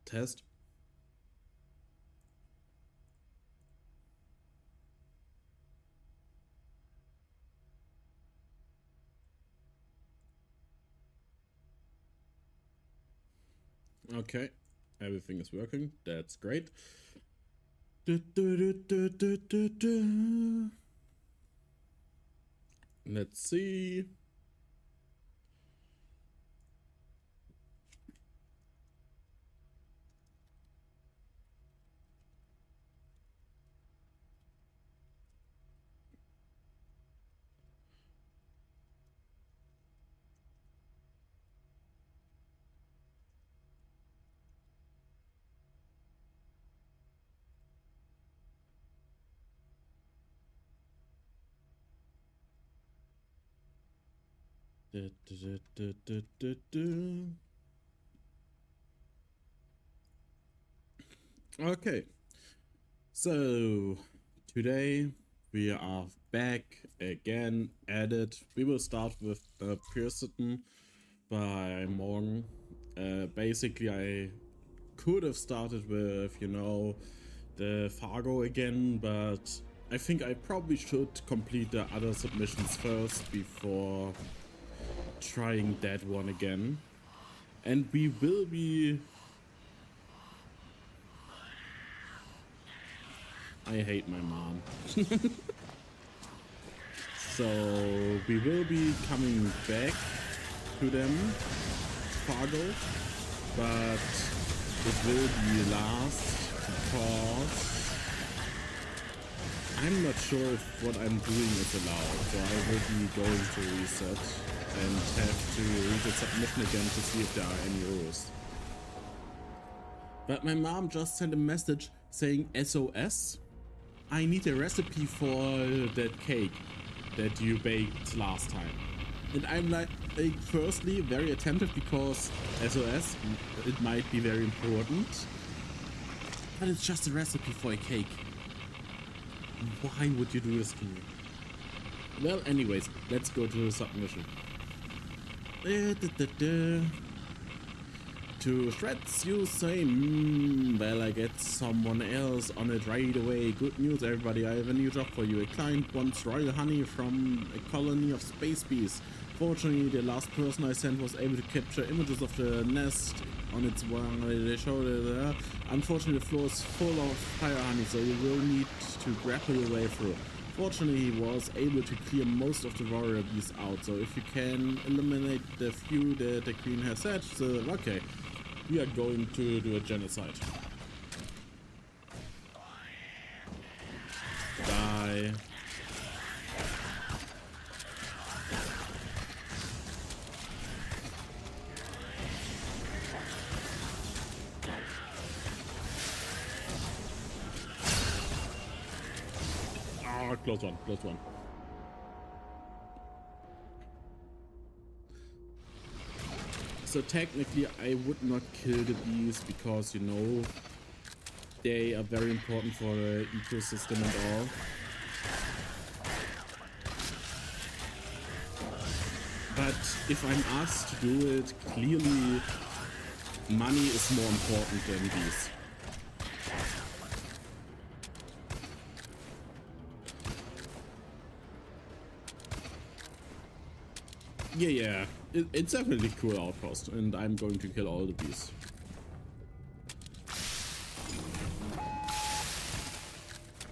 Test. Okay, everything is working. That's great. Let's see. Okay, so today we are back again at it. We will start with Pearson by Morgan. Basically, I could have started with, you know, the Fargo again, but I think I probably should complete the other submissions first before trying that one again. And we will be... I hate my mom. So we will be coming back to them, Fargo, but it will be last because I'm not sure if what I'm doing is allowed, so I will be going to reset and have to read the submission again to see if there are any rules. But my mom just sent a message saying SOS. I need a recipe for that cake that you baked last time. And I'm like firstly very attentive because SOS, it might be very important. But it's just a recipe for a cake. Why would you do this to me? Well, anyways, let's go to the submission. To shreds, you say, well, I get someone else on it right away. Good news, everybody, I have a new job for you. A client wants royal honey from a colony of space bees. Fortunately, the last person I sent was able to capture images of the nest on its wing. They showed it there. Unfortunately, the floor is full of fire honey, so you will need to grapple your way through. Fortunately, he was able to clear most of the warrior bees out, so if you can eliminate the few that the queen has hatched, okay. We are going to do a genocide. Die. Ah, close one, close one. So technically I would not kill the bees because, you know, they are very important for the ecosystem and all. But if I'm asked to do it, clearly money is more important than bees. Yeah, it's definitely a cool outpost, and I'm going to kill all the bees.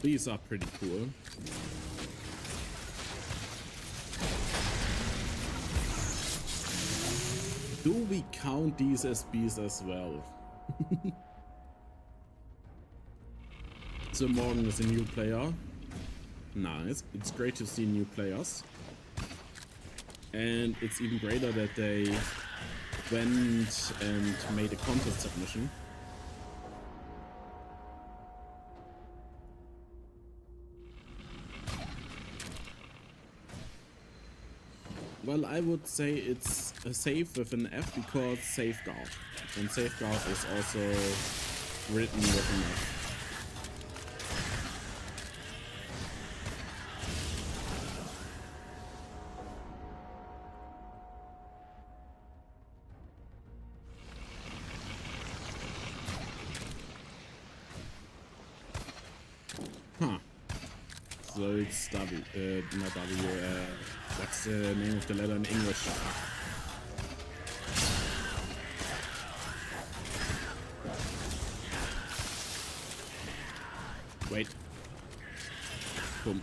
These are pretty cool. Do we count these as bees as well? So Morgan is a new player. Nice. It's great to see new players. And it's even greater that they went and made a contest submission. Well, I would say it's a safe with an F because safeguard. And safeguard is also written with an F. so it's W, not W, what's the name of the letter in English? Wait. Boom.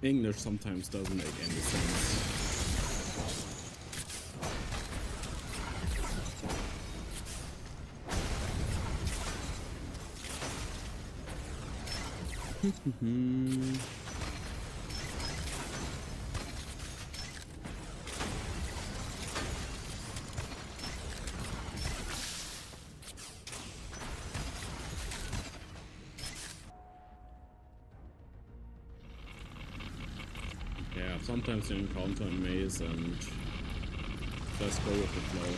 English sometimes doesn't make any sense. Yeah, sometimes you encounter a maze and just go with the flow.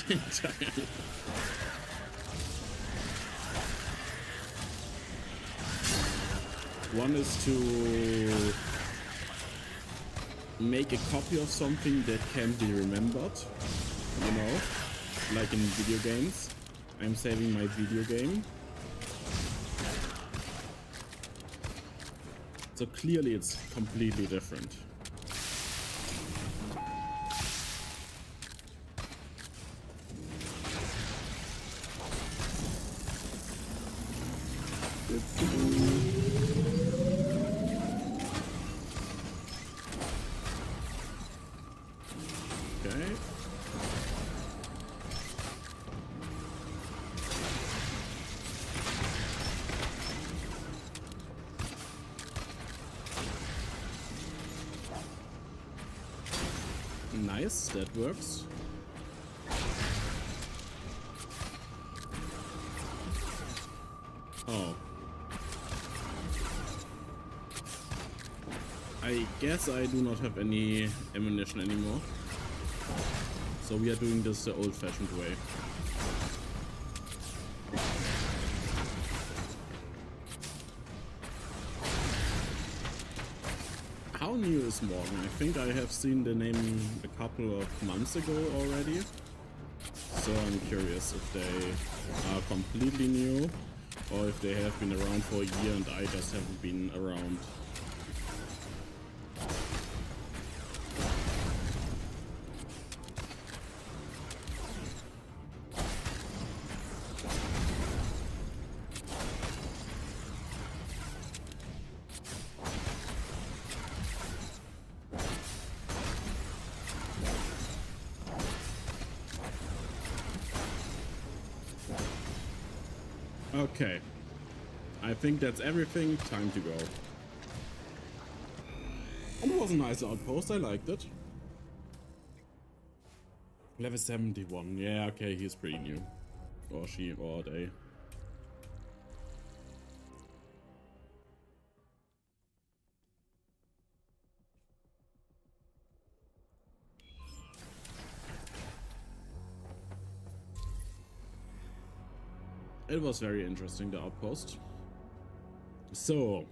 Entirely. One is to make a copy of something that can be remembered, you know, like in video games. I'm saving my video game. So clearly it's completely different. Okay. Nice, that works. Oh. I guess I do not have any ammunition anymore. So we are doing this the old-fashioned way. How new is Morgan? I think I have seen the name a couple of months ago already. So I'm curious if they are completely new or if they have been around for a year and I just haven't been around. Okay, I think that's everything. Time to go. And it was a nice outpost. I liked it. Level 71. Yeah, okay, he's pretty new. Or she, or they. It was very interesting, the outpost. So,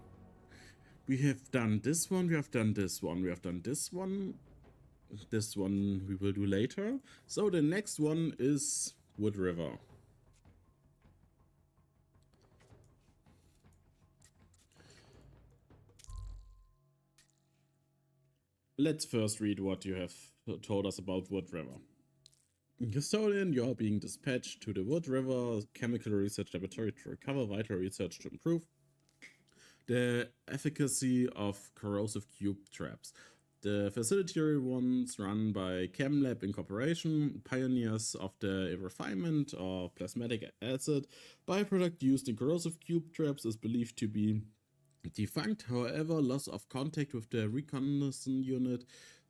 we have done this one, we have done this one, we have done this one. This one we will do later. So the next one is Wood River. Let's first read what you have told us about Wood River. Custodian, you are being dispatched to the Wood River Chemical Research Laboratory to recover vital research to improve the efficacy of corrosive cube traps. The facility was run by ChemLab Incorporation, pioneers of the refinement of plasmatic acid byproduct used in corrosive cube traps is believed to be defunct. However, loss of contact with the reconnaissance unit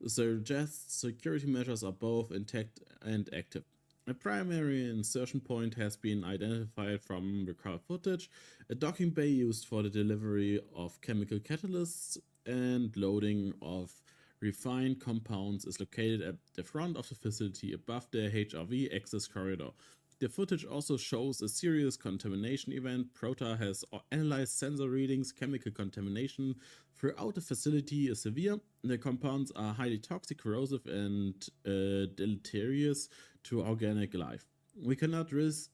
suggests security measures are both intact and active. A primary insertion point has been identified from recovered footage, a docking bay used for the delivery of chemical catalysts and loading of refined compounds is located at the front of the facility above the HRV access corridor. The footage also shows a serious contamination event. Prota has analyzed sensor readings. Chemical contamination throughout the facility is severe. The compounds are highly toxic, corrosive, and deleterious to organic life. We cannot risk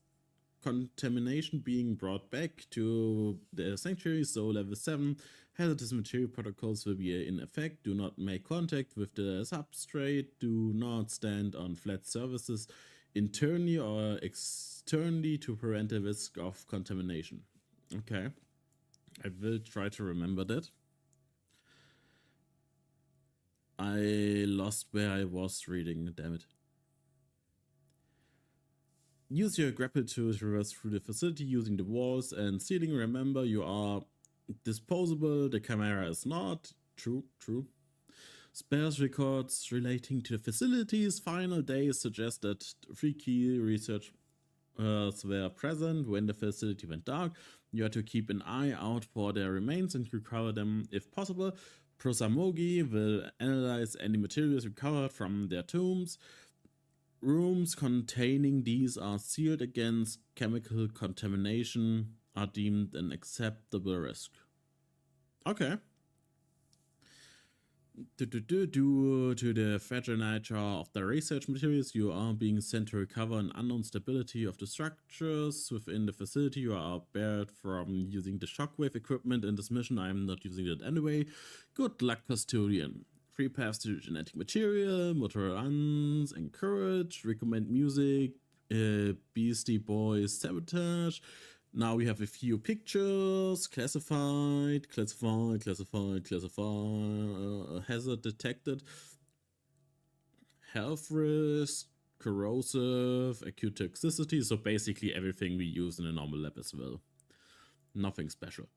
contamination being brought back to the sanctuary, so level 7 hazardous material protocols will be in effect. Do not make contact with the substrate, do not stand on flat surfaces internally or externally to prevent the risk of contamination. Okay, I will try to remember that. I lost where I was reading, damn it. Use your grapple to traverse through the facility using the walls and ceiling. Remember, you are disposable, the camera is not. True. Sparse records relating to the facility's final days suggest that 3 key research were present when the facility went dark. You have to keep an eye out for their remains and recover them if possible. Prosamogi will analyze any materials recovered from their tombs. Rooms containing these are sealed against chemical contamination are deemed an acceptable risk. Okay. Due to the fragile nature of the research materials, you are being sent to recover an unknown stability of the structures within the facility. You are barred from using the shockwave equipment in this mission. I am not using it anyway. Good luck, custodian. Free paths to genetic material, motor runs, encourage, recommend music, Beastie Boys sabotage. Now we have a few pictures, classified, hazard detected, health risk, corrosive, acute toxicity. So basically everything we use in a normal lab as well. Nothing special.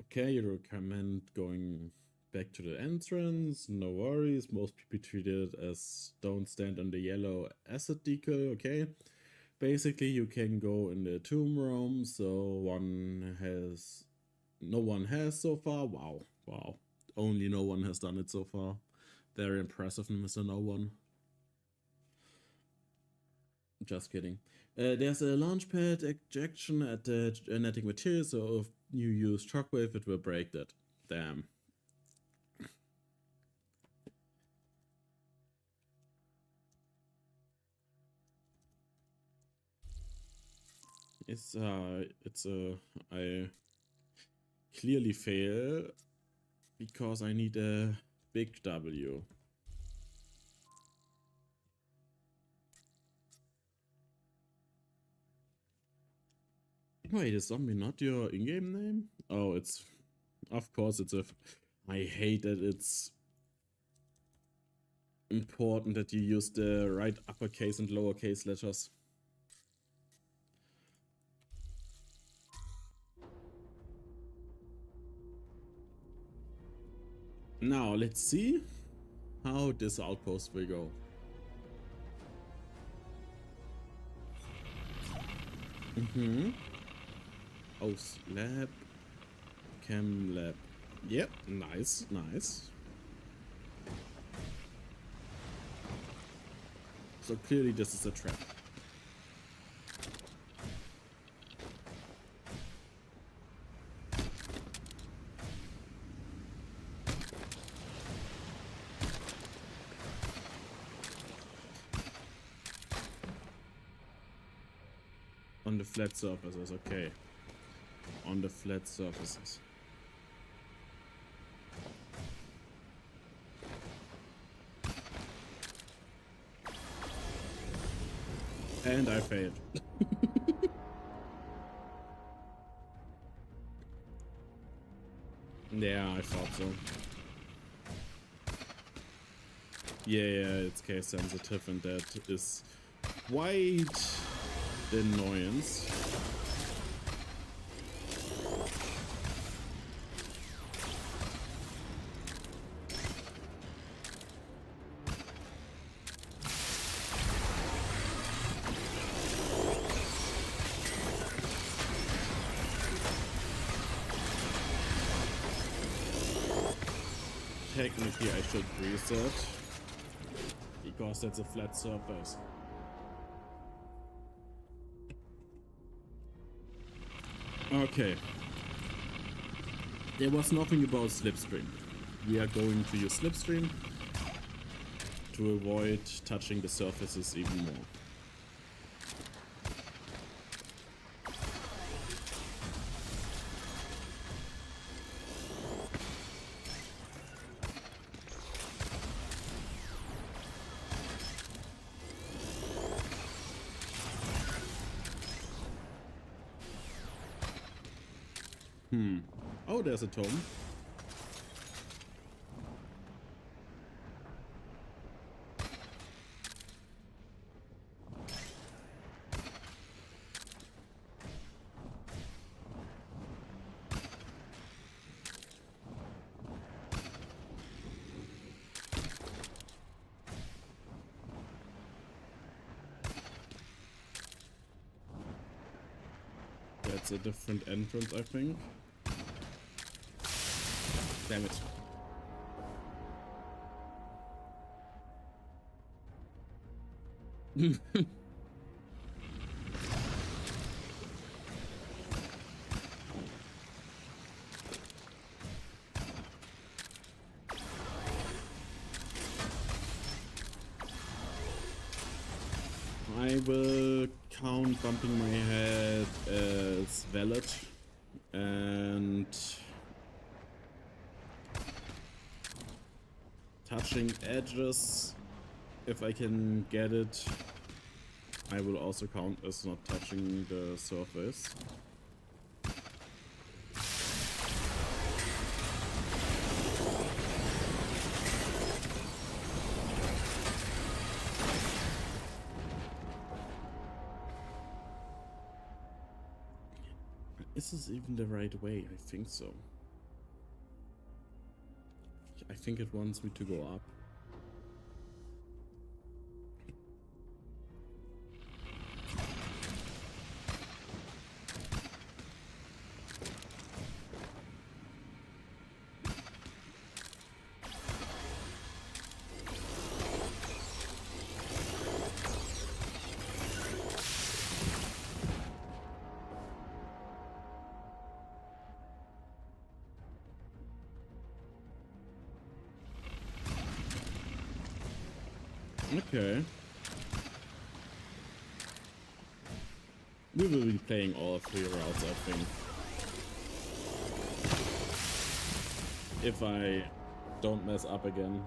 Okay, you recommend going back to the entrance. No worries. Most people treat it as don't stand on the yellow acid decal. Okay. Basically, you can go in the tomb room. So no one has so far. Wow. Only no one has done it so far. Very impressive, Mr. No One. Just kidding. There's a launch pad ejection at the genetic material, so if you use shockwave, it will break that. Damn. I clearly fail because I need a big W. Wait, is zombie not your in-game name? Oh, it's... Of course it's a... I hate that it's important that you use the right uppercase and lowercase letters. Now, let's see how this outpost will go. Host lab, chem lab. Yep, nice. So clearly this is a trap. On the flat surfaces, okay. On the flat surfaces. And I failed. Yeah, I thought so. Yeah, it's case sensitive, and that is quite the annoyance. technically I should reset, because that's a flat surface. Okay. There was nothing about slipstream. We are going to use slipstream to avoid touching the surfaces even more. Oh, there's a tome. That's a different entrance, I think. Damn it. I will count bumping my head as valid, and touching edges, if I can get it, I will also count as not touching the surface. Is this even the right way? I think so. I think it wants me to go up. Okay. We will be playing all 3 routes, I think. If I don't mess up again.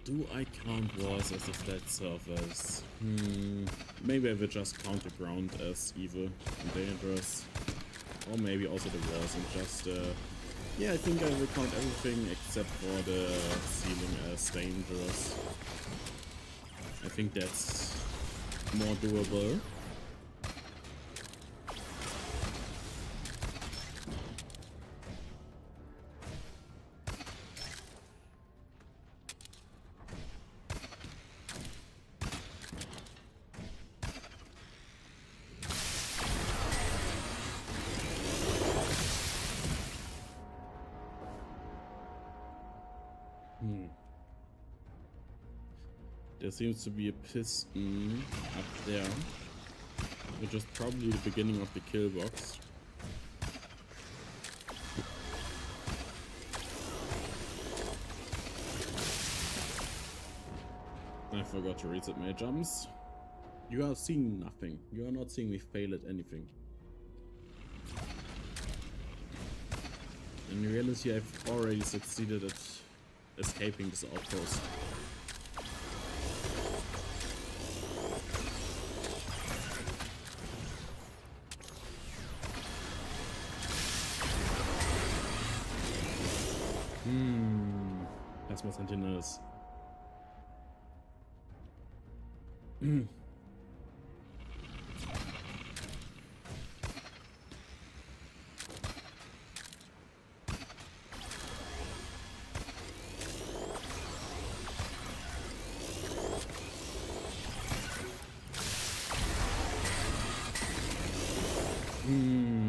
Do I count walls as a flat surface? Maybe I will just count the ground as evil and dangerous. Or maybe also the walls and just yeah, I think I will count everything except for the ceiling as dangerous. I think that's more doable. There seems to be a piston up there, which is probably the beginning of the kill box. I forgot to reset my jumps. You are seeing nothing. You are not seeing me fail at anything. In reality, I've already succeeded at escaping this outpost. Plasma Sentinels.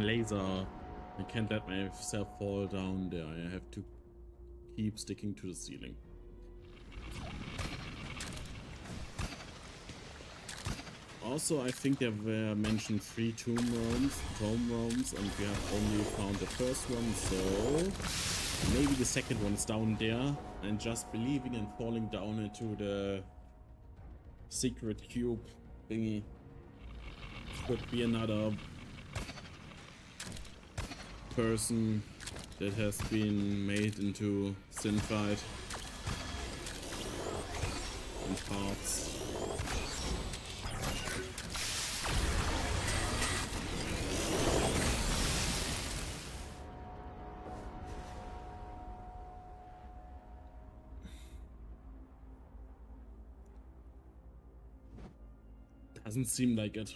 Laser. I can't let myself fall down there. I have to keep sticking to the ceiling. Also, I think there were mentioned 3 tomb rooms, and we have only found the first one, so maybe the second one's down there, and just believing and falling down into the secret cube thingy could be another person that has been made into Synthite in parts. Doesn't seem like it.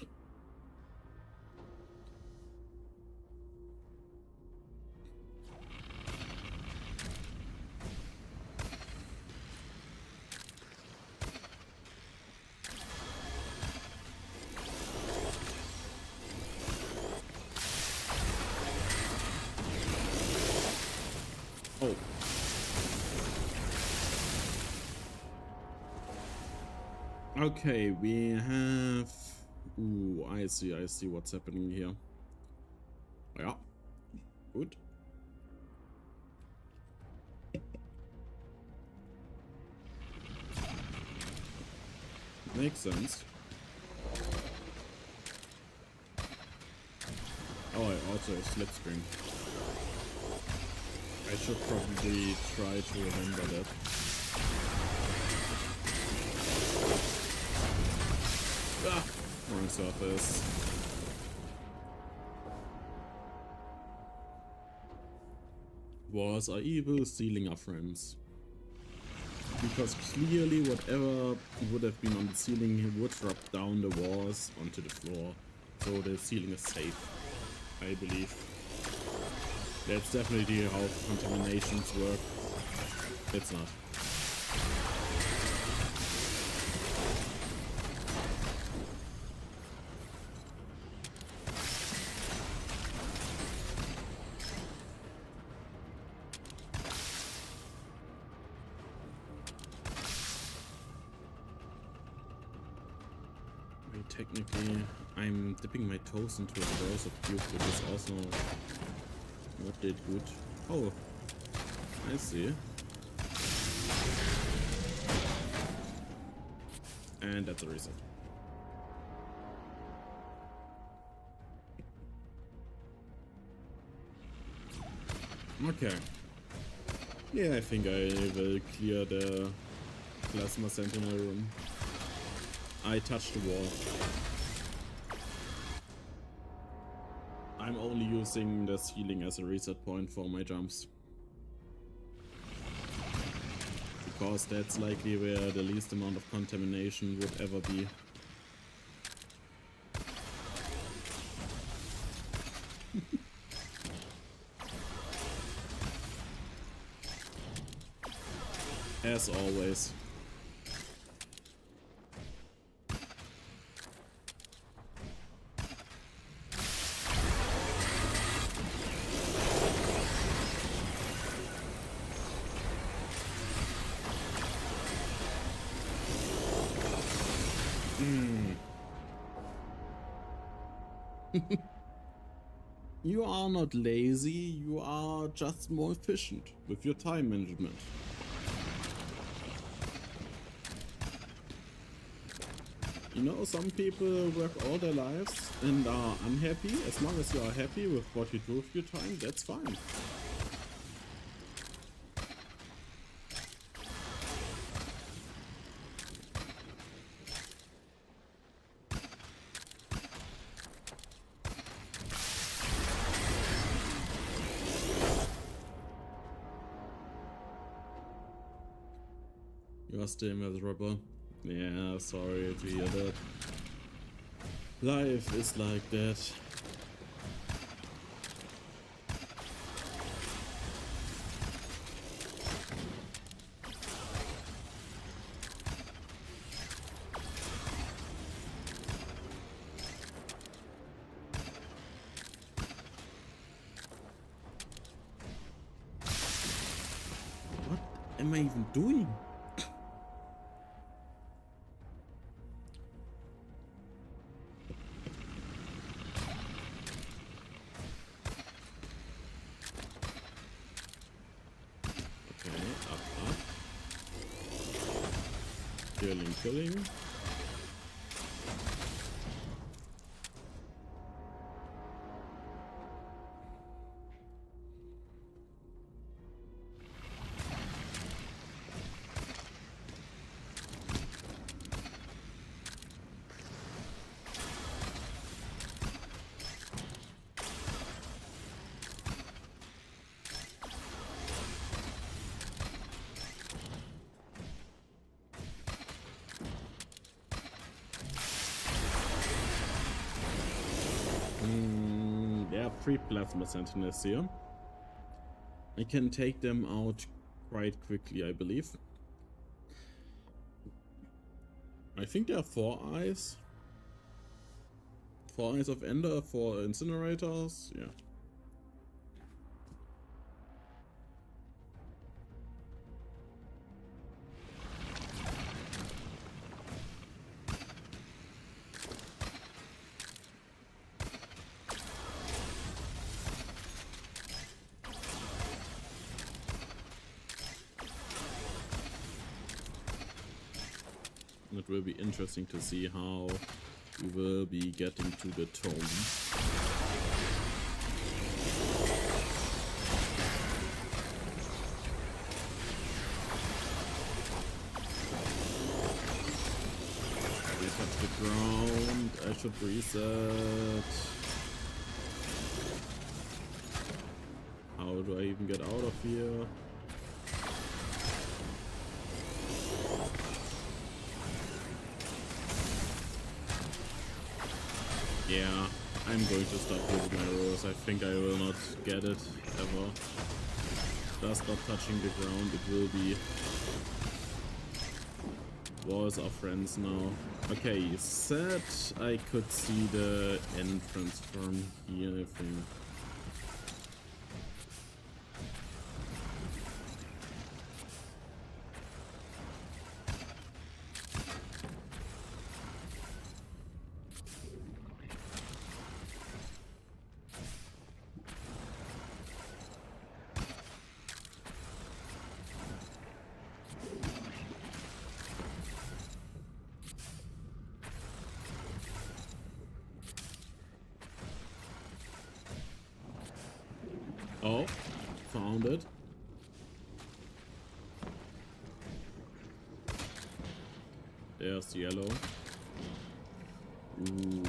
Oh. Okay, we have... Ooh, I see what's happening here. Yeah, good. Makes sense. Oh, I also have slipstream. I should probably try to remember that. Ah, wrong surface. Walls are evil, ceiling are friends. Because clearly whatever would have been on the ceiling would drop down the walls onto the floor. So the ceiling is safe, I believe. That's definitely how contaminations work. It's not. Technically, I'm dipping my toes into a browser cube, which is also not that good. Oh, I see. And that's a reset. Okay. Yeah, I think I will clear the plasma sentinel room. I touched the wall. I'm only using the ceiling as a reset point for my jumps. Because that's likely where the least amount of contamination would ever be. As always. You are not lazy, you are just more efficient with your time management. You know, some people work all their lives and are unhappy. As long as you are happy with what you do with your time, that's fine. You are still miserable. Yeah, sorry to hear that. Life is like that. am I even doing? Okay, up. Killing. There are 3 plasma sentinels here. I can take them out quite quickly, I believe. I think there are 4 eyes. 4 eyes of Ender, 4 incinerators, yeah. It will be interesting to see how we will be getting to the tomb. We touch the ground. I should reset. How do I even get out of here? Yeah, I'm going to stop using my rose. I think I will not get it ever. Just not touching the ground. It will be walls are friends now. Okay, you said I could see the entrance from here, I think. Oh, found it. There's yellow. Ooh.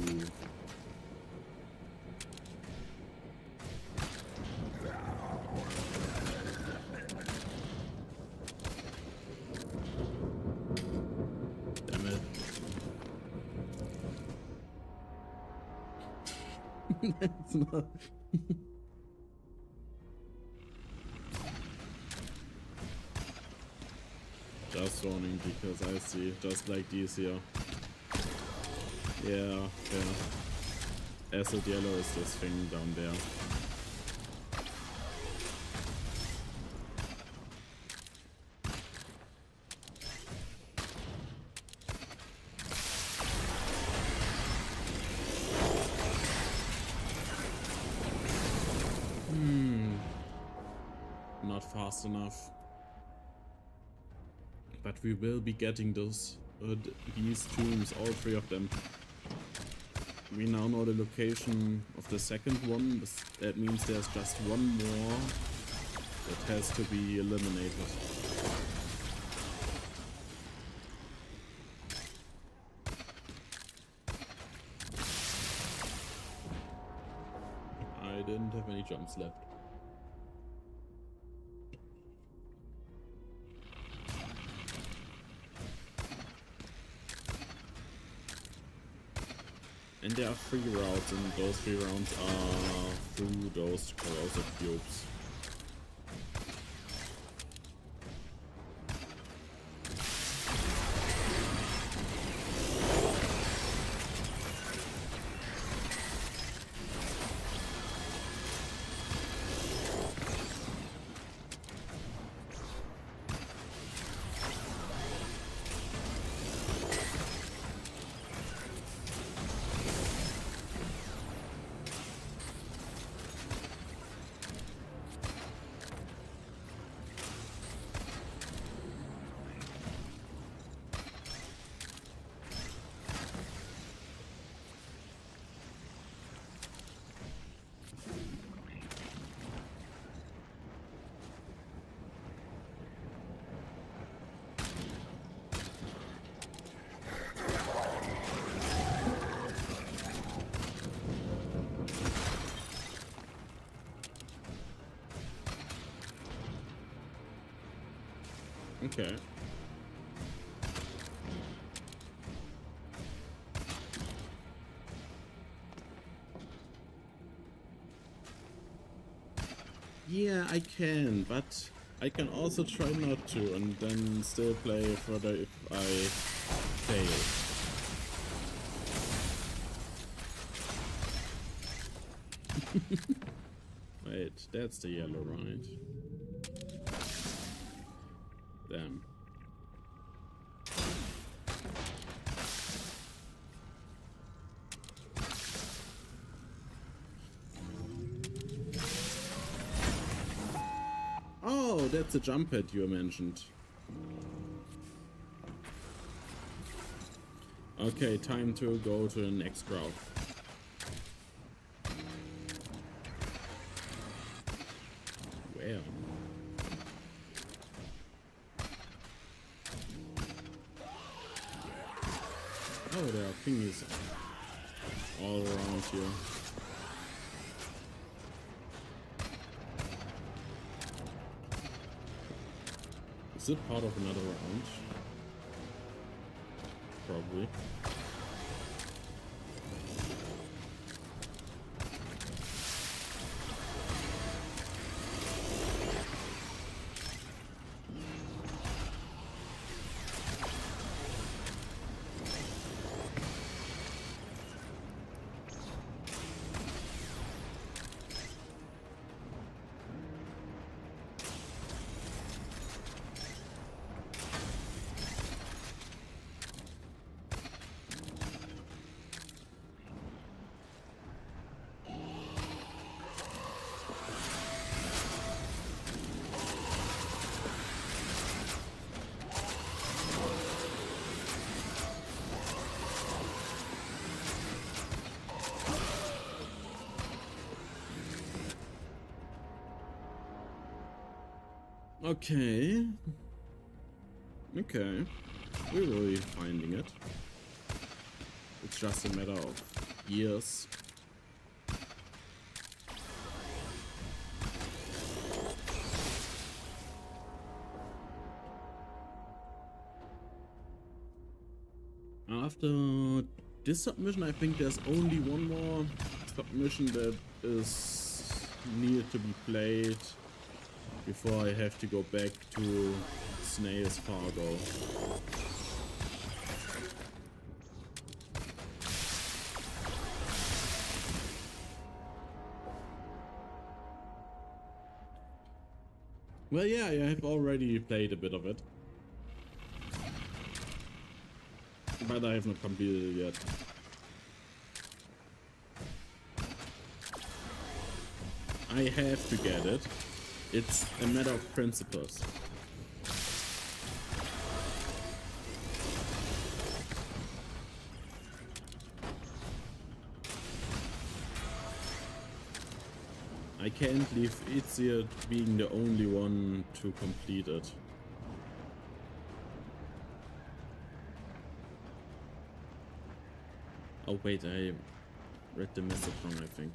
Damn it. It's not. Just running because I see just like these here. Yeah, yeah. Acid yellow is this thing down there. Not fast enough. But we will be getting those these tombs, all 3 of them. We now know the location of the second one. That means there's just one more that has to be eliminated. I didn't have any jumps left. And there are 3 routes, and those 3 rounds are through those corrosive cubes. Okay. Yeah, I can, but I can also try not to and then still play further if I fail. Wait, that's the yellow, right? Damn. Oh, that's the jump pad you mentioned. Okay, time to go to the next route. Where? Oh, there are thingies all around here. Is it part of another round? Probably. Okay. Okay. We're really finding it. It's just a matter of years. After this submission, I think there's only one more submission that is needed to be played before I have to go back to Snail's Fargo. Well, yeah, I have already played a bit of it. But I have not completed it yet. I have to get it. It's a matter of principles. I can't leave Itzir being the only one to complete it. Oh wait, I read the message wrong, I think.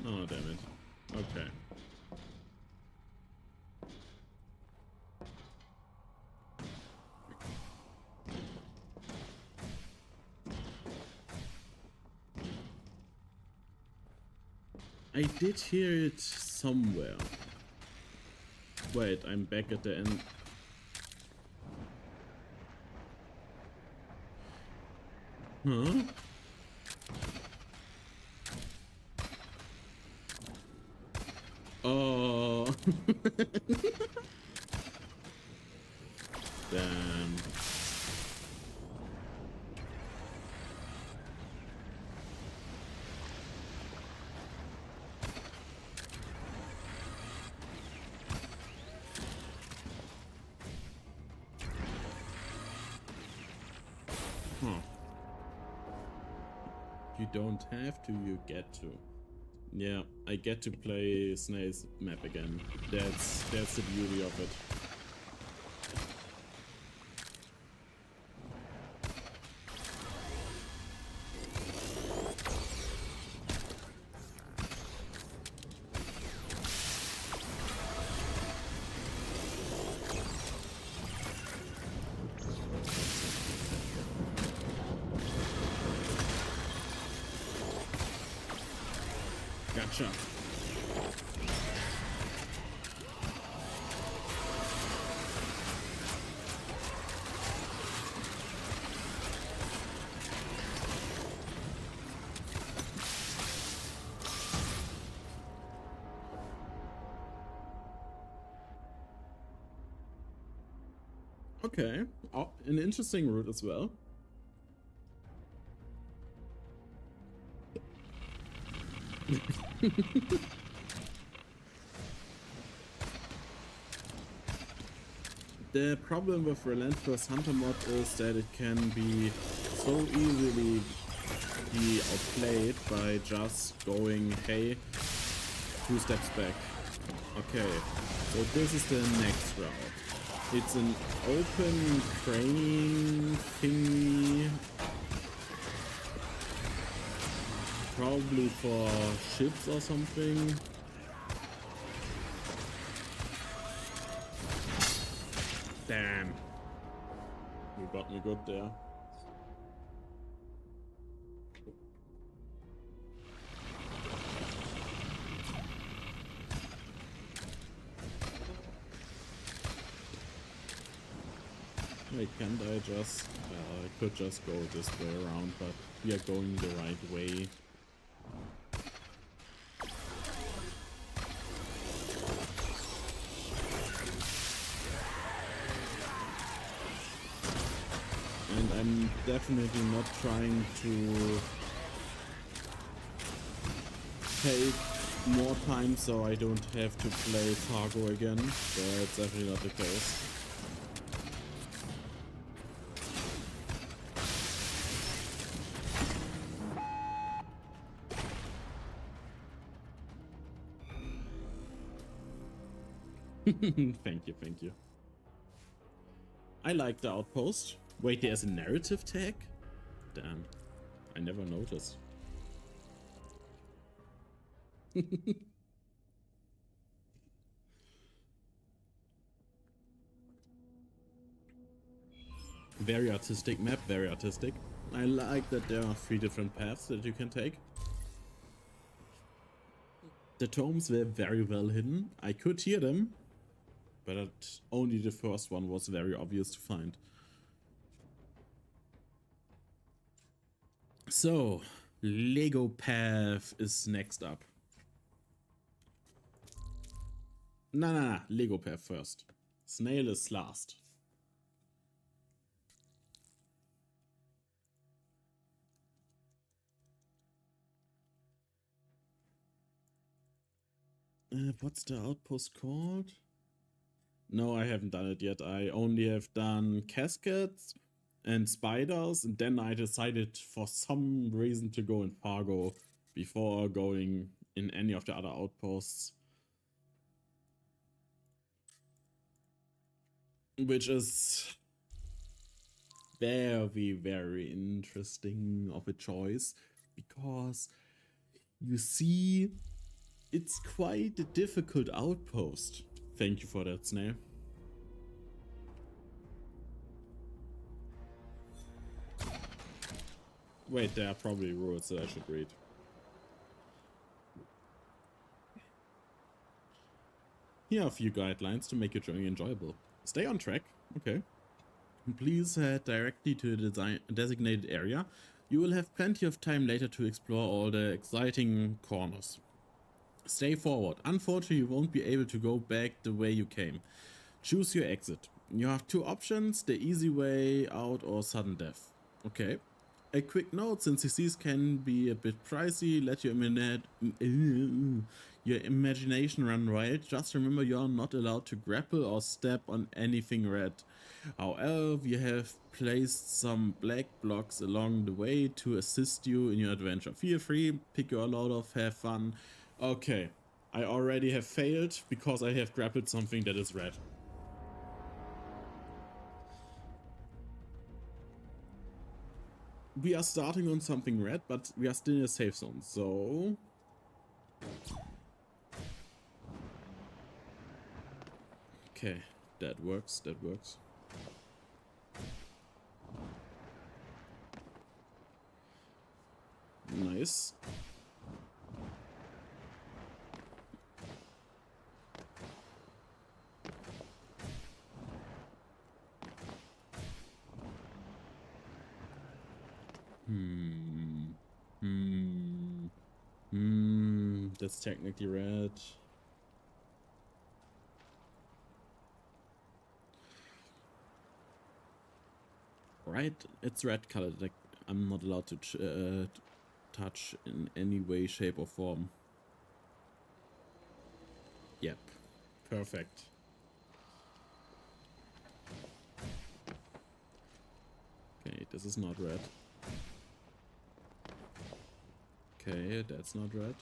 Oh, damn it. Okay. I did hear it somewhere. Wait, I'm back at the end. Huh? Oh. Damn. You don't have to, you get to. Yeah, I get to play Snail's map again. That's the beauty of it. Gotcha. Okay. Oh, an interesting route as well. The problem with Relentless Hunter mod is that it can be so easily be outplayed by just going, hey, 2 steps back. Okay, so this is the next route. It's an open crane thingy. Probably for ships or something. Damn. You got me good there. Wait, can't I just... Well, I could just go this way around, but we are going the right way. And I'm definitely not trying to take more time so I don't have to play Fargo again. That's definitely not the case. Thank you, thank you. I like the outpost. Wait, there's a narrative tag? Damn, I never noticed. Very artistic map, very artistic. I like that there are 3 different paths that you can take. The tomes were very well hidden. I could hear them, but only the first one was very obvious to find. So, Lego Path is next up. No, Lego Path first. Snail is last. What's the outpost called? No, I haven't done it yet. I only have done cascades and spiders, and then I decided for some reason to go in Fargo before going in any of the other outposts. Which is very, very interesting of a choice, because you see, it's quite a difficult outpost. Thank you for that, Snail. Wait, there are probably rules that I should read. Here are a few guidelines to make your journey enjoyable. Stay on track. Okay. Please head directly to the designated area. You will have plenty of time later to explore all the exciting corners. Stay forward. Unfortunately, you won't be able to go back the way you came. Choose your exit. You have 2 options, the easy way out or sudden death. Okay. A quick note, since CCs can be a bit pricey, let your your imagination run wild. Just remember you are not allowed to grapple or step on anything red. However, we have placed some black blocks along the way to assist you in your adventure. Feel free, pick your load off, have fun. Okay, I already have failed because I have grappled something that is red. We are starting on something red, but we are still in a safe zone, so... Okay, that works, that works. Nice. That's technically red. Right, it's red colored. Like, I'm not allowed to touch in any way, shape, or form. Yep, perfect. Okay, this is not red. Okay, that's not red.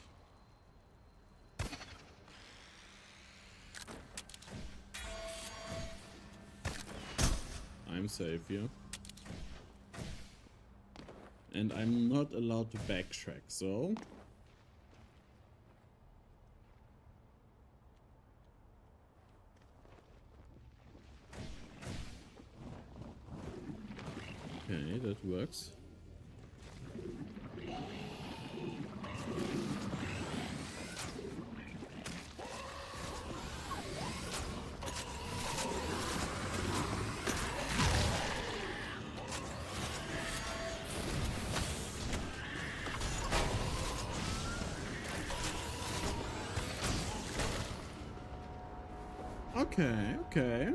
I'm safe here. And I'm not allowed to backtrack, so... Okay, that works. Okay, okay.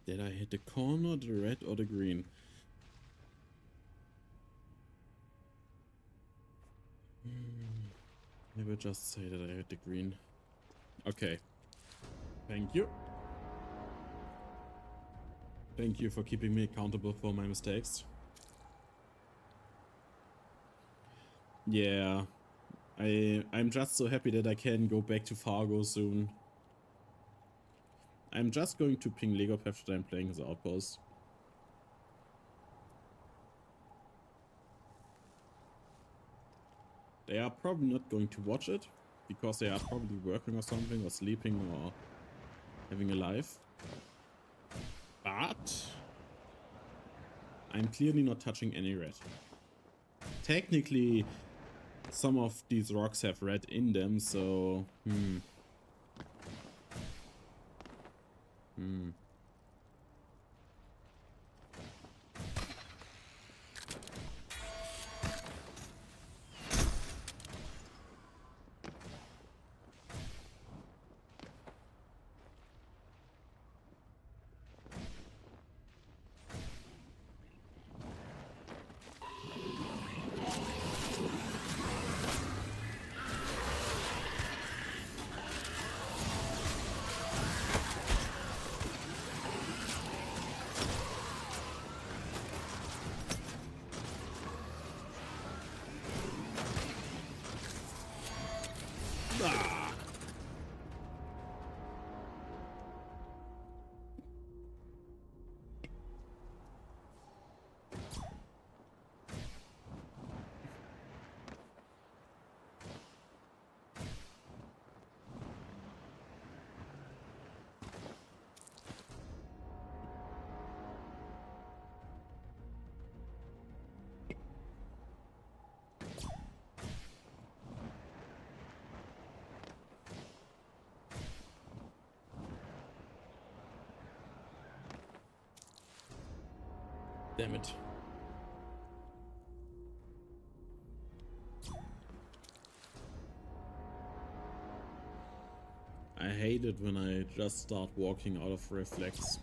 Did I hit the corner, the red, or the green? I will just say that I hit the green. Okay. Thank you. Thank you for keeping me accountable for my mistakes. Yeah. I'm just so happy that I can go back to Fargo soon. I'm just going to ping Lego Pep that I'm playing his outpost. They are probably not going to watch it, because they are probably working or something, or sleeping, or having a life. But I'm clearly not touching any red. Technically, some of these rocks have red in them, so... Ah. Damn it. I hate it when I just start walking out of reflex.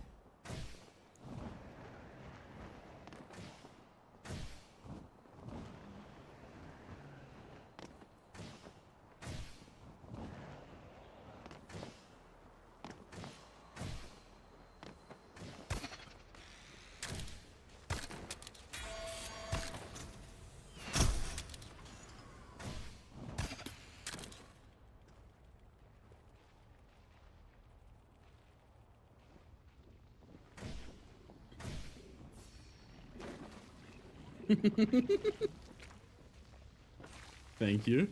Thank you.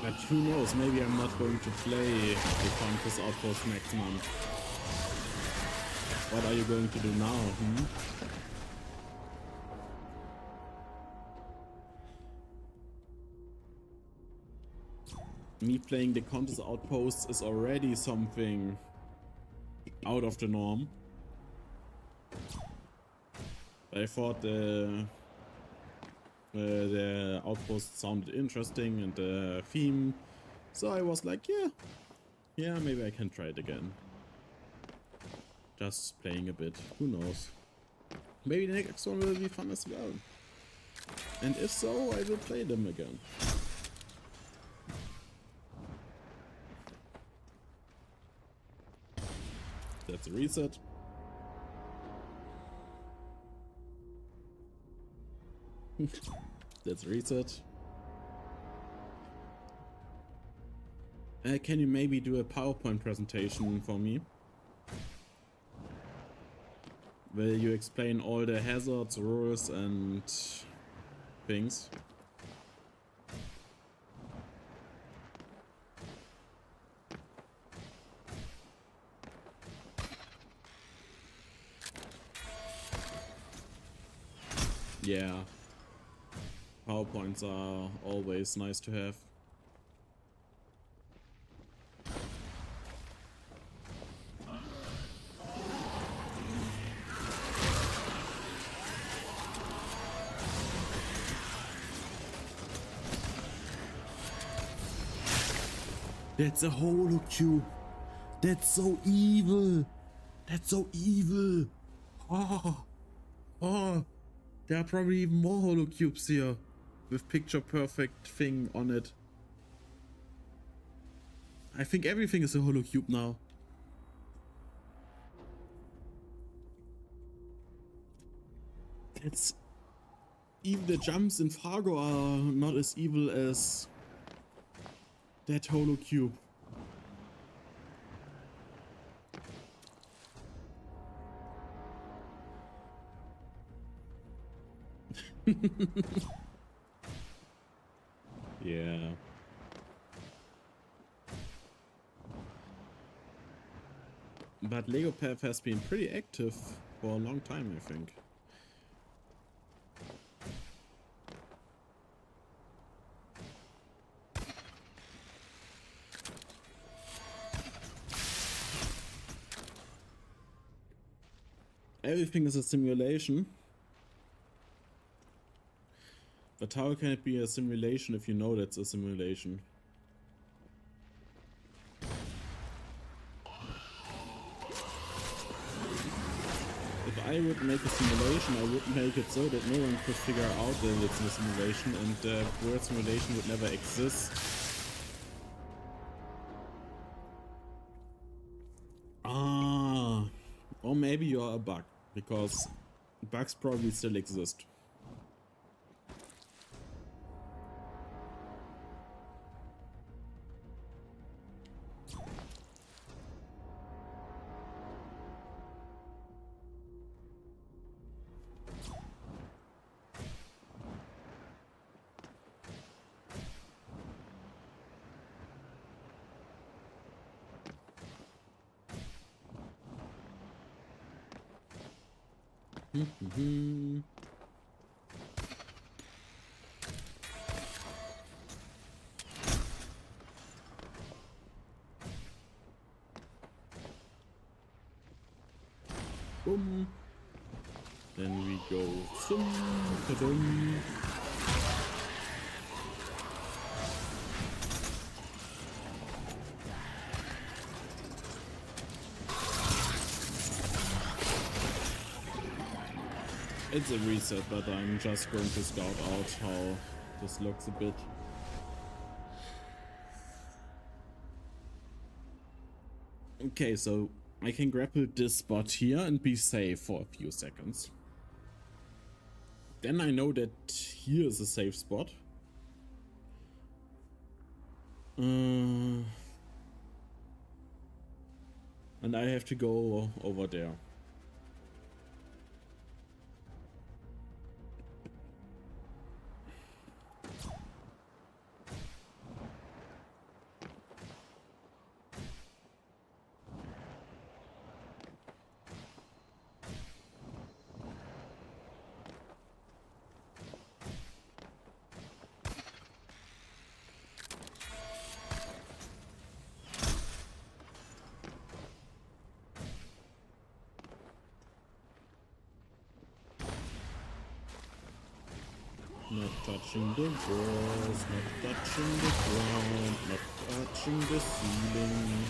But who knows, maybe I'm not going to play the Countess Outpost next month. What are you going to do now, Me playing the Countess Outpost is already something out of the norm. I thought the outpost sounded interesting and the theme, so I was like, yeah, maybe I can try it again. Just playing a bit, who knows. Maybe the next one will be fun as well. And if so, I will play them again. That's a reset. That's a reset. Can you maybe do a PowerPoint presentation for me? Will you explain all the hazards, rules and things? Yeah. PowerPoints are always nice to have. That's a holocube. That's so evil. That's so evil. Oh, there are probably even more holocubes here with picture perfect thing on it. I think everything is a holocube now. That's even the jumps in Fargo are not as evil as that holocube. Yeah. But Lego Path has been pretty active for a long time, I think. Everything is a simulation. But how can it be a simulation if you know that's a simulation? If I would make a simulation, I would make it so that no one could figure out that it's a simulation, and the word simulation would never exist. Ah, or maybe you're a bug, because bugs probably still exist. Boom. Then we go zoom, ta-dum. It's a reset, but I'm just going to scout out how this looks a bit. Okay, so I can grapple this spot here and be safe for a few seconds. Then I know that here is a safe spot. And I have to go over there. Not touching the walls, not touching the ground, not touching the ceiling.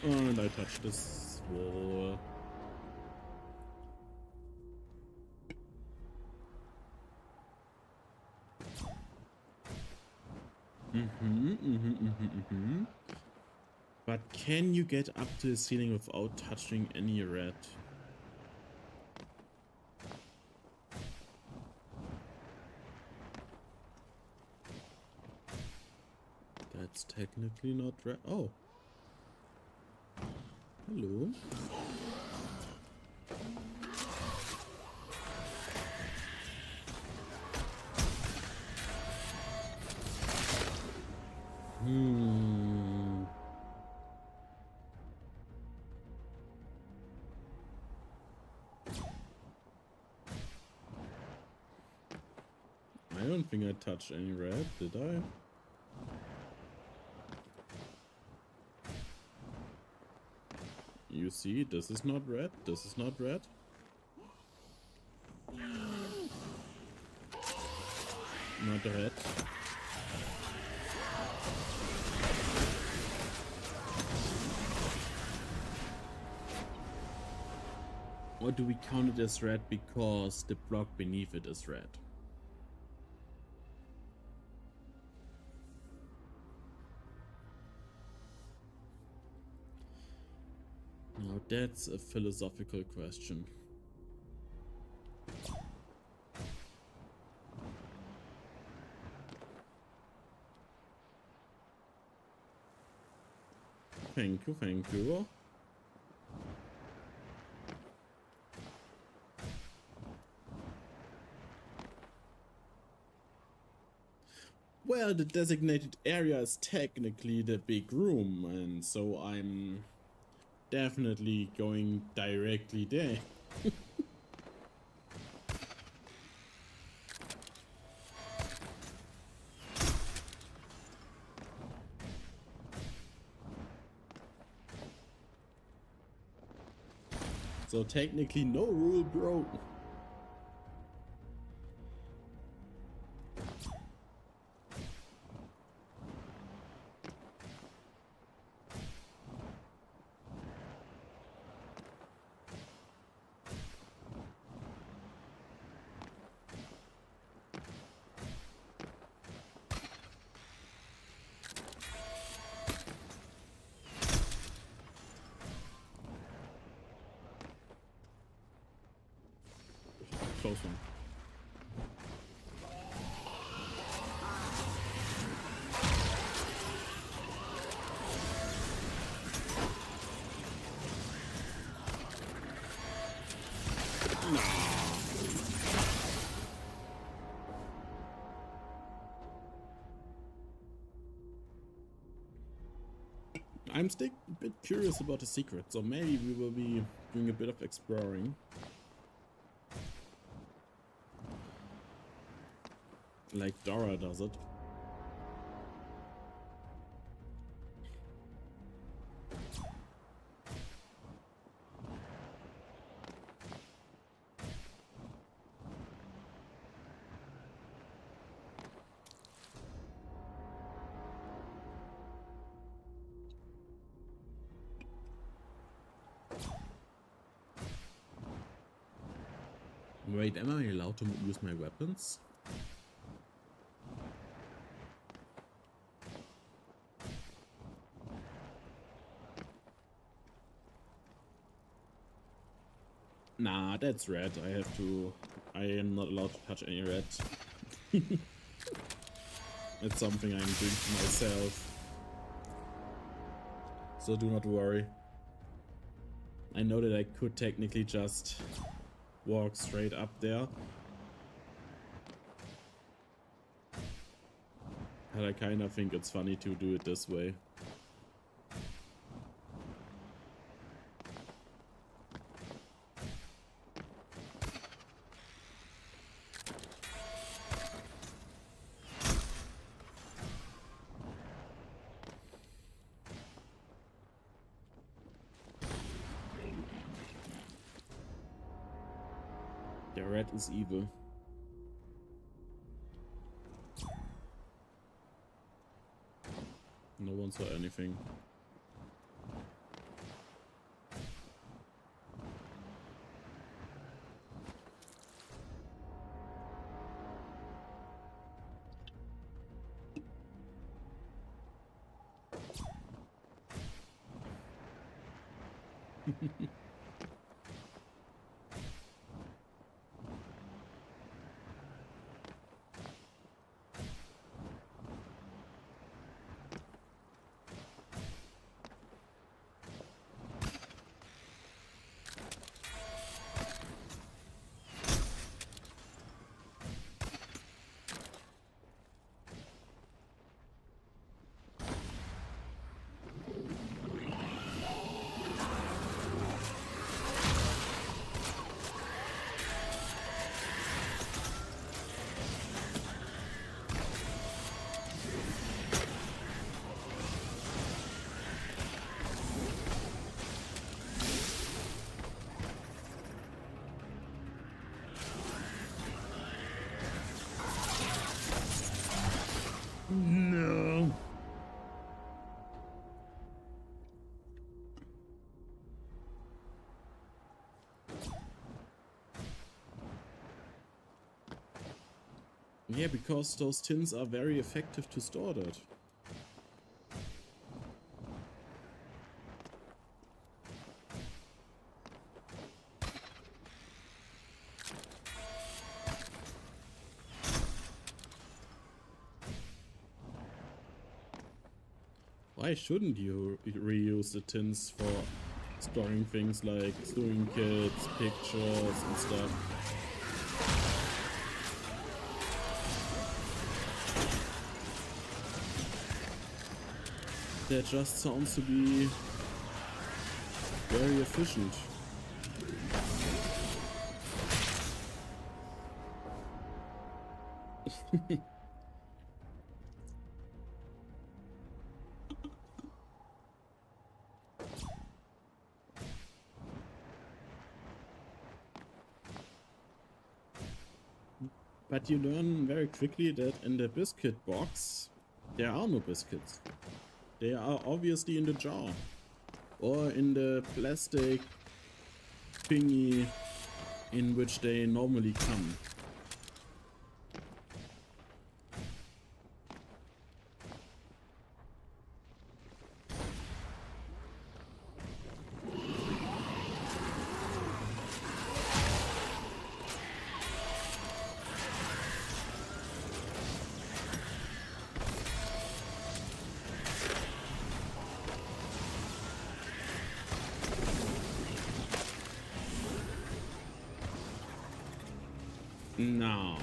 And I touched this wall. But can you get up to the ceiling without touching any red? That's technically not red. Oh. Hello. I don't think I touched any red, did I? You see, this is not red, this is not red. Not red. Or do we count it as red because the block beneath it is red? Now that's a philosophical question. Thank you, thank you. Well, the designated area is technically the big room, and so I'm definitely going directly there. So technically no rule broke. Close one. I'm still a bit curious about the secret, so maybe we will be doing a bit of exploring. Like Dora does it. Wait, am I allowed to use my weapons? Nah, that's red. I am not allowed to touch any red. It's something I'm doing to myself. So do not worry. I know that I could technically just walk straight up there. But I kind of think it's funny to do it this way. The red is evil. No one saw anything. No. Yeah, because those tins are very effective to store that. Why shouldn't you reuse the tins for storing things like sewing kits, pictures and stuff? That just sounds to be very efficient. But you learn very quickly that in the biscuit box, there are no biscuits. They are obviously in the jar. Or in the plastic thingy in which they normally come. No.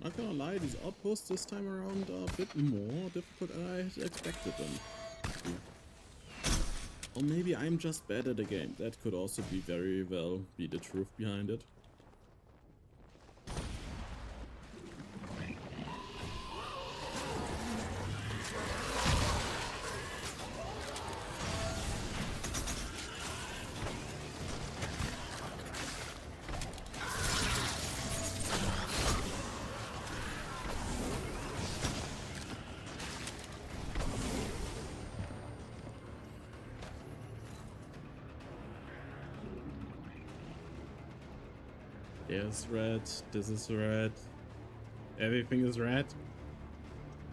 Not gonna lie, these outposts this time around are a bit more difficult than I had expected them. Or maybe I'm just bad at the game. That could also be very well be the truth behind it. There's red. This is red. Everything is red.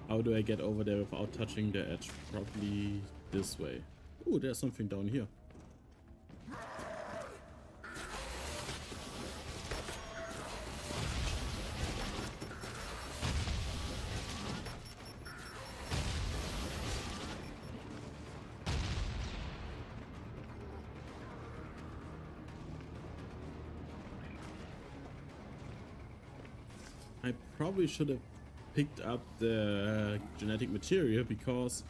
How do I get over there without touching the edge? Probably this way. Oh, there's something down here. I probably should have picked up the genetic material because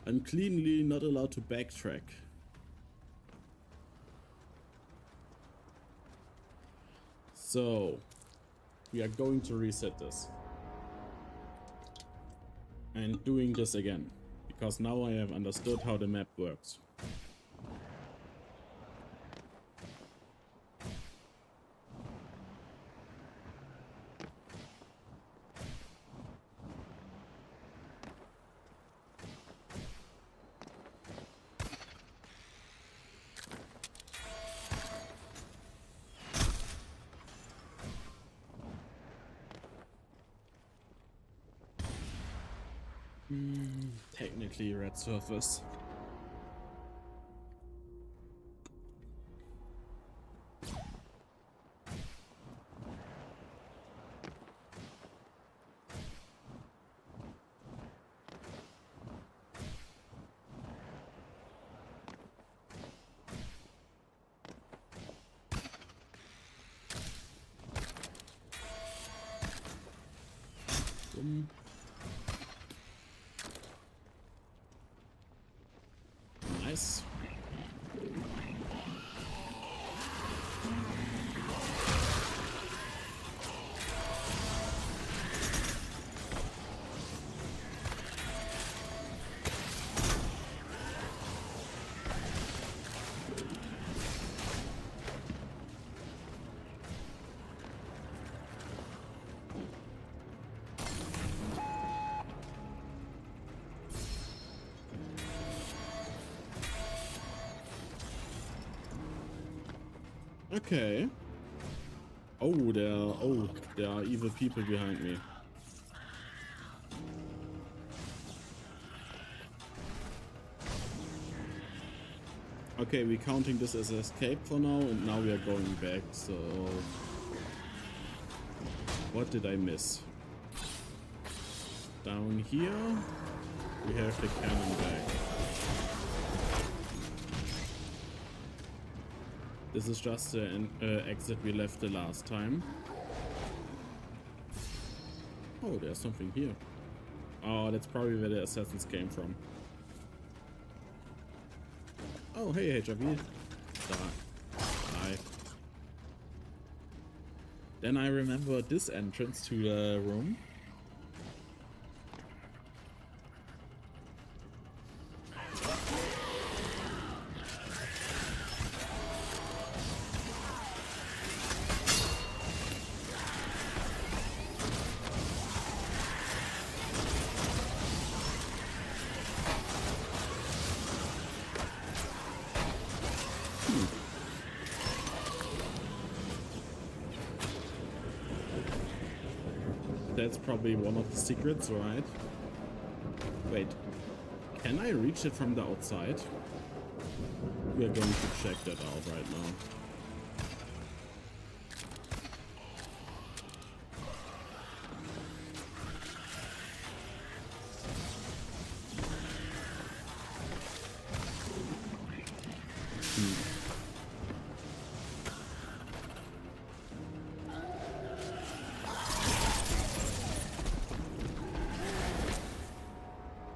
I'm cleanly not allowed to backtrack. So we are going to reset this and doing this again because now I have understood how the map works. Technically red surface. Nice. Okay. Oh, there are evil people behind me. Okay, we're counting this as escape for now, and now we are going back, so... What did I miss? Down here, we have the cannon back. This is just the exit we left the last time. Oh, there's something here. Oh, that's probably where the assassins came from. Oh, hey, HRV. Die. Then I remember this entrance to the room. That's probably one of the secrets, right? Wait, can I reach it from the outside? We are going to check that out right now.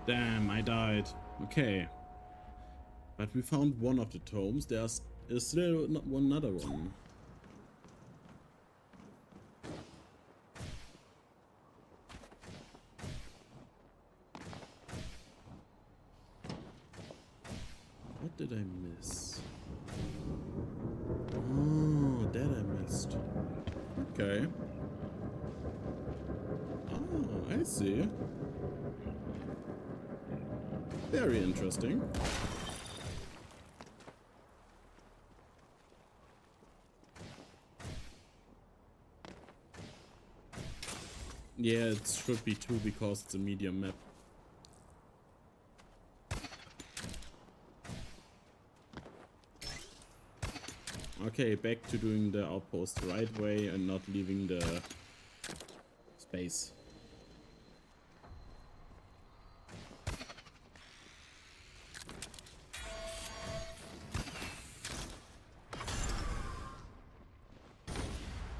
Damn, I died. Okay. But we found one of the tomes. There's still another one. What did I miss? Oh, that I missed. Okay. Oh, I see. Very interesting. Yeah, it should be 2 because it's a medium map. Okay, back to doing the outpost the right way and not leaving the space.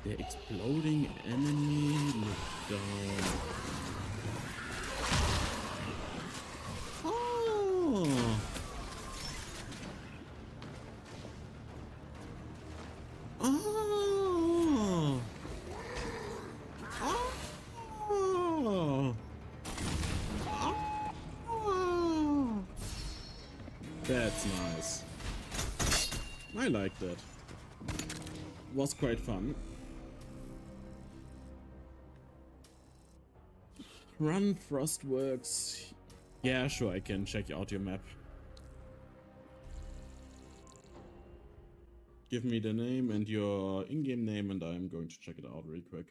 The exploding enemy, look down. Oh! Oh! Oh! Oh! That's nice. I like that. Was quite fun. Run Frostworks. Yeah, sure, I can check out your map. Give me the name and your in-game name and I'm going to check it out real quick.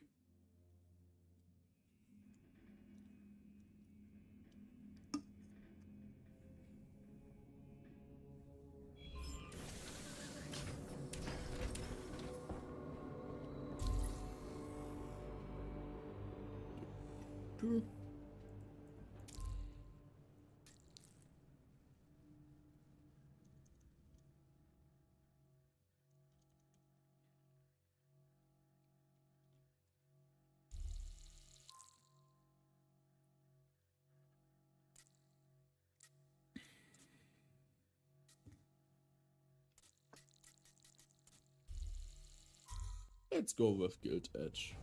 Let's go with Guild Edge.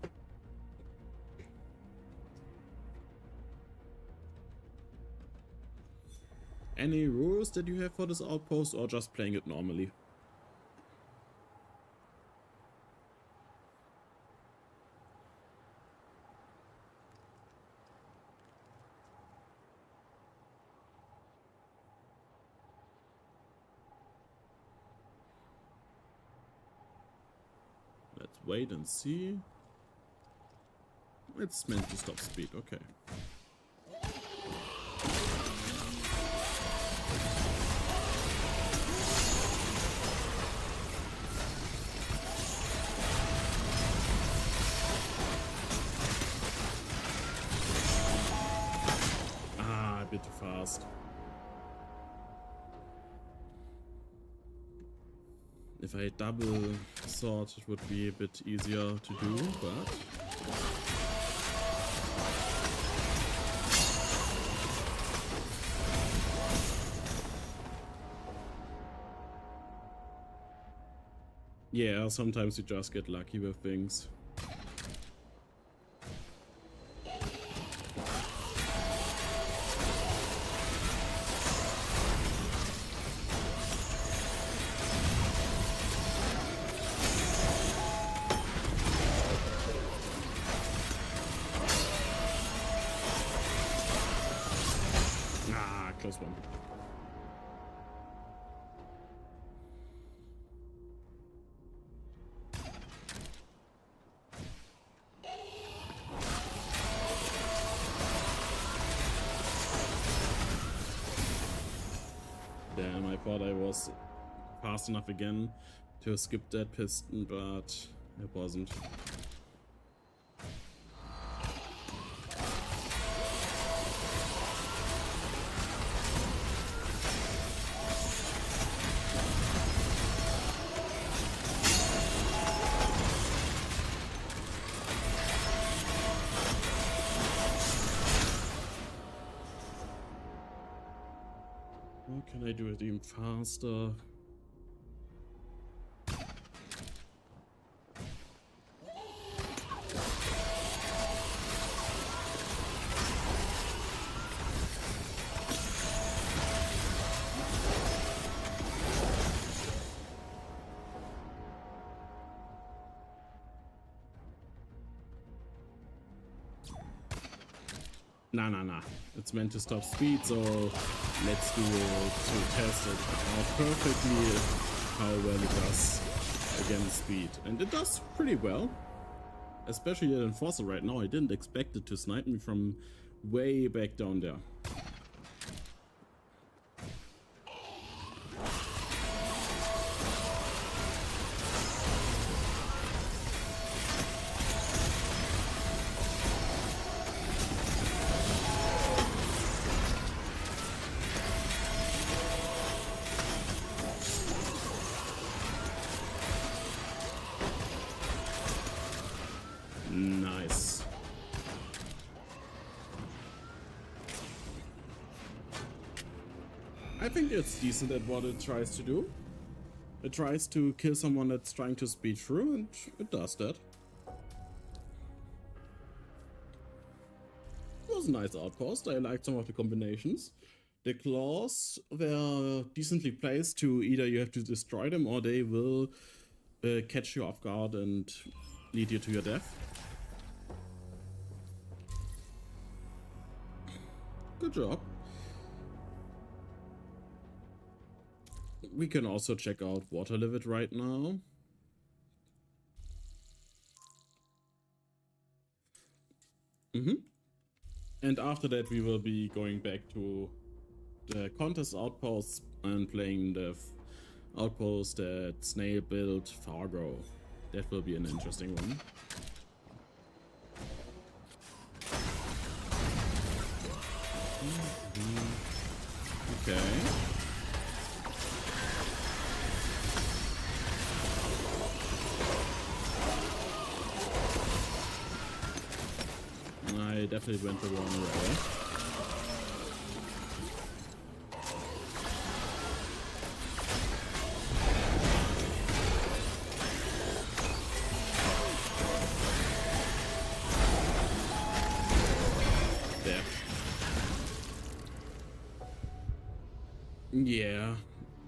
Any rules that you have for this outpost or just playing it normally? Let's wait and see. It's meant to stop speed, okay. Ah, a bit too fast. If I double sword, it would be a bit easier to do, but... yeah, sometimes you just get lucky with things. Close one. Damn, I thought I was fast enough again to skip that piston, but it wasn't. How can I do it even faster? Nah. It's meant to stop speed, so let's do it to test it out perfectly how well it does against speed. And it does pretty well. Especially that enforcer right now. I didn't expect it to snipe me from way back down there. Nice. I think it's decent at what it tries to do. It tries to kill someone that's trying to speed through, and it does that. It was a nice outpost. I liked some of the combinations. The claws were decently placed to either you have to destroy them or they will catch you off guard and lead you to your death. Good job. We can also check out water limit right now. And after that we will be going back to the contest outposts and playing the outpost that Snail built Fargo. That will be an interesting one. Okay. I definitely went the wrong way. There. Yeah,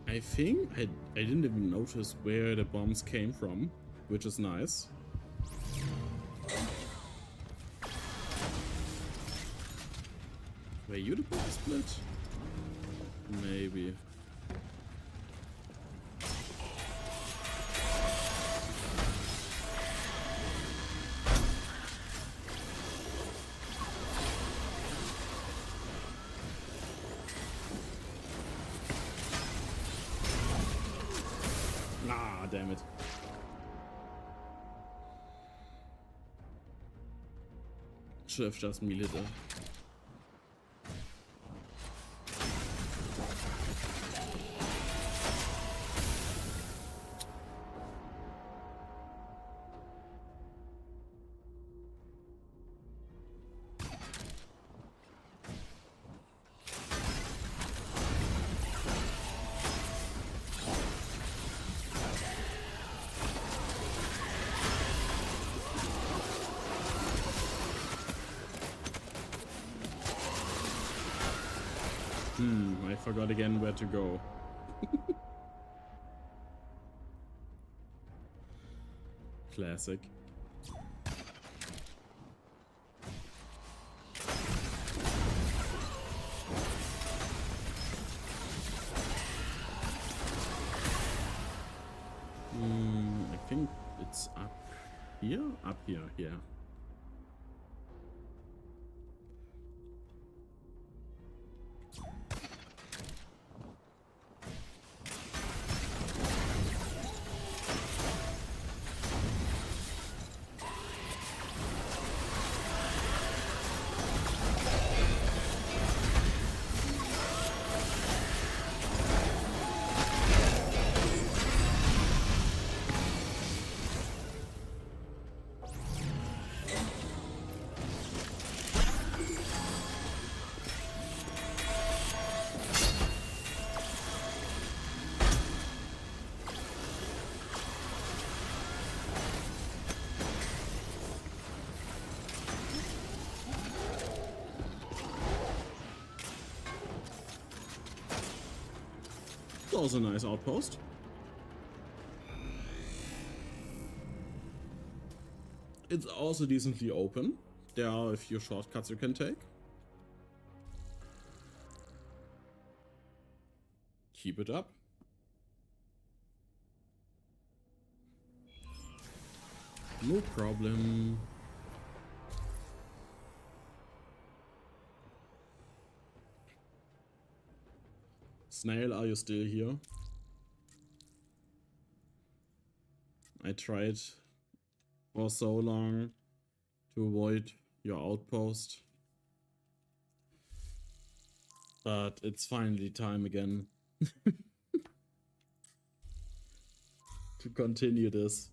I think I didn't even notice where the bombs came from, which is nice. Were you the bomb split? Maybe. Ah, damn it. Should have just melee it. I forgot again where to go. Classic. I think it's up here? Up here, yeah. That was a nice outpost. It's also decently open. There are a few shortcuts you can take. Keep it up. No problem. Snail, are you still here? I tried for so long to avoid your outpost. But it's finally time again to continue this.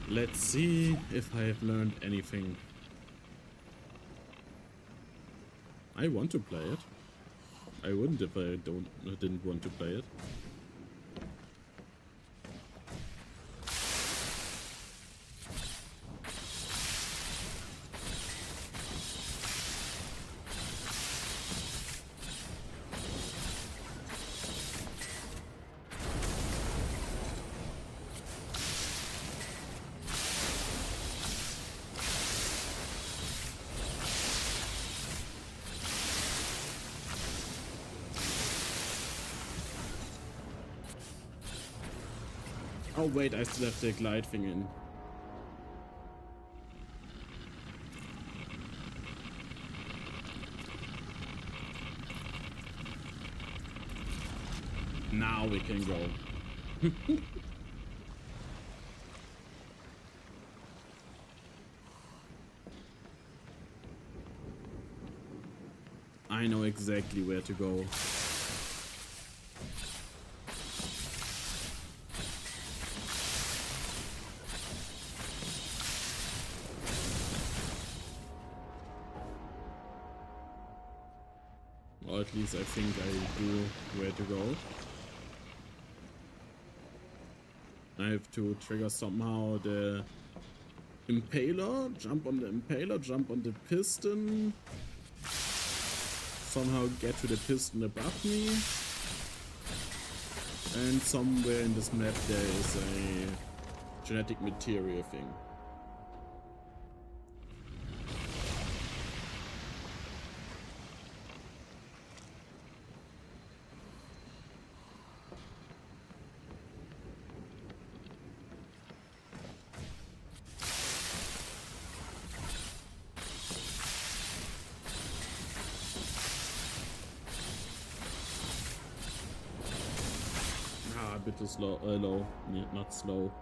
Let's see if I have learned anything. I want to play it. I wouldn't if I didn't want to play it. Oh wait, I still have the glide thing in. Now we can go. I know exactly where to go. Or at least I think I do where to go. I have to trigger somehow the impaler, jump on the impaler, jump on the piston, somehow get to the piston above me, and somewhere in this map there is a genetic material thing. A bit too slow, low, yeah, not slow.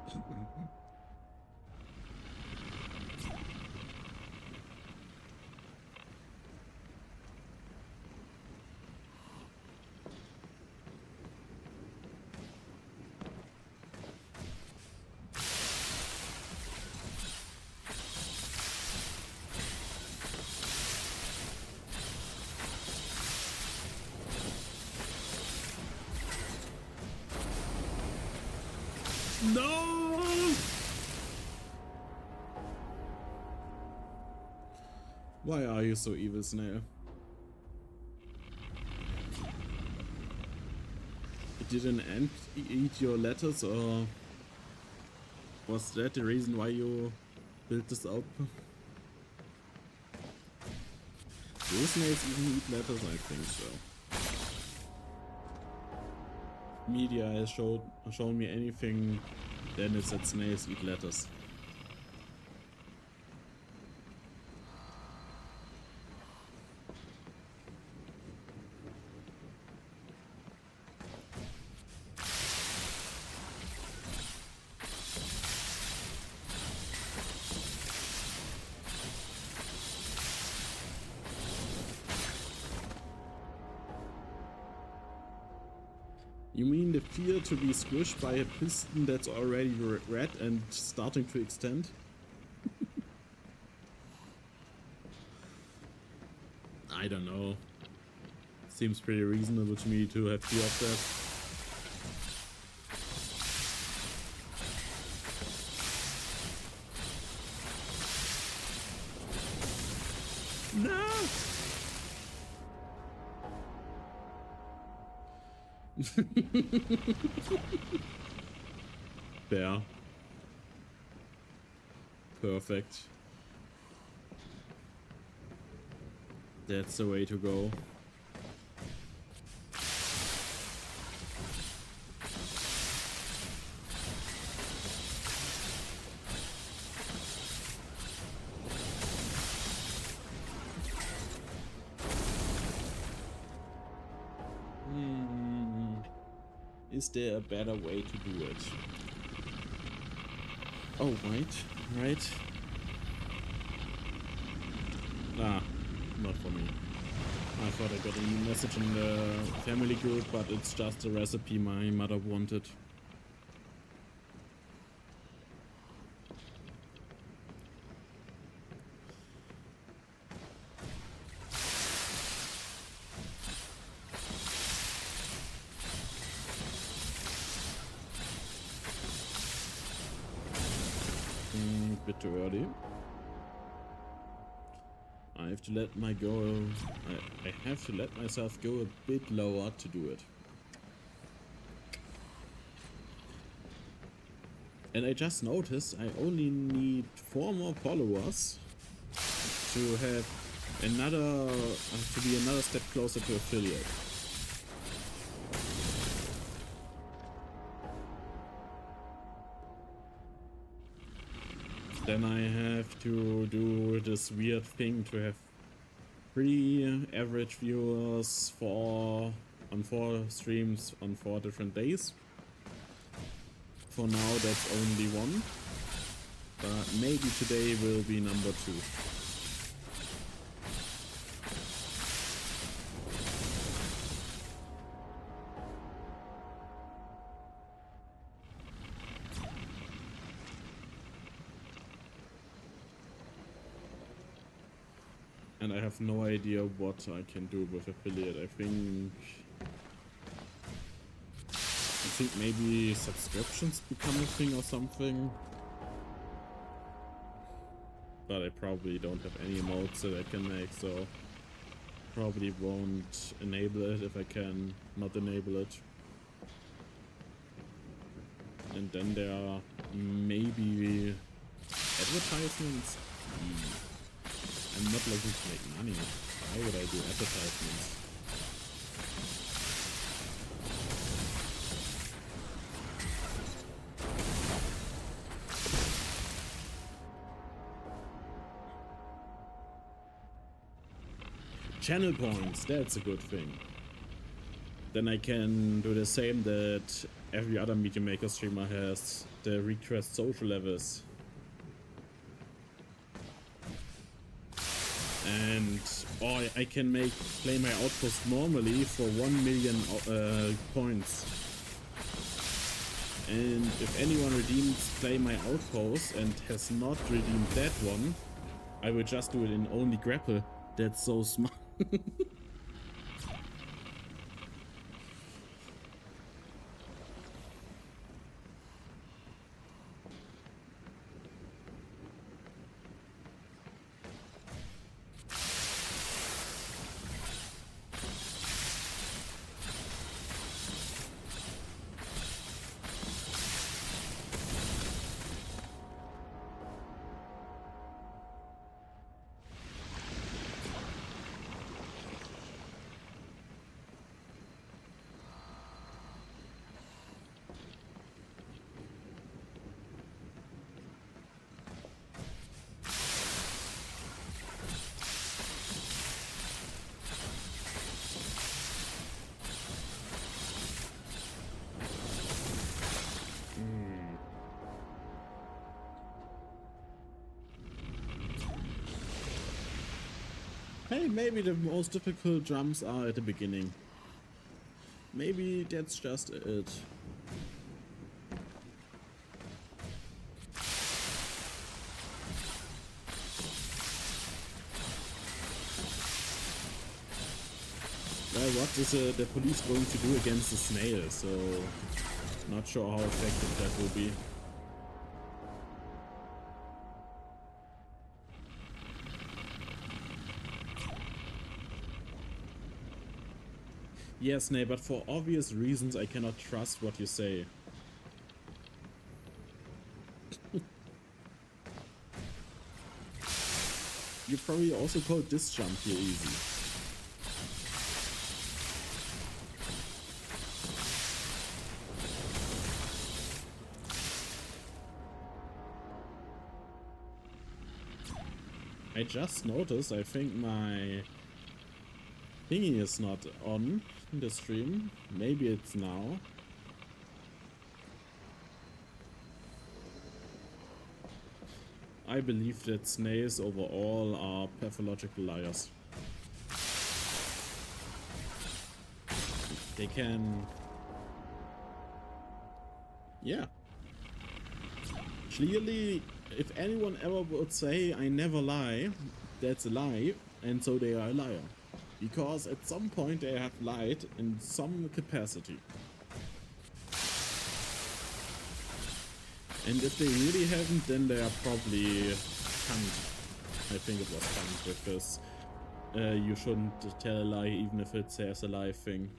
No! Why are you so evil, Snail? It didn't eat your letters, or was that the reason why you built this outpost? Do snails even eat letters? I think so. Media has shown me anything, then it's that snails eat letters. You mean the fear to be squished by a piston that's already red and starting to extend? I don't know. Seems pretty reasonable to me to have fear of that. No! Fair. Perfect. That's the way to go. Is there a better way to do it? Oh, right. Ah, not for me. I thought I got a new message in the family group, but it's just a recipe my mother wanted. Bit too early. I have to let my go. I have to let myself go a bit lower to do it. And I just noticed I only need 4 more followers to have another to be another step closer to affiliate. Then I have to do this weird thing to have 3 average viewers on 4 streams on 4 different days. For now that's only 1, but maybe today will be number 2. And I have no idea what I can do with affiliate. I think maybe subscriptions become a thing or something. But I probably don't have any emotes that I can make, so probably won't enable it if I can not enable it. And then there are maybe advertisements. I'm not looking to make money. Why would I do advertisements? Channel points, that's a good thing. Then I can do the same that every other Media Maker streamer has, the request social levels. And or I can play my outpost normally for 1 million points. And if anyone redeems play my outpost and has not redeemed that one, I will just do it in only Grapple. That's so smart. Hey, maybe the most difficult jumps are at the beginning. Maybe that's just it. Well, what is the police going to do against the snail? So, not sure how effective that will be. Yes, Nay, but for obvious reasons I cannot trust what you say. You probably also called this jump here easy. I just noticed, I think my thingy is not on in the stream. Maybe it's now. I believe that snails overall are pathological liars. They can... Yeah. Clearly, if anyone ever would say I never lie, that's a lie, and so they are a liar. Because at some point they have lied in some capacity. And if they really haven't, then they are probably cunt. I think it was cunt, because you shouldn't tell a lie even if it says a lie thing.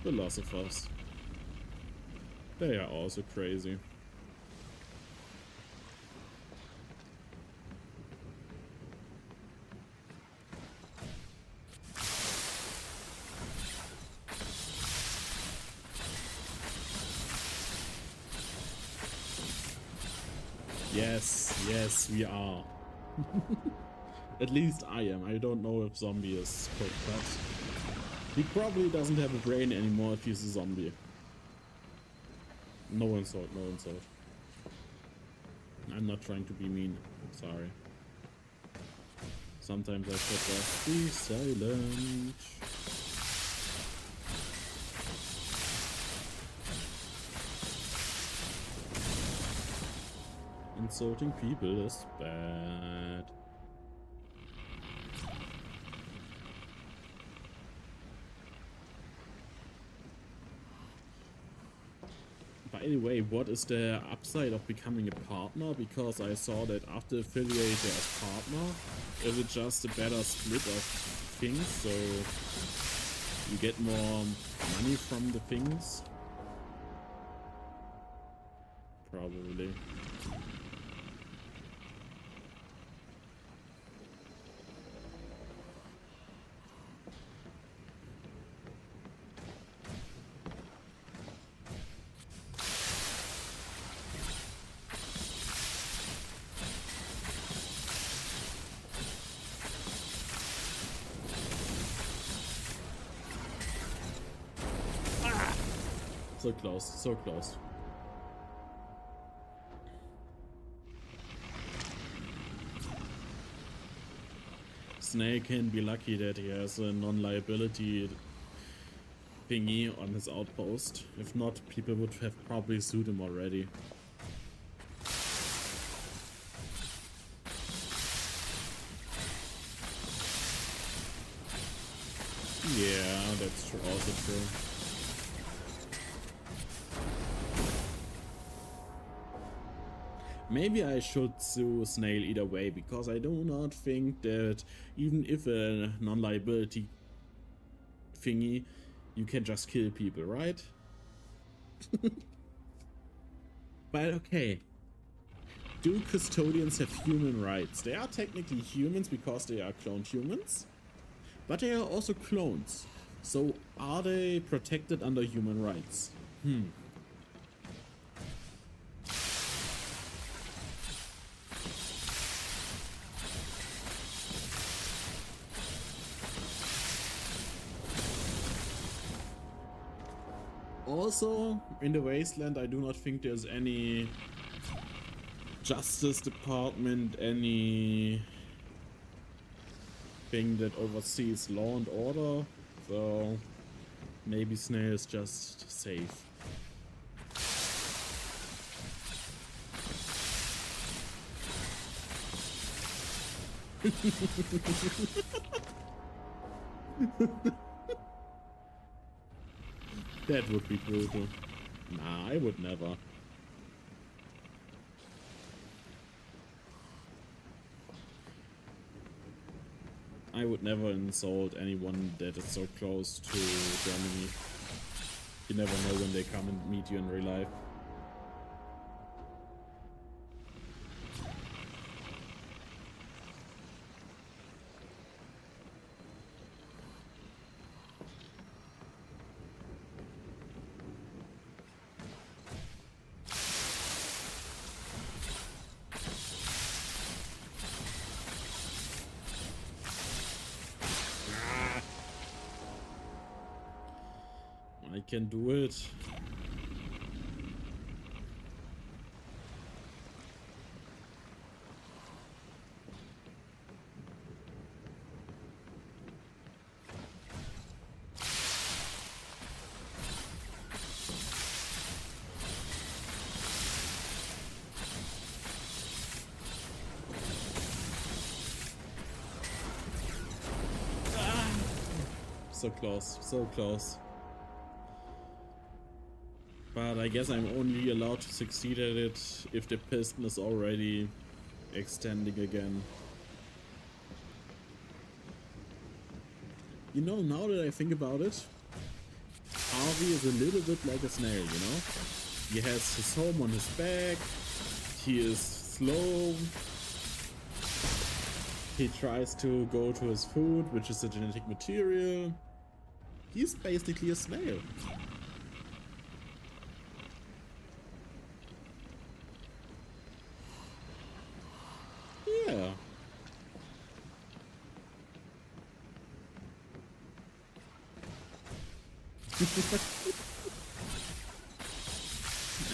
Philosophers. They are also crazy. Yes, we are. At least I am. I don't know if zombie is quick, but he probably doesn't have a brain anymore if he's a zombie. No insult, no insult. I'm not trying to be mean. Sorry. Sometimes I should just be silent. Insulting people is bad. By the way, what is the upside of becoming a partner? Because I saw that after affiliate as partner, is it just a better split of things, so you get more money from the things? Probably. So close, so close. Snake can be lucky that he has a non-liability thingy on his outpost. If not, people would have probably sued him already. Yeah, that's true, also true. Maybe I should sue Snail either way, because I do not think that even if a non-liability thingy, you can just kill people, right? But okay. Do custodians have human rights? They are technically humans because they are cloned humans, but they are also clones. So are they protected under human rights? Also, in the Wasteland, I do not think there's any Justice Department, any thing that oversees law and order, so maybe Snail is just safe. That would be brutal. Nah, I would never. I would never insult anyone that is so close to Germany. You never know when they come and meet you in real life. I can do it. so close, so close. But I guess I'm only allowed to succeed at it if the piston is already extending again. You know, now that I think about it, Harvey is a little bit like a snail, you know? He has his home on his back, he is slow, he tries to go to his food, which is a genetic material. He's basically a snail. Yeah.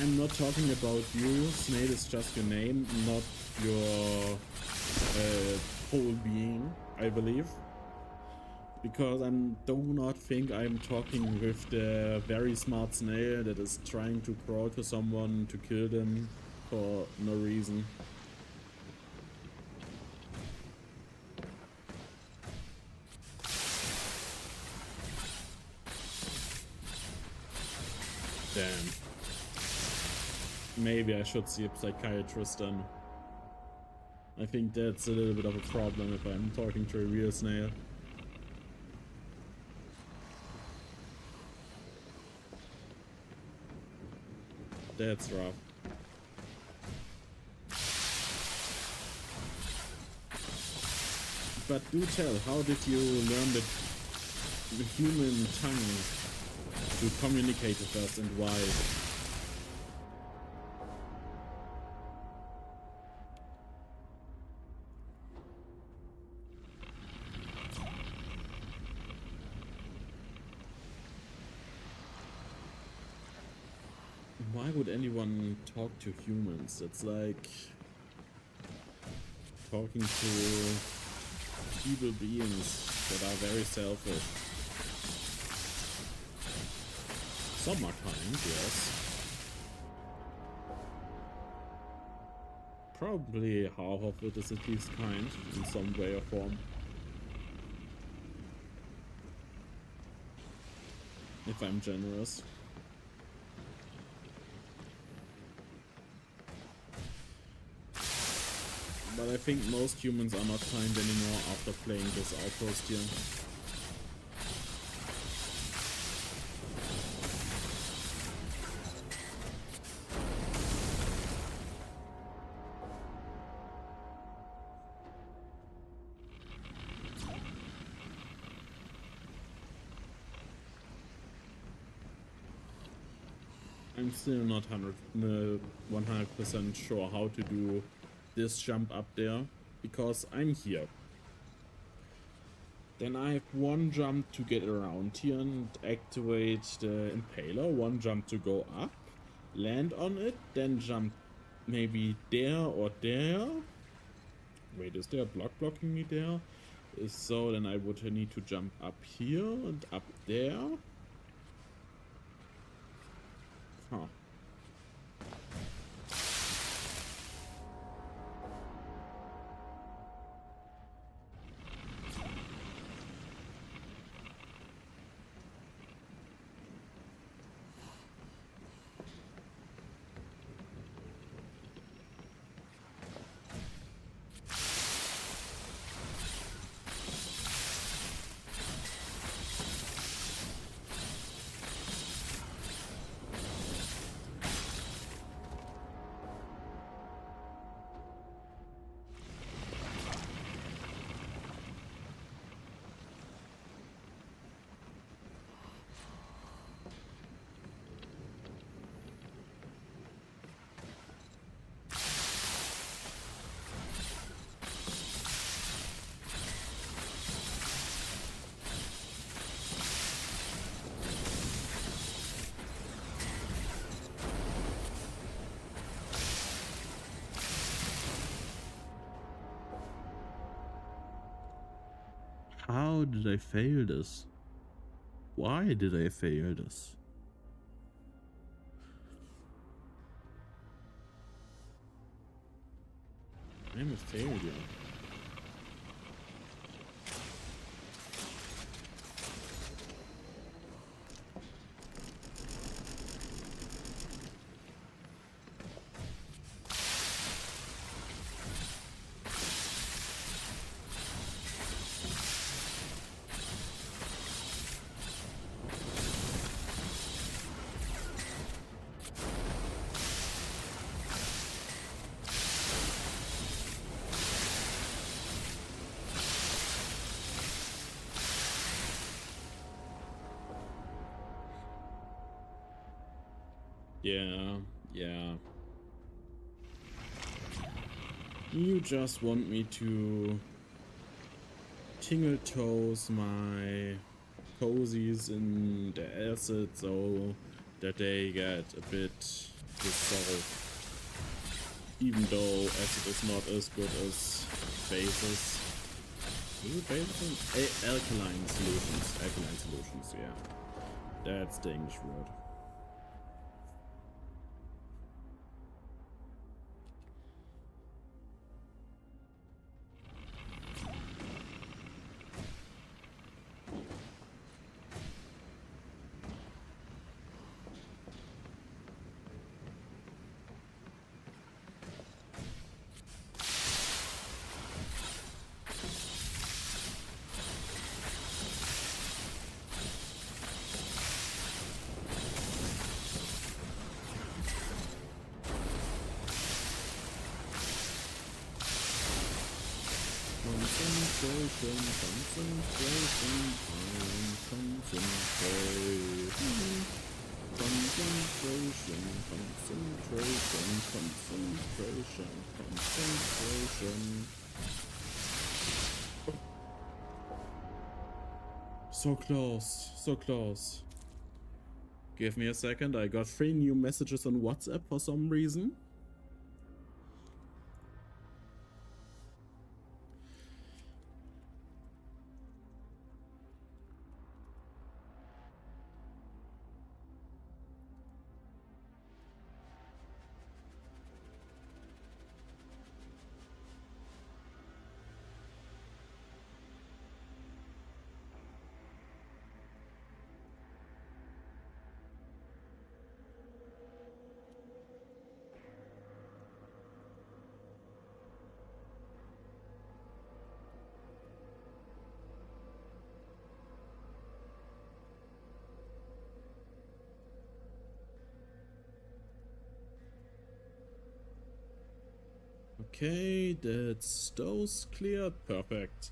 I'm not talking about you. Snail is just your name, not your whole being, I believe. Because I do not think I'm talking with the very smart snail that is trying to crawl to someone to kill them for no reason. Damn. Maybe I should see a psychiatrist then. I think that's a little bit of a problem if I'm talking to a real snail. That's rough. But do tell, how did you learn the human tongue to communicate with us and why? Why would anyone talk to humans? It's like talking to evil beings that are very selfish. Some are kind, yes. Probably half of it is at least kind in some way or form. If I'm generous. But I think most humans are not kind anymore after playing this outpost here. I'm still not 100% sure how to do this jump up there, because I'm here. Then I have one jump to get around here and activate the impaler, one jump to go up, land on it, then jump maybe there or there. Wait, is there a block blocking me there? If so, then I would need to jump up here and up there. Huh. How did I fail this? Why did I fail this? I'm a failure. Yeah, yeah. You just want me to tingle toes my cozies in the acid so that they get a bit dissolved. Even though acid is not as good as bases. Is it bases? Alkaline solutions. Alkaline solutions, yeah. That's the English word. Concentration, concentration, concentration, concentration, concentration, concentration. So close, so close. Give me a second, I got 3 new messages on WhatsApp for some reason. Okay, that's those cleared. Perfect.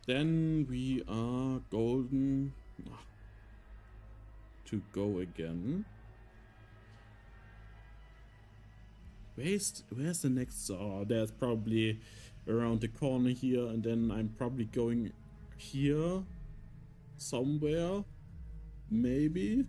Then we are golden to go again. Where's the next? Oh, there's probably around the corner here, and then I'm probably going here somewhere. Maybe.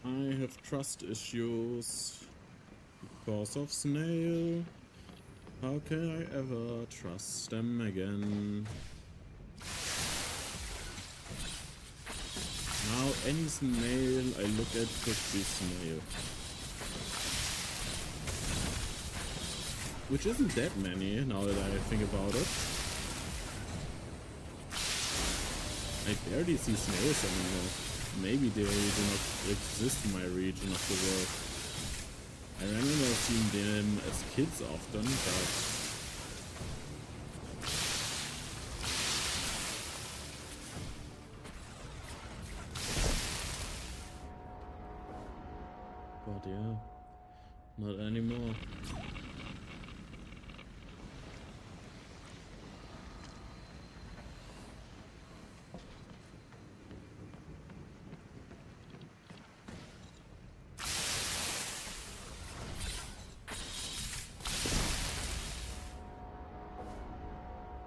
I have trust issues because of Snail. How can I ever trust them again? Now any snail I look at could be Snail. Which isn't that many now that I think about it. I barely see snails anymore. Maybe they do not exist in my region of the world. I remember seeing them as kids often, but yeah, not anymore.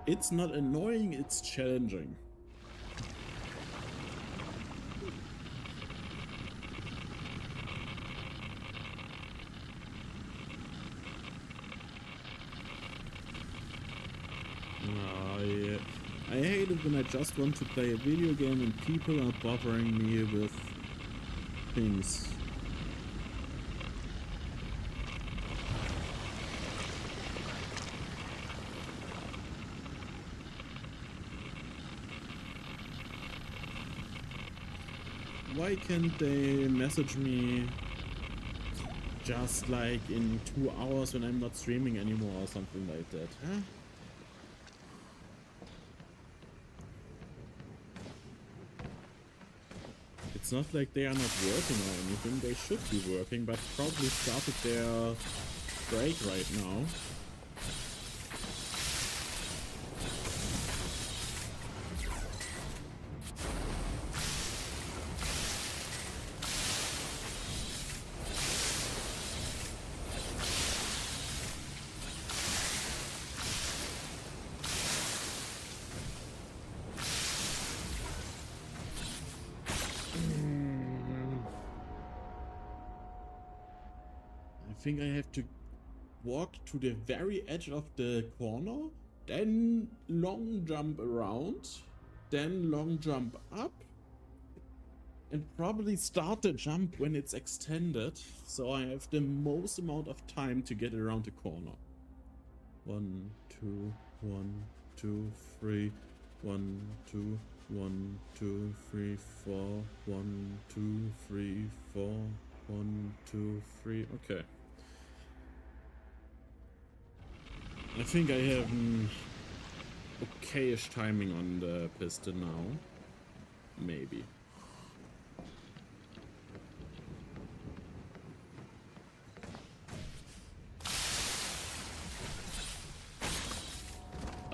It's not annoying, it's challenging. I hate it when I just want to play a video game and people are bothering me with things. Why can't they message me Just like in 2 hours when I'm not streaming anymore or something like that, huh? It's not like they are not working or anything, they should be working, but probably started their break right now. I think I have to walk to the very edge of the corner, then long jump around, then long jump up, and probably start the jump when it's extended, so I have the most amount of time to get around the corner. 1, 2, 1, 2, 3, 1, 2, 1, 2, 3, 4, 1, 2, 3, 4, 1, 2, 3, okay. I think I have an okayish timing on the piston now. Maybe.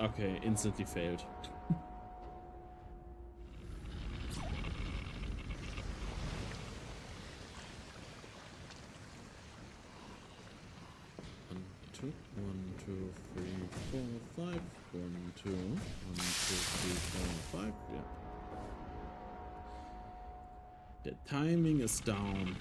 Okay, instantly failed. One, two, three, 4, 5. 1, 2. 1, 2, 3, 4, 5. Yeah. The timing is down.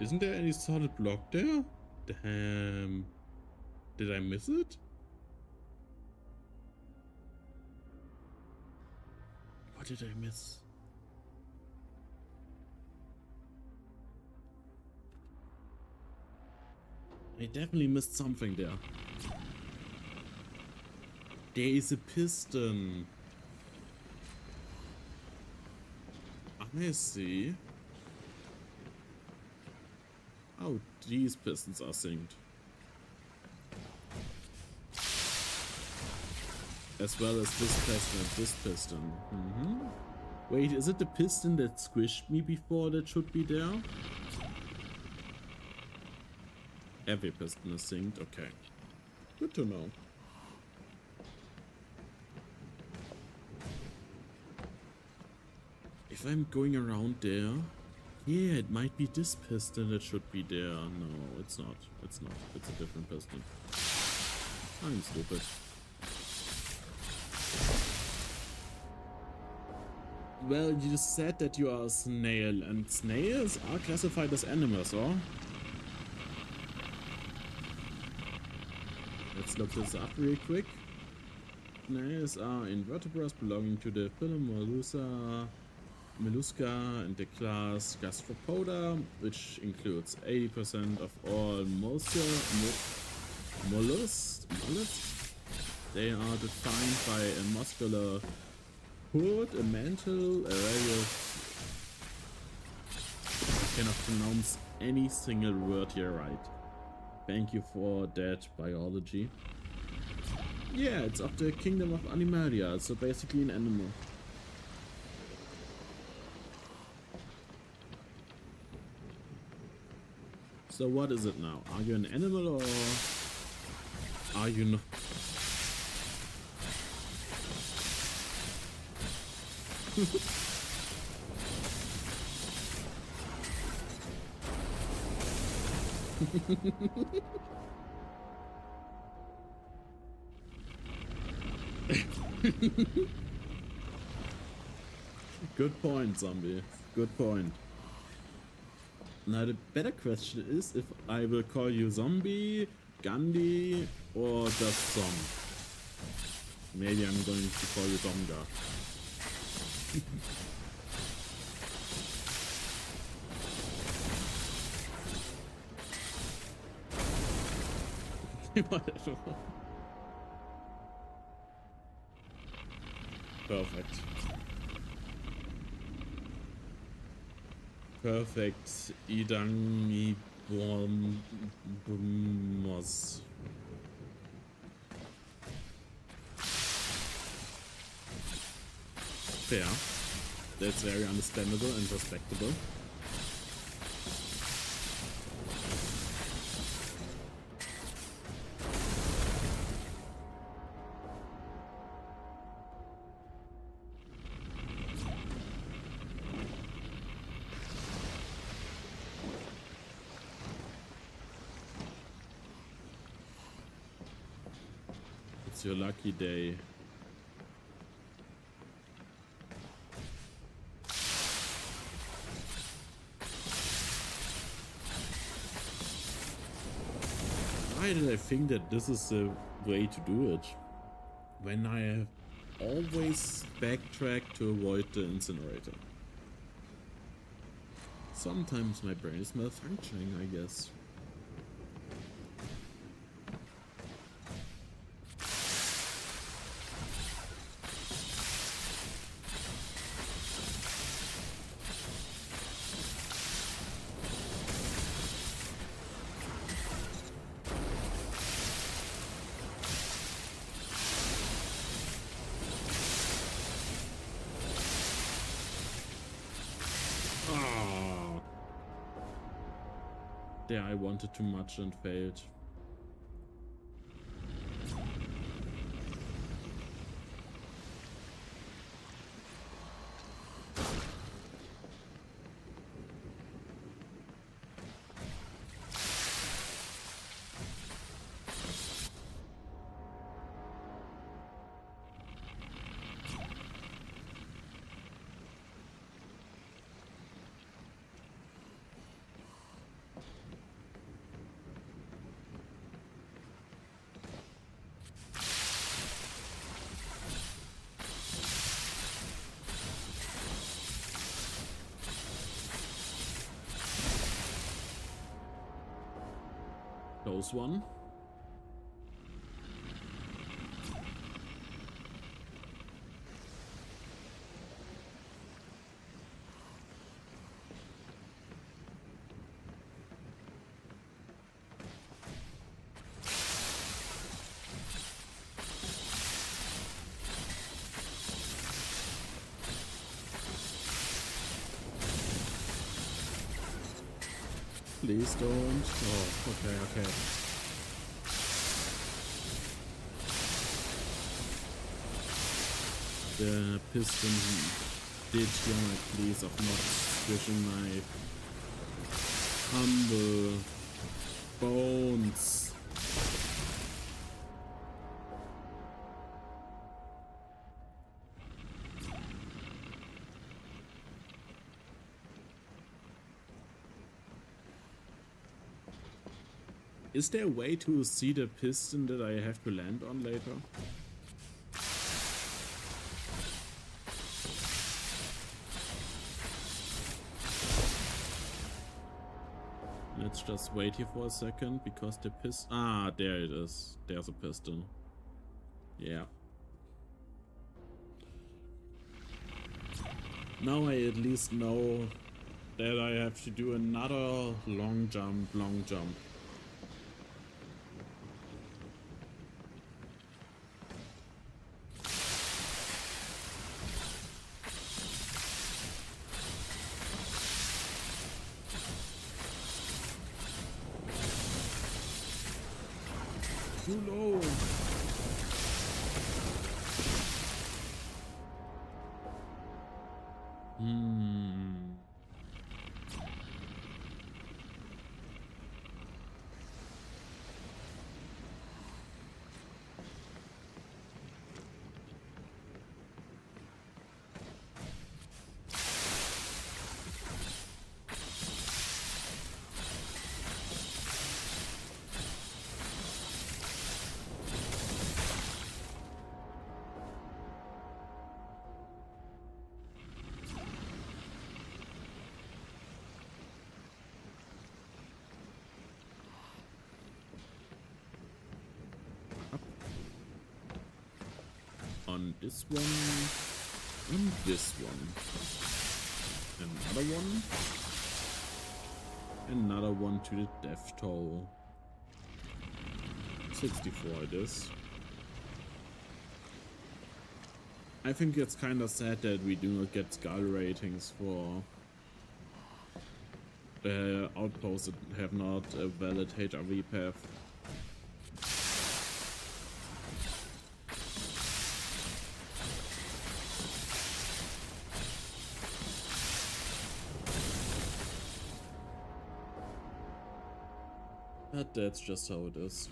Isn't there any solid block there? Damn. Did I miss it? What did I miss? I definitely missed something there. There is a piston. I see. Oh, these pistons are synced. As well as this piston and this piston. Wait, is it the piston that squished me before that should be there? Every piston is synced, okay. Good to know. If I'm going around there... Yeah, it might be this piston that should be there. No, it's not. It's not. It's a different piston. I'm stupid. Well, you just said that you are a snail, and snails are classified as animals, or? Let's look this up real quick. Snails are invertebrates belonging to the phylum Mollusca and the class Gastropoda, which includes 80% of all mollusks. They are defined by a muscular hood, a mantle, a radius. I cannot pronounce any single word here right. Thank you for that biology. Yeah, it's of the kingdom of Animalia, so basically an animal. So what is it now? Are you an animal or are you not? Good point, zombie. Good point. Now the better question is if I will call you zombie, Gandhi, or just Zom. Maybe I'm going to call you Zomga. Whatever. Perfect. Perfect. Idang Mos. Fair. That's very understandable and respectable. It's your lucky day. Why did I think that this is the way to do it? When I have always backtracked to avoid the incinerator. Sometimes my brain is malfunctioning, I guess. There I wanted too much and failed. Close one. Please don't. Oh, okay. The piston did hear my pleas of not squishing my humble bones. Is there a way to see the piston that I have to land on later? Let's just wait here for a second because the piston... Ah, there it is. There's a piston. Yeah. Now I at least know that I have to do another long jump. Too low. one, this one, and this one. Another one. Another one to the death toll. 64 it is. I think it's kind of sad that we do not get skull ratings for outposts that have not a valid HRV path. But that's just how it is.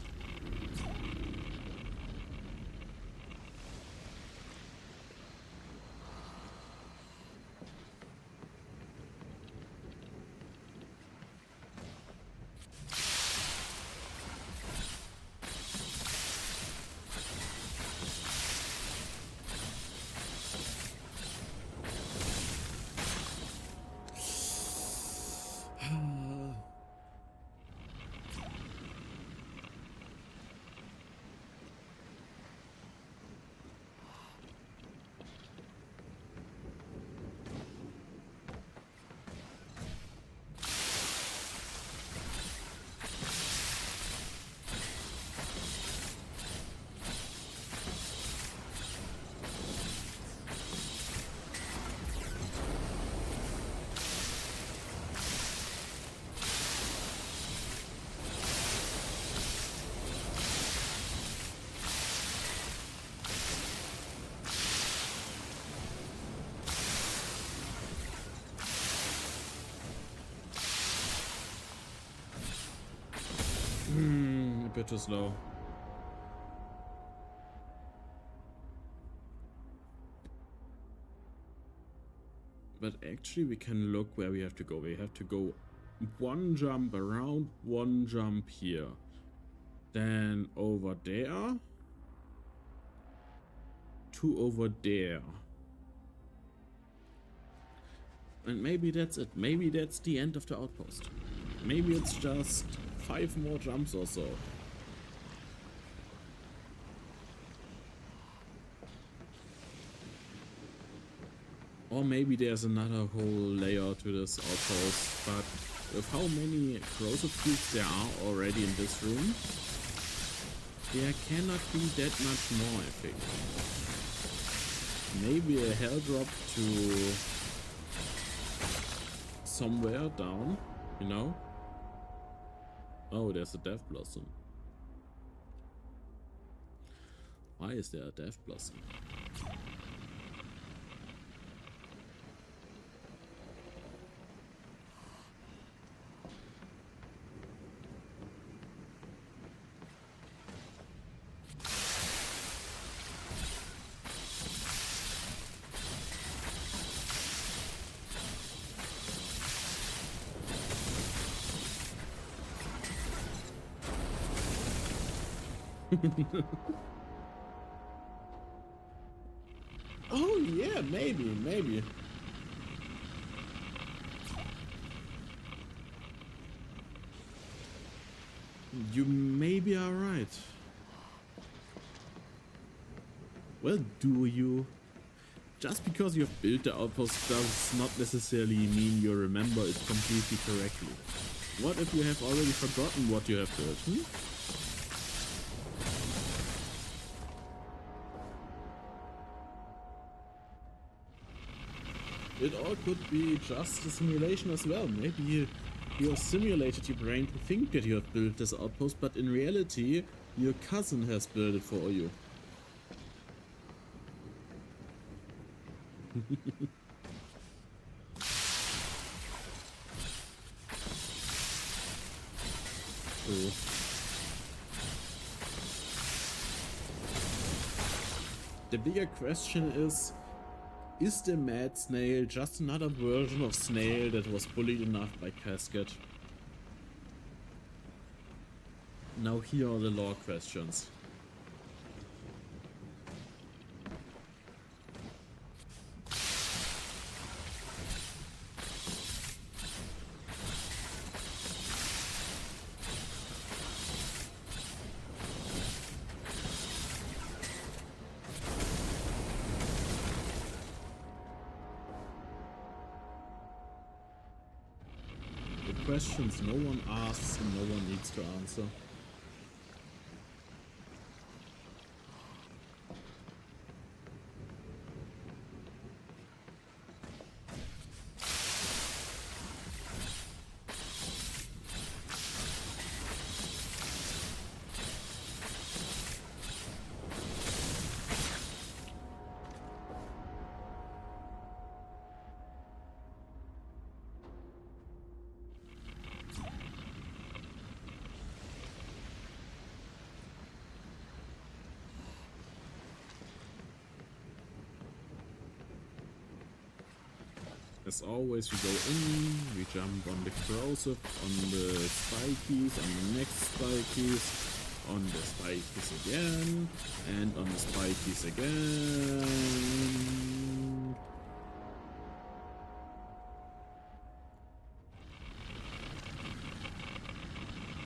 A bit too slow. But actually we can look where we have to go. We have to go one jump around, one jump here. Then over there. Two over there. And maybe that's it. Maybe that's the end of the outpost. Maybe it's just 5 more jumps or so. Or maybe there's another whole layer to this outpost, but with how many corrosive cubes there are already in this room, there cannot be that much more, I think. Maybe a hell drop to somewhere down, you know? Oh, there's a death blossom. Why is there a death blossom? Oh yeah, maybe. You maybe are right. Well, do you? Just because you've built the outpost does not necessarily mean you remember it completely correctly. What if you have already forgotten what you have built? It all could be just a simulation as well. Maybe you have simulated your brain to think that you have built this outpost, but in reality, your cousin has built it for you. Oh. The bigger question is the mad snail just another version of snail that was bullied enough by Casket? Now here are the lore questions. questions no one asks and no one needs to answer. As always, we go in, we jump on the corrosive, on the spikies, on the next spikies, on the spikies again, and on the spikies again.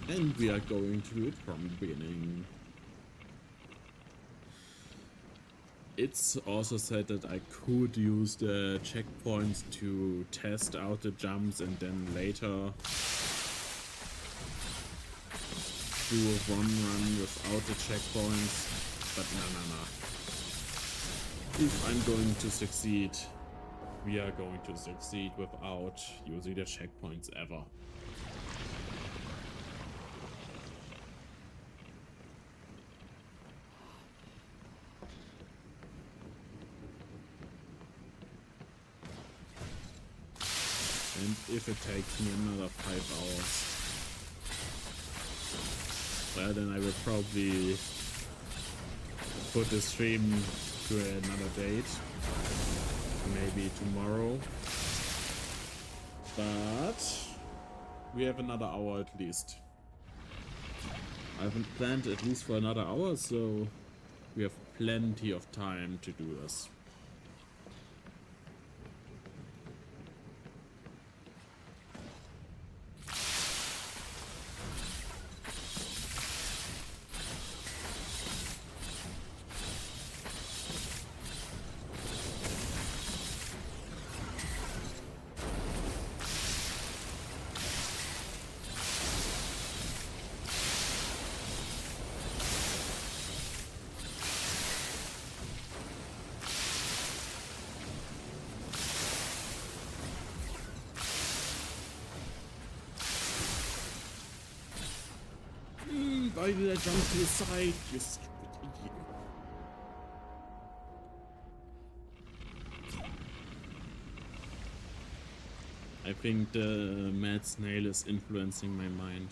And we are going to do it from the beginning. It's also said that I could use the checkpoints to test out the jumps and then later do a run without the checkpoints, but nah. If I'm going to succeed, we are going to succeed without using the checkpoints ever. And if it takes me another 5 hours, well, then I will probably put the stream to another date, maybe tomorrow. But we have another hour at least. I haven't planned at least for another hour, so we have plenty of time to do this. Why did I jump to the side? You stupid idiot. I think the mad snail is influencing my mind.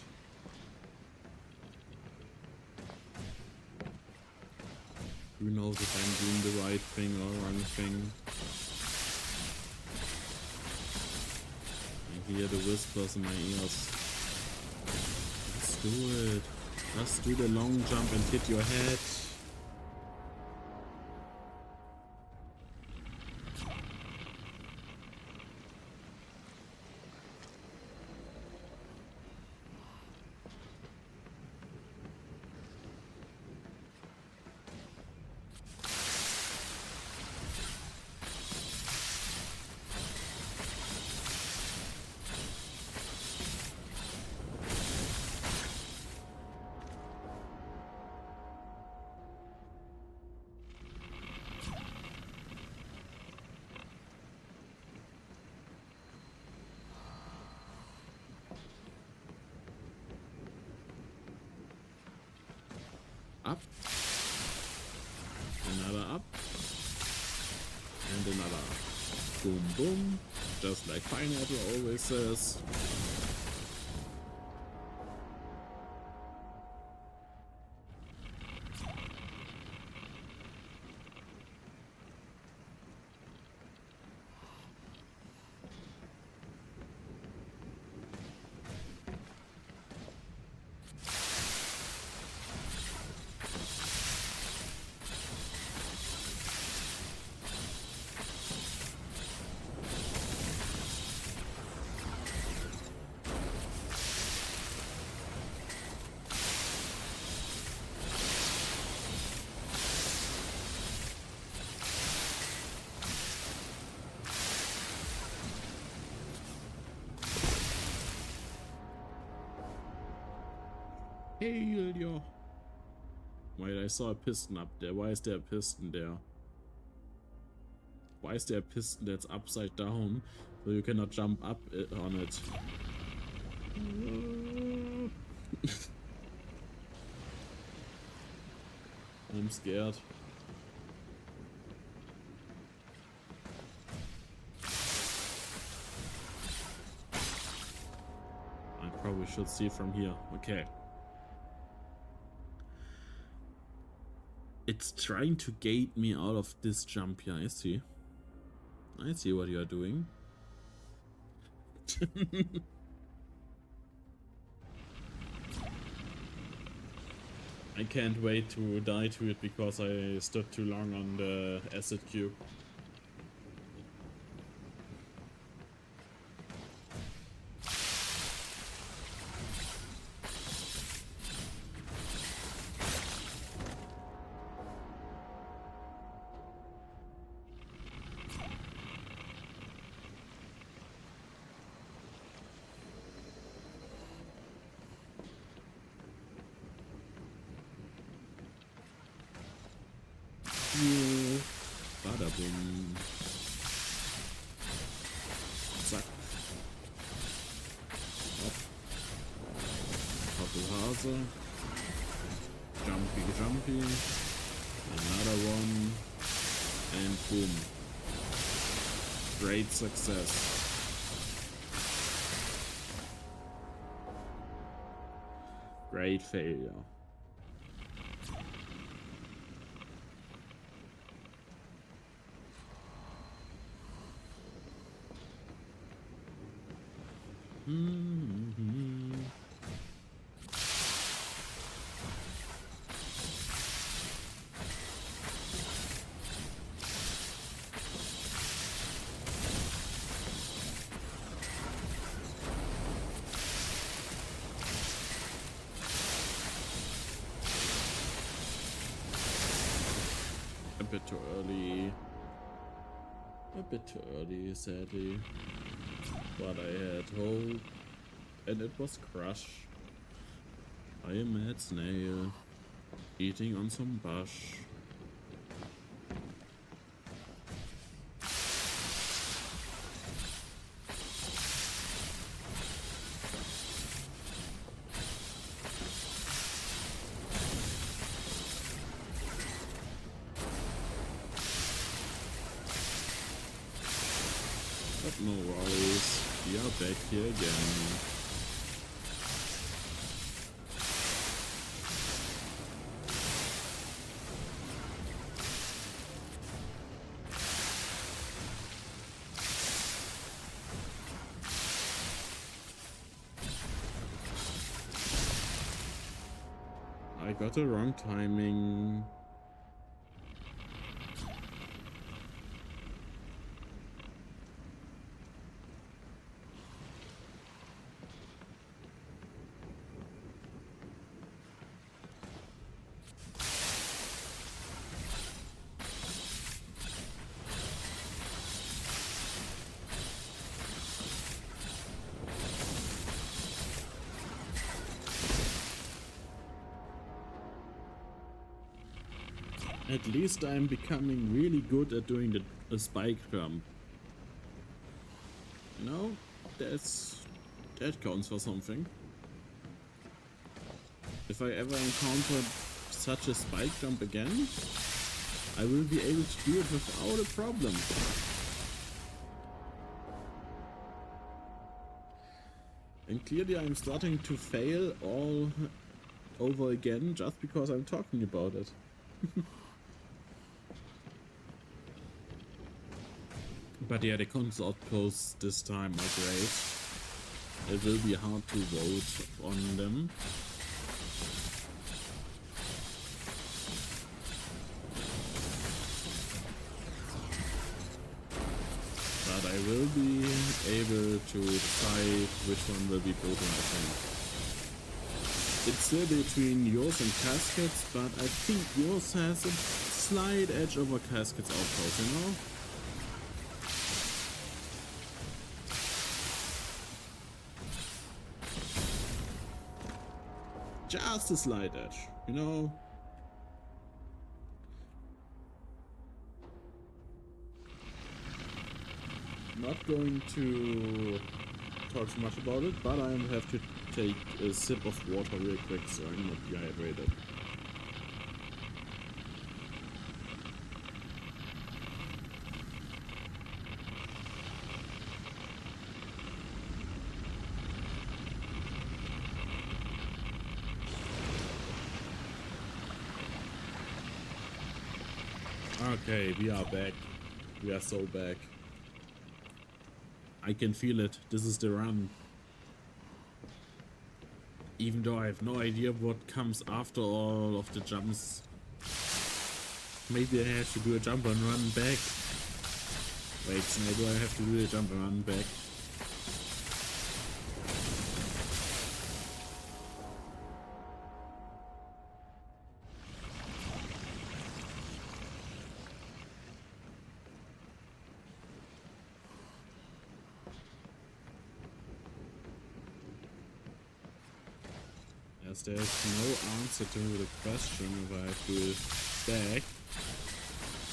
Who knows if I'm doing the right thing or wrong thing? I hear the whispers in my ears. Let's do it. Just do the long jump and hit your head. Up, another up, and another up. Boom, boom, just like Pineapple always says. failure. Wait, I saw a piston up there. Why is there a piston there? Why is there a piston that's upside down so you cannot jump up on it? I'm scared. I probably should see it from here. Okay. It's trying to gate me out of this jump here. I see. I see what you are doing. I can't wait to die to it because I stood too long on the acid cube. Bada boom. Zack. Hopp. Hoppelhase. Jumpy jumpy. Another one. And boom. Great success. Great failure. A bit too early. A bit too early, sadly. But I had hope. And it was Crush. I am mad snail. Eating on some bush. But no worries, we are back here again. I got the wrong timing. At least I'm becoming really good at doing the spike jump. You know, that counts for something. If I ever encounter such a spike jump again, I will be able to do it without a problem. And clearly I'm starting to fail all over again just because I'm talking about it. But yeah, the console outposts this time are great. It will be hard to vote on them. But I will be able to decide which one will be broken, I think. It's still between yours and Caskets, but I think yours has a slight edge over Caskets outpost, you know? just a slight edge, you know? Not going to talk too much about it, but I have to take a sip of water real quick so I'm not dehydrated. Okay, we are back. We are so back. I can feel it. This is the run. Even though I have no idea what comes after all of the jumps. Maybe I have to do a jump and run back. Wait, Snail, do I have to do a jump and run back? As there's no answer to the question if I have to do it back,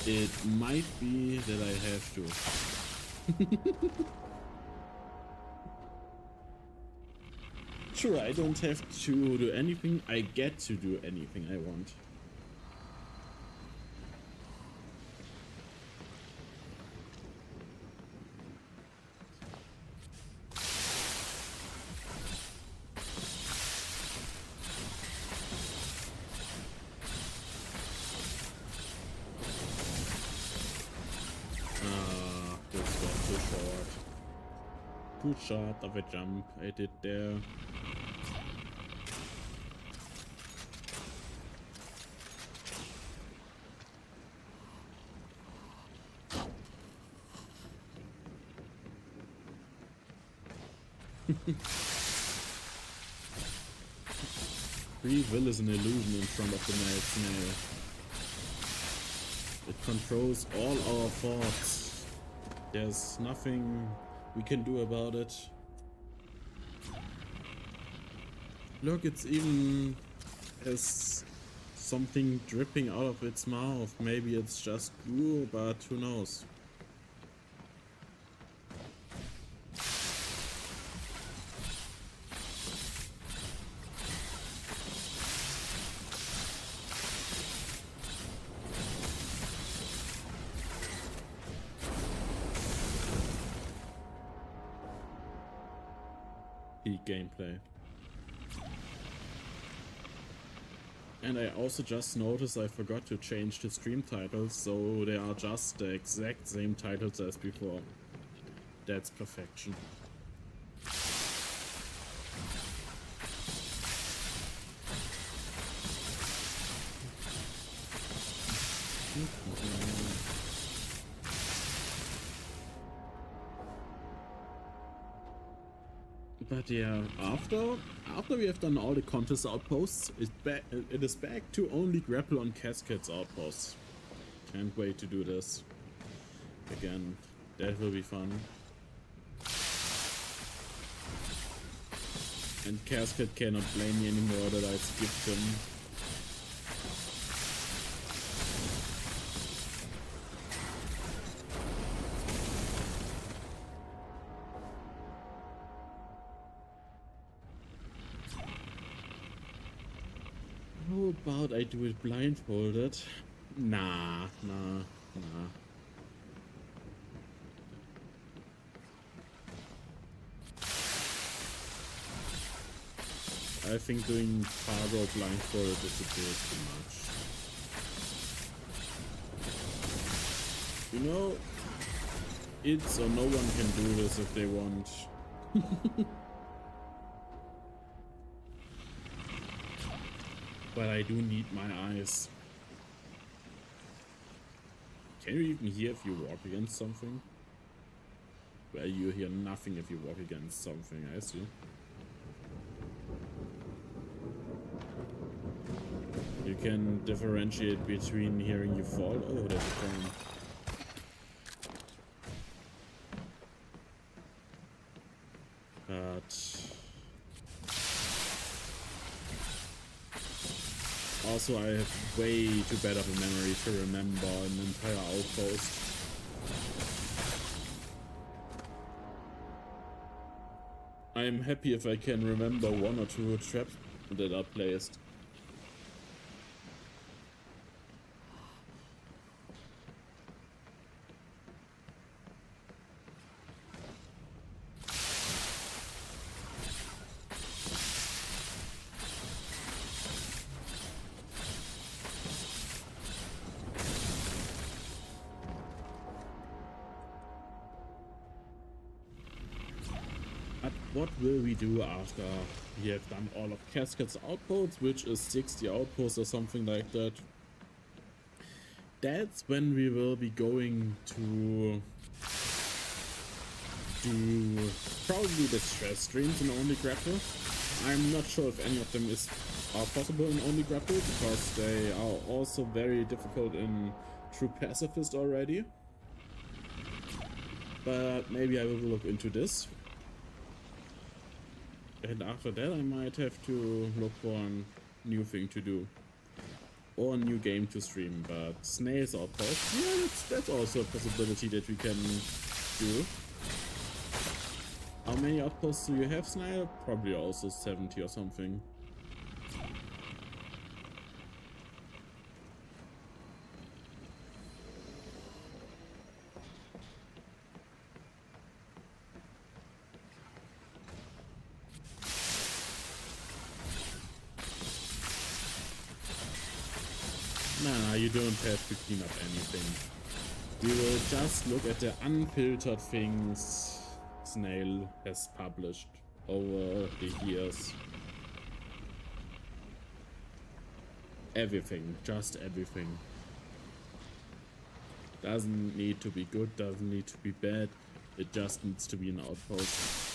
it might be that I have to. Sure, I don't have to do anything, I get to do anything I want. Too short of a jump I did there. Free will is an illusion in front of the night snail. It controls all our thoughts. There's nothing we can do about it. Look, it's even has something dripping out of its mouth. Maybe it's just glue, but who knows? Gameplay. And I also just noticed I forgot to change the stream titles, so they are just the exact same titles as before. That's perfection. But yeah, after we have done all the contest outposts, it is back to only Grapple on Cascades outposts. Can't wait to do this again. That will be fun. And Cascade cannot blame me anymore that I skipped him. How about I do it blindfolded? Nah. I think doing Fargo blindfolded is a bit too much. You know, it's or no one can do this if they want. But I do need my eyes. Can you even hear if you walk against something? Well, you hear nothing if you walk against something, I see. You can differentiate between hearing you fall. Oh, there's a phone. But Also, I have way too bad of a memory to remember an entire outpost. I'm happy if I can remember one or two traps that are placed. But what will we do after we have done all of Cascade's outposts, which is 60 outposts or something like that? That's when we will be going to do probably the stress streams in only Grapple. I'm not sure if any of them are possible in only Grapple, because they are also very difficult in True Pacifist already. But maybe I will look into this. And after that I might have to look for a new thing to do. Or a new game to stream, but Snail's Outpost, yeah, that's also a possibility that we can do. How many outposts do you have, Snail? Probably also 70 or something. Nah, you don't have to clean up anything. We will just look at the unfiltered things Snail has published over the years. Everything, just everything. Doesn't need to be good, doesn't need to be bad, it just needs to be an outpost.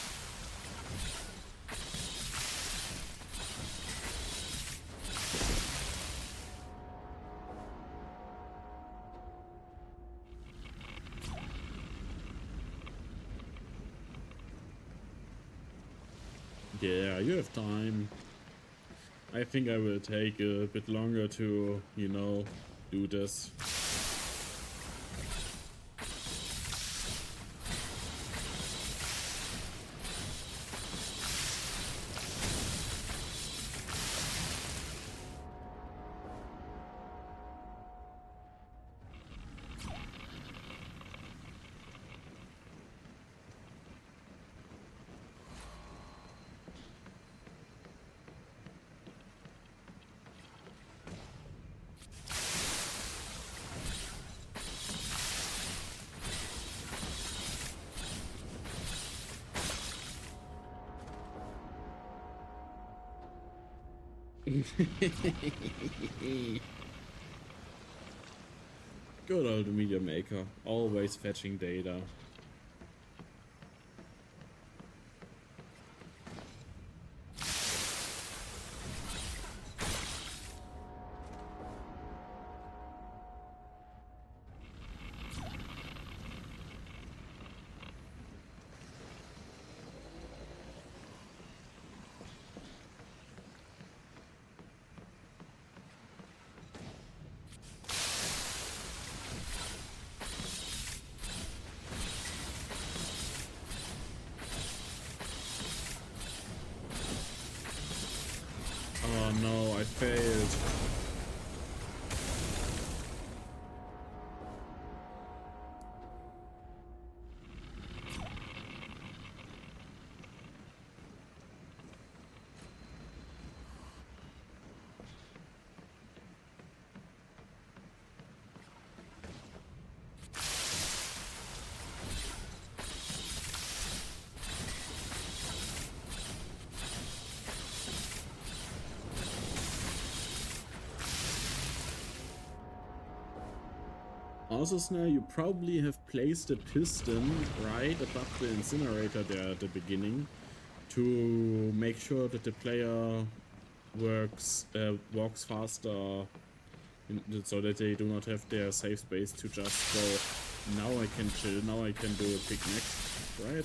Yeah, you have time. I think I will take a bit longer to, you know, do this. Good old media maker, always fetching data. Oh no, I failed. Also, Snare, you probably have placed a piston right above the incinerator there at the beginning to make sure that the player walks faster, so that they do not have their safe space to just go, now I can chill, now I can do a picnic, right?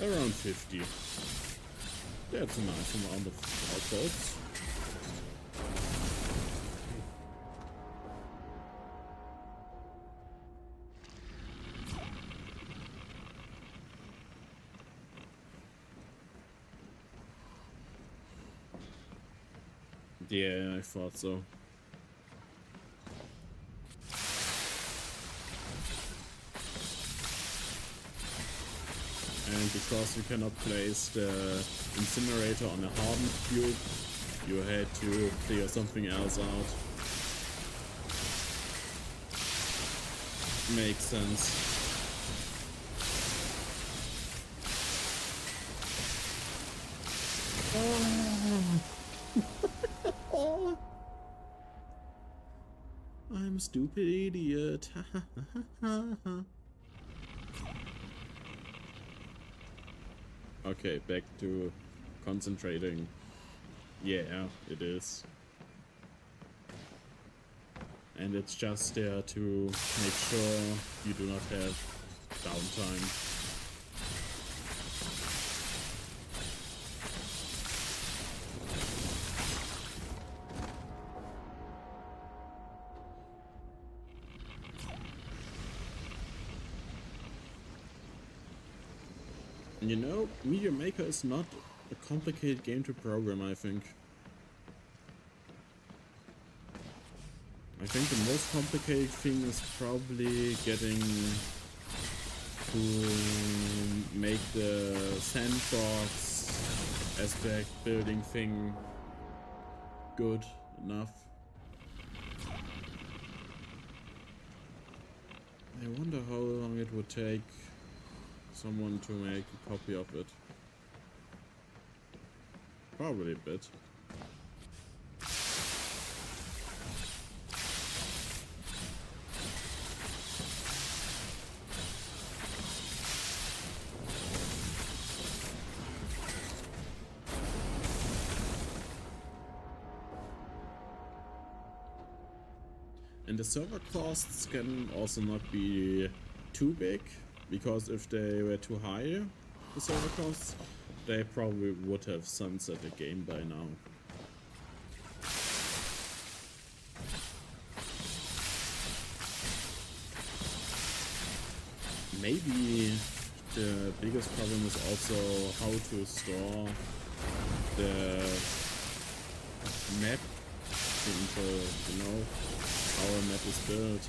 Around 50. That's a nice amount of outposts. Yeah, I thought so. And because we cannot place the incinerator on a hardened cube, you had to clear something else out. Makes sense. Oh. I'm a stupid idiot. Okay, back to concentrating. Yeah, it is. And it's just there to make sure you do not have downtime. You know, Media Maker is not a complicated game to program, I think. I think the most complicated thing is probably getting to make the sandbox aspect building thing good enough. I wonder how long it would take someone to make a copy of it. Probably a bit. And the server costs can also not be too big, because if they were too high, the server costs, they probably would have sunset the game by now. Maybe the biggest problem is also how to store the map into, you know, how a map is built.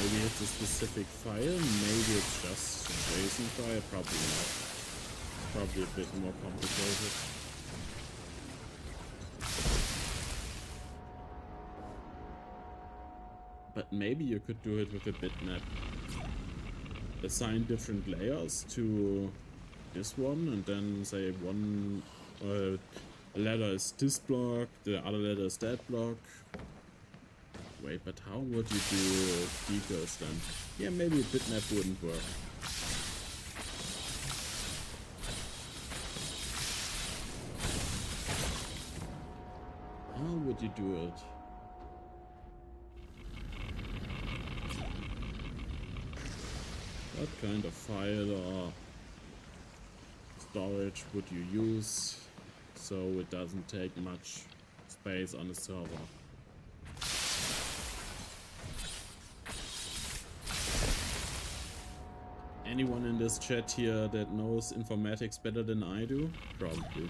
Maybe it's a specific file, maybe it's just a JSON file, probably not. Probably a bit more complicated. But maybe you could do it with a bitmap. Assign different layers to this one, and then say one ladder is this block, the other ladder is that block. Wait, but how would you do decals then? Yeah, maybe a bitmap wouldn't work. How would you do it? What kind of file or storage would you use so it doesn't take much space on the server? Anyone in this chat here that knows informatics better than I do? Probably.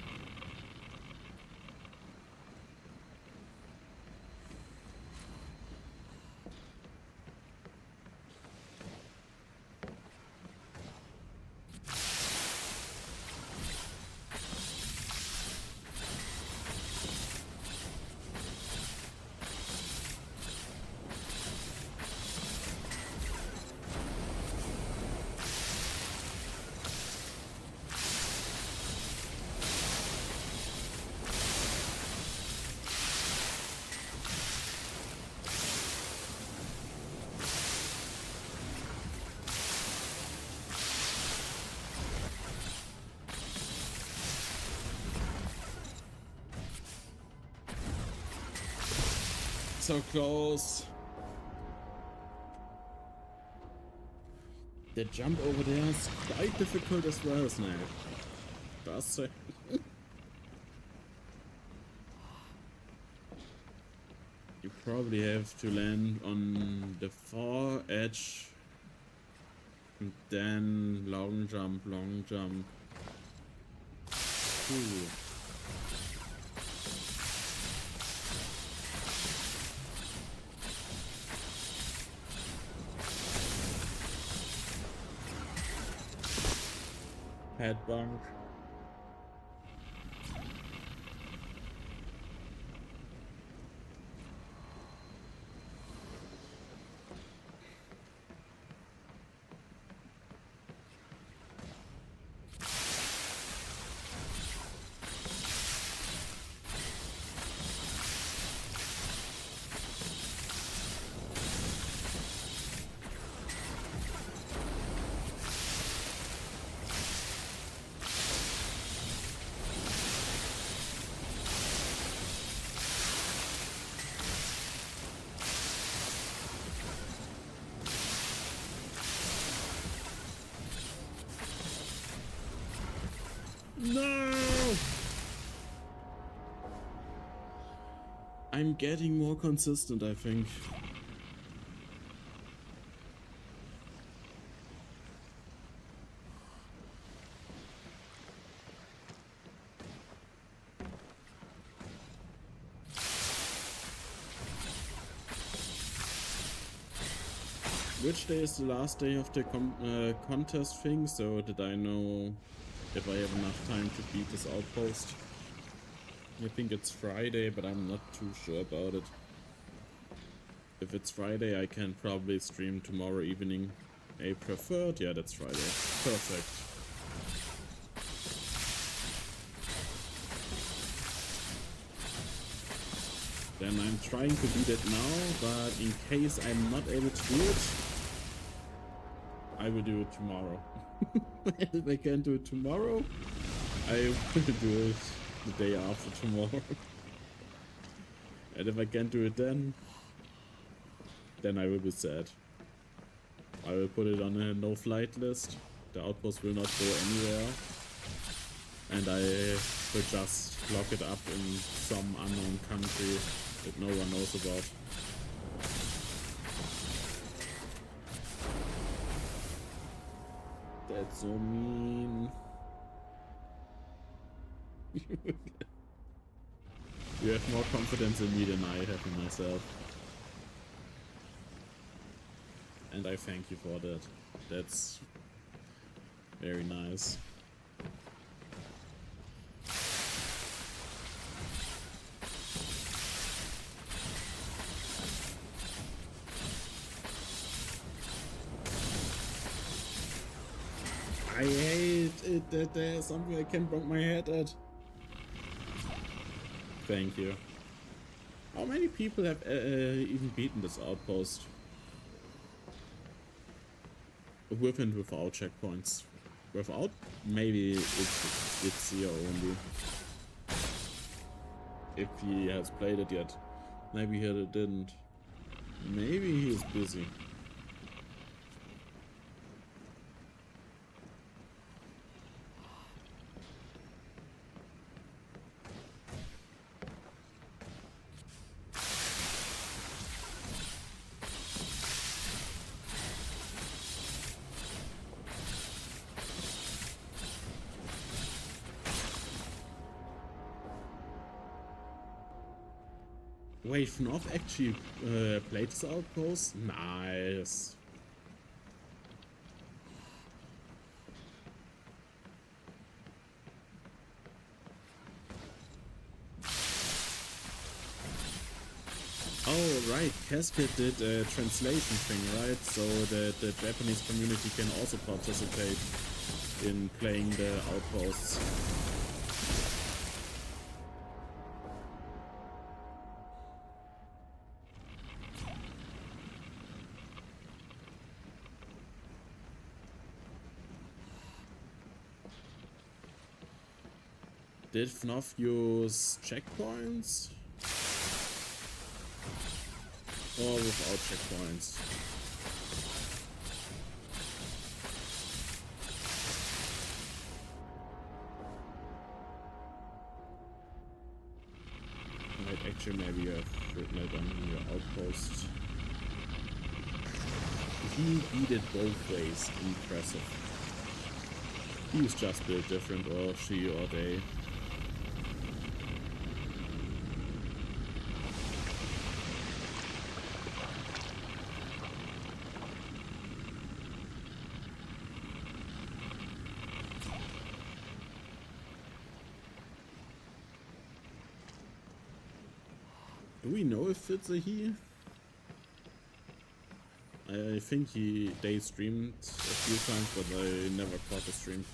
So close. The jump over there is quite difficult as well, Snake. Does say. You probably have to land on the far edge and then long jump, long jump. Ooh. head bunk. No! I'm getting more consistent, I think. Which day is the last day of the contest thing, so that I know if I have enough time to beat this outpost. I think it's Friday, but I'm not too sure about it. If it's Friday, I can probably stream tomorrow evening. April 3rd? Yeah, that's Friday. Perfect. Then I'm trying to beat it now, but in case I'm not able to do it, I will do it tomorrow. If I can't do it tomorrow, I will do it the day after tomorrow. And if I can't do it then I will be sad. I will put it on a no-flight list. The outpost will not go anywhere. And I will just lock it up in some unknown country that no one knows about. That's so mean. You have more confidence in me than I have in myself. And I thank you for that. That's very nice. I hate it that there's something I can bonk my head at. Thank you. How many people have even beaten this outpost? With and without checkpoints. Without? Maybe it's here only. If he has played it yet. Maybe he didn't. Maybe he is busy. Wait, FNAF actually played this outpost? Nice. Oh, right. Cascade did a translation thing, right? So that the Japanese community can also participate in playing the outposts. Did FNAF use checkpoints? Or without checkpoints? Right, actually maybe you have written it on your outpost. He beat it both ways. Impressive. He's just built different, or she or they. Do we know if it's a he? I think they streamed a few times, but I never caught the stream.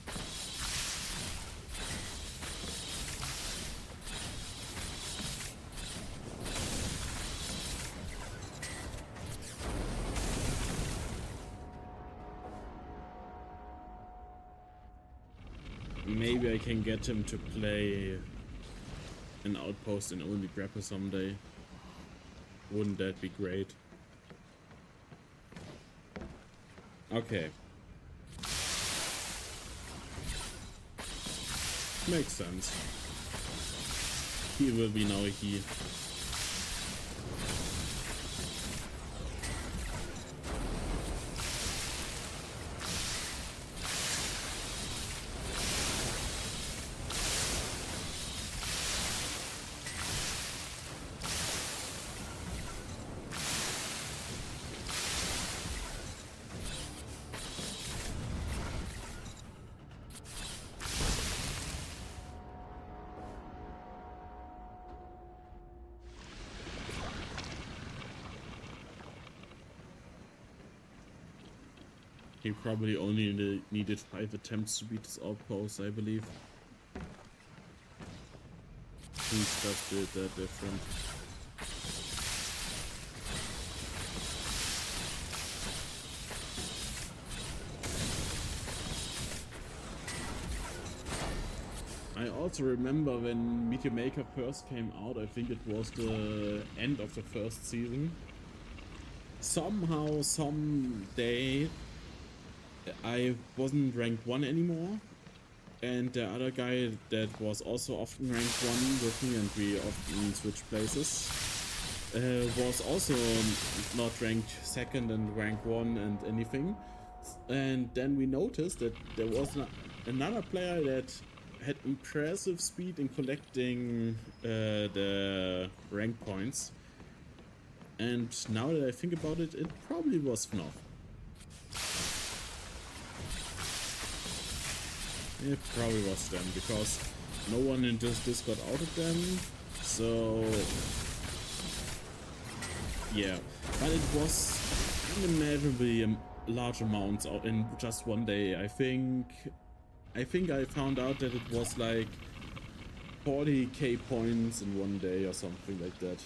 Maybe I can get him to play an outpost and only Grapple someday. Wouldn't that be great? Okay. Makes sense. He will be now a he. He probably only needed 5 attempts to beat this outpost, I believe. He's just did that different. I also remember when Meteor Maker first came out, I think it was the end of the first season. Somehow, someday, I wasn't ranked 1 anymore, and the other guy that was also often ranked 1 with me, and we often switched places, was also not ranked 2nd and ranked 1 and anything. And then we noticed that there was another player that had impressive speed in collecting the rank points. And now that I think about it, it probably was FNAF. It probably was them, because no one in this Discord outed them, so yeah. But it was unimaginably large amounts out in just one day. I think I found out that it was like 40k points in one day or something like that.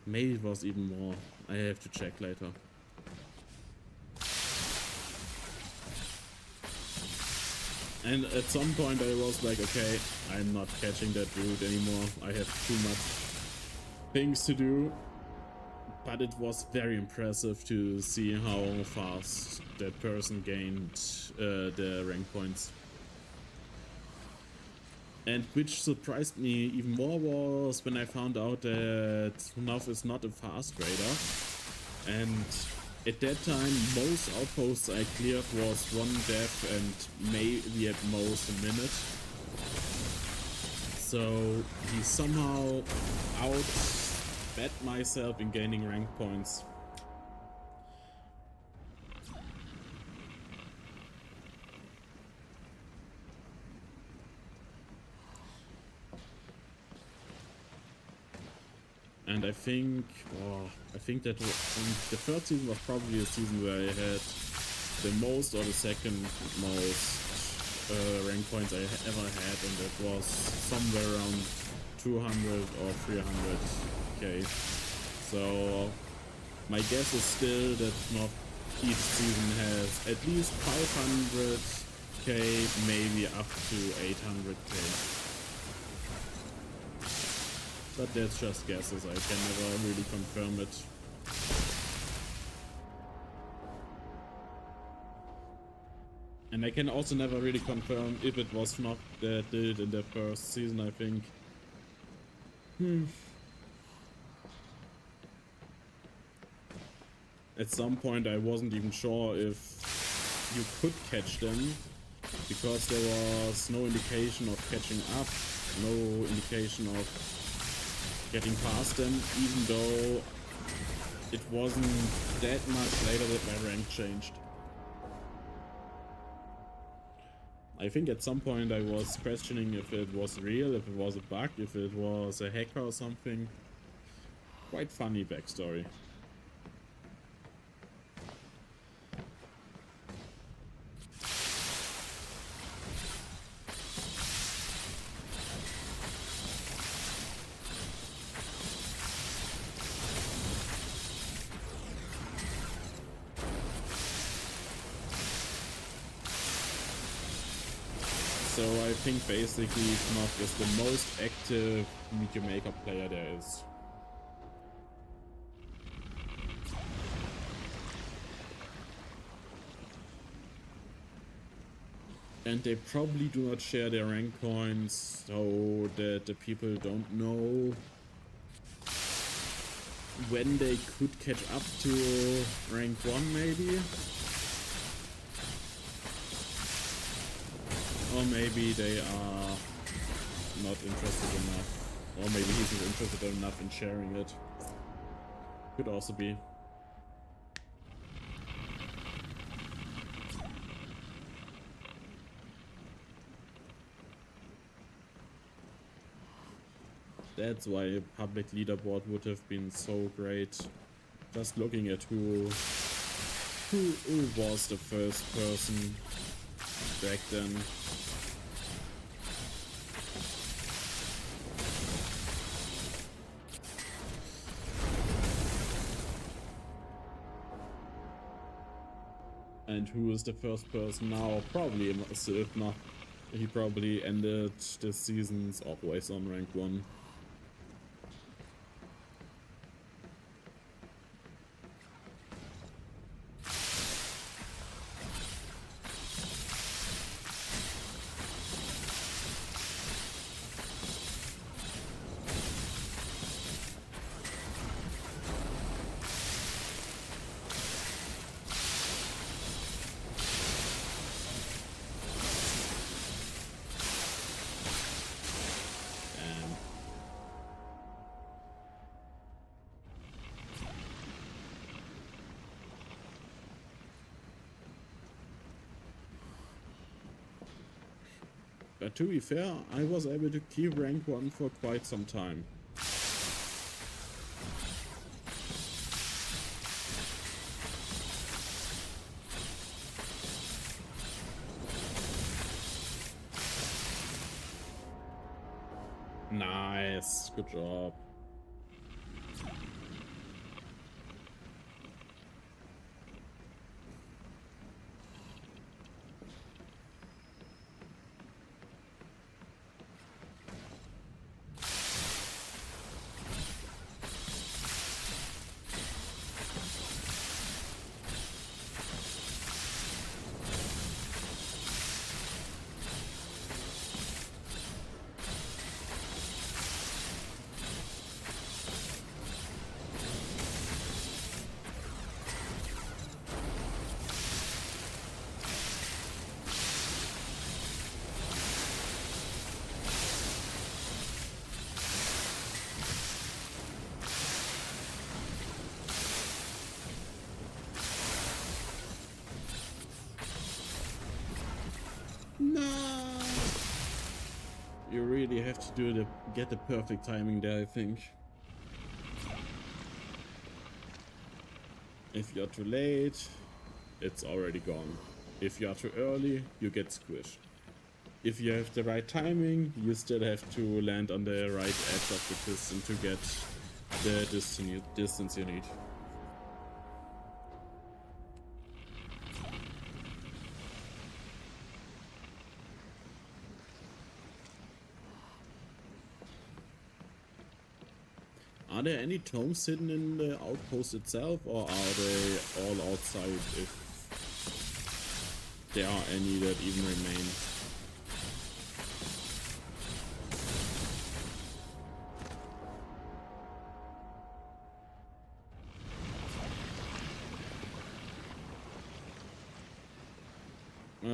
Maybe it was even more. I have to check later. And at some point I was like, okay, I'm not catching that dude anymore. I have too much things to do. But it was very impressive to see how fast that person gained the rank points. And which surprised me even more was when I found out that FNAF is not a fast raider. And at that time, most outposts I cleared was 1 death and maybe at most a minute. So he somehow outbet myself in gaining rank points. And I think that the third season was probably a season where I had the most or the second most rank points I ever had, and it was somewhere around 200 or 300k. So my guess is still that not each season has at least 500k, maybe up to 800k. But that's just guesses, I can never really confirm it. And I can also never really confirm if it was not that did in the first season, I think. At some point I wasn't even sure if you could catch them, because there was no indication of catching up, no indication of getting past them, even though it wasn't that much later that my rank changed. I think at some point I was questioning if it was real, if it was a bug, if it was a hacker or something. Quite funny backstory. So I think basically Knock is the most active medium maker player there is. And they probably do not share their rank coins so that the people don't know when they could catch up to rank 1 maybe. Or maybe they are not interested enough. Or maybe he's not interested enough in sharing it. Could also be. That's why a public leaderboard would have been so great. Just looking at who was the first person back then. And who is the first person now? Probably Silpner. He probably ended the seasons always on rank 1. But to be fair, I was able to keep rank 1 for quite some time. Nice, good job. No! You really have to get the perfect timing there, I think. If you're too late, it's already gone. If you're too early, you get squished. If you have the right timing, you still have to land on the right edge of the piston to get the distance you need. Are there any tomes hidden in the outpost itself, or are they all outside if there are any that even remain?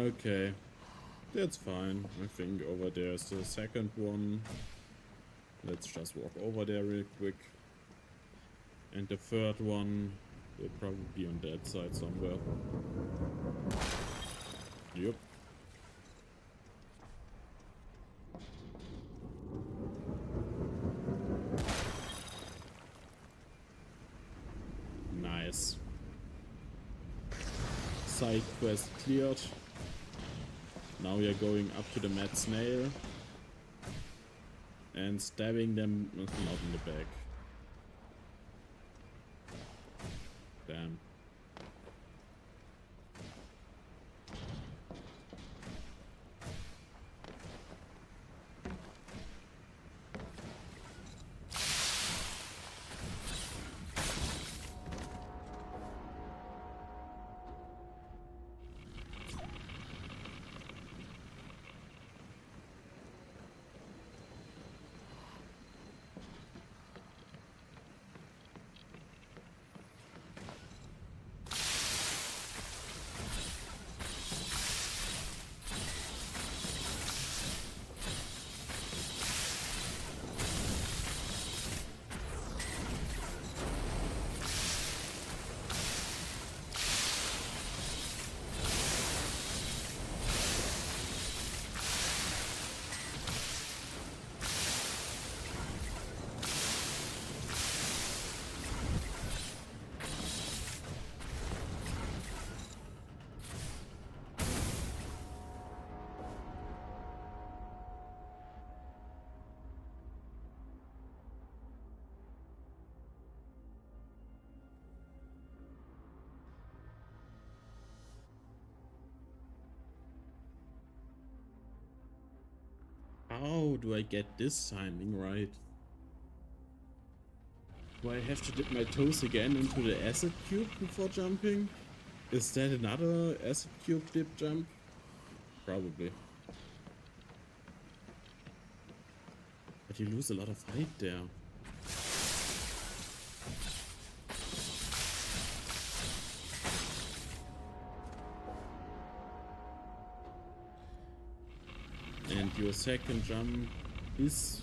Okay, that's fine. I think over there is the second one. Let's just walk over there real quick. And the third one will probably be on that side somewhere. Yep. Nice. Side quest cleared. Now we are going up to the mad snail and stabbing them not in the back. Damn. How do I get this timing right? Do I have to dip my toes again into the acid cube before jumping? Is that another acid cube dip jump? Probably. But you lose a lot of height there. And your second jump is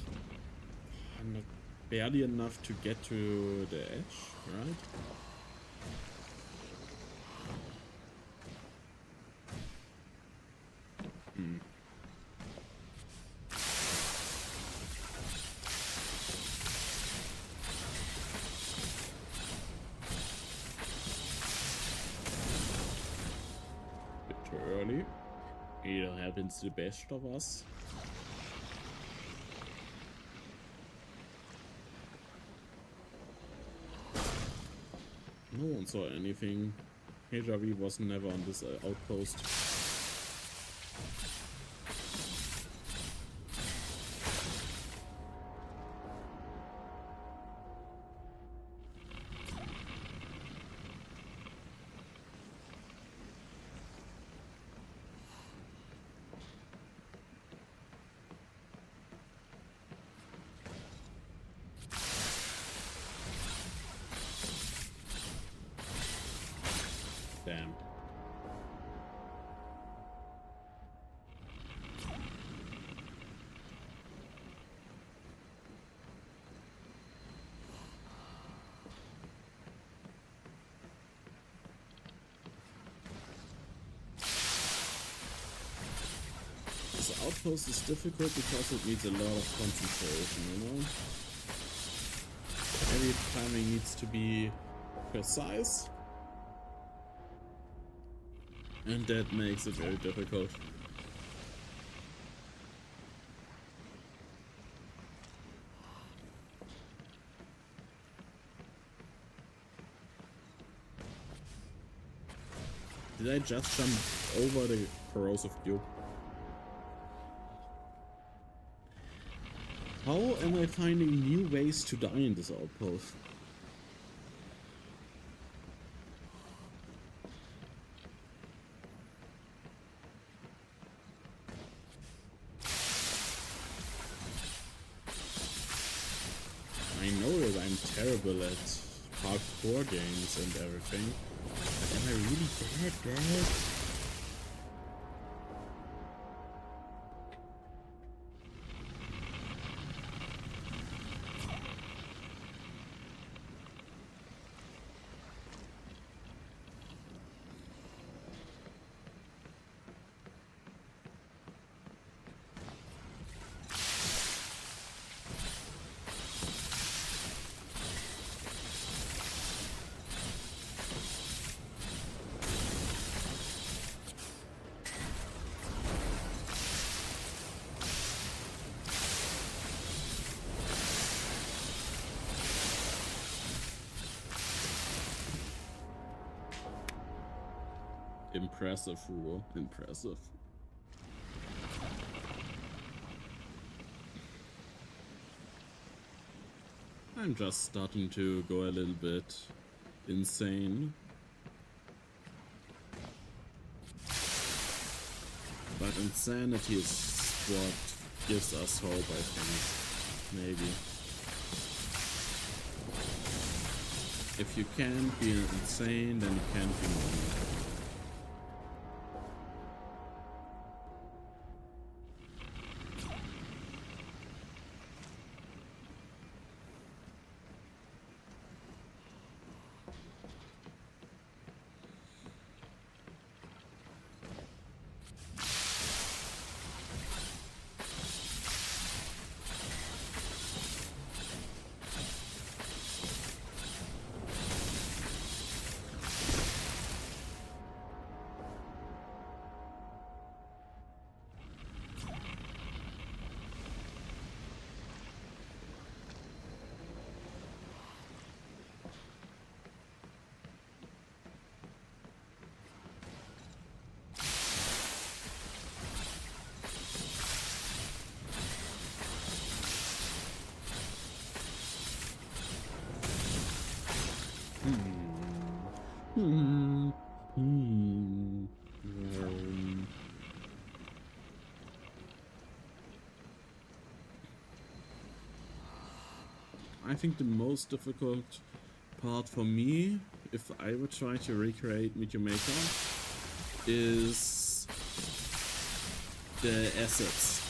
not barely enough to get to the edge, right? Bit too early. It happens to the best of us. No one saw anything. HRV was never on this outpost. Damn. This outpost is difficult because it needs a lot of concentration, you know? Every timing needs to be precise. And that makes it very difficult. Did I just jump over the corrosive cube? How am I finding new ways to die in this outpost? I know that I'm terrible at parkour games and everything, but am I really that bad? Impressive, Ruo. Impressive. I'm just starting to go a little bit insane. But insanity is what gives us hope, I think. Maybe. If you can't be insane, then you can't be normal. I think the most difficult part for me, if I would try to recreate Meteor Maker, is the assets.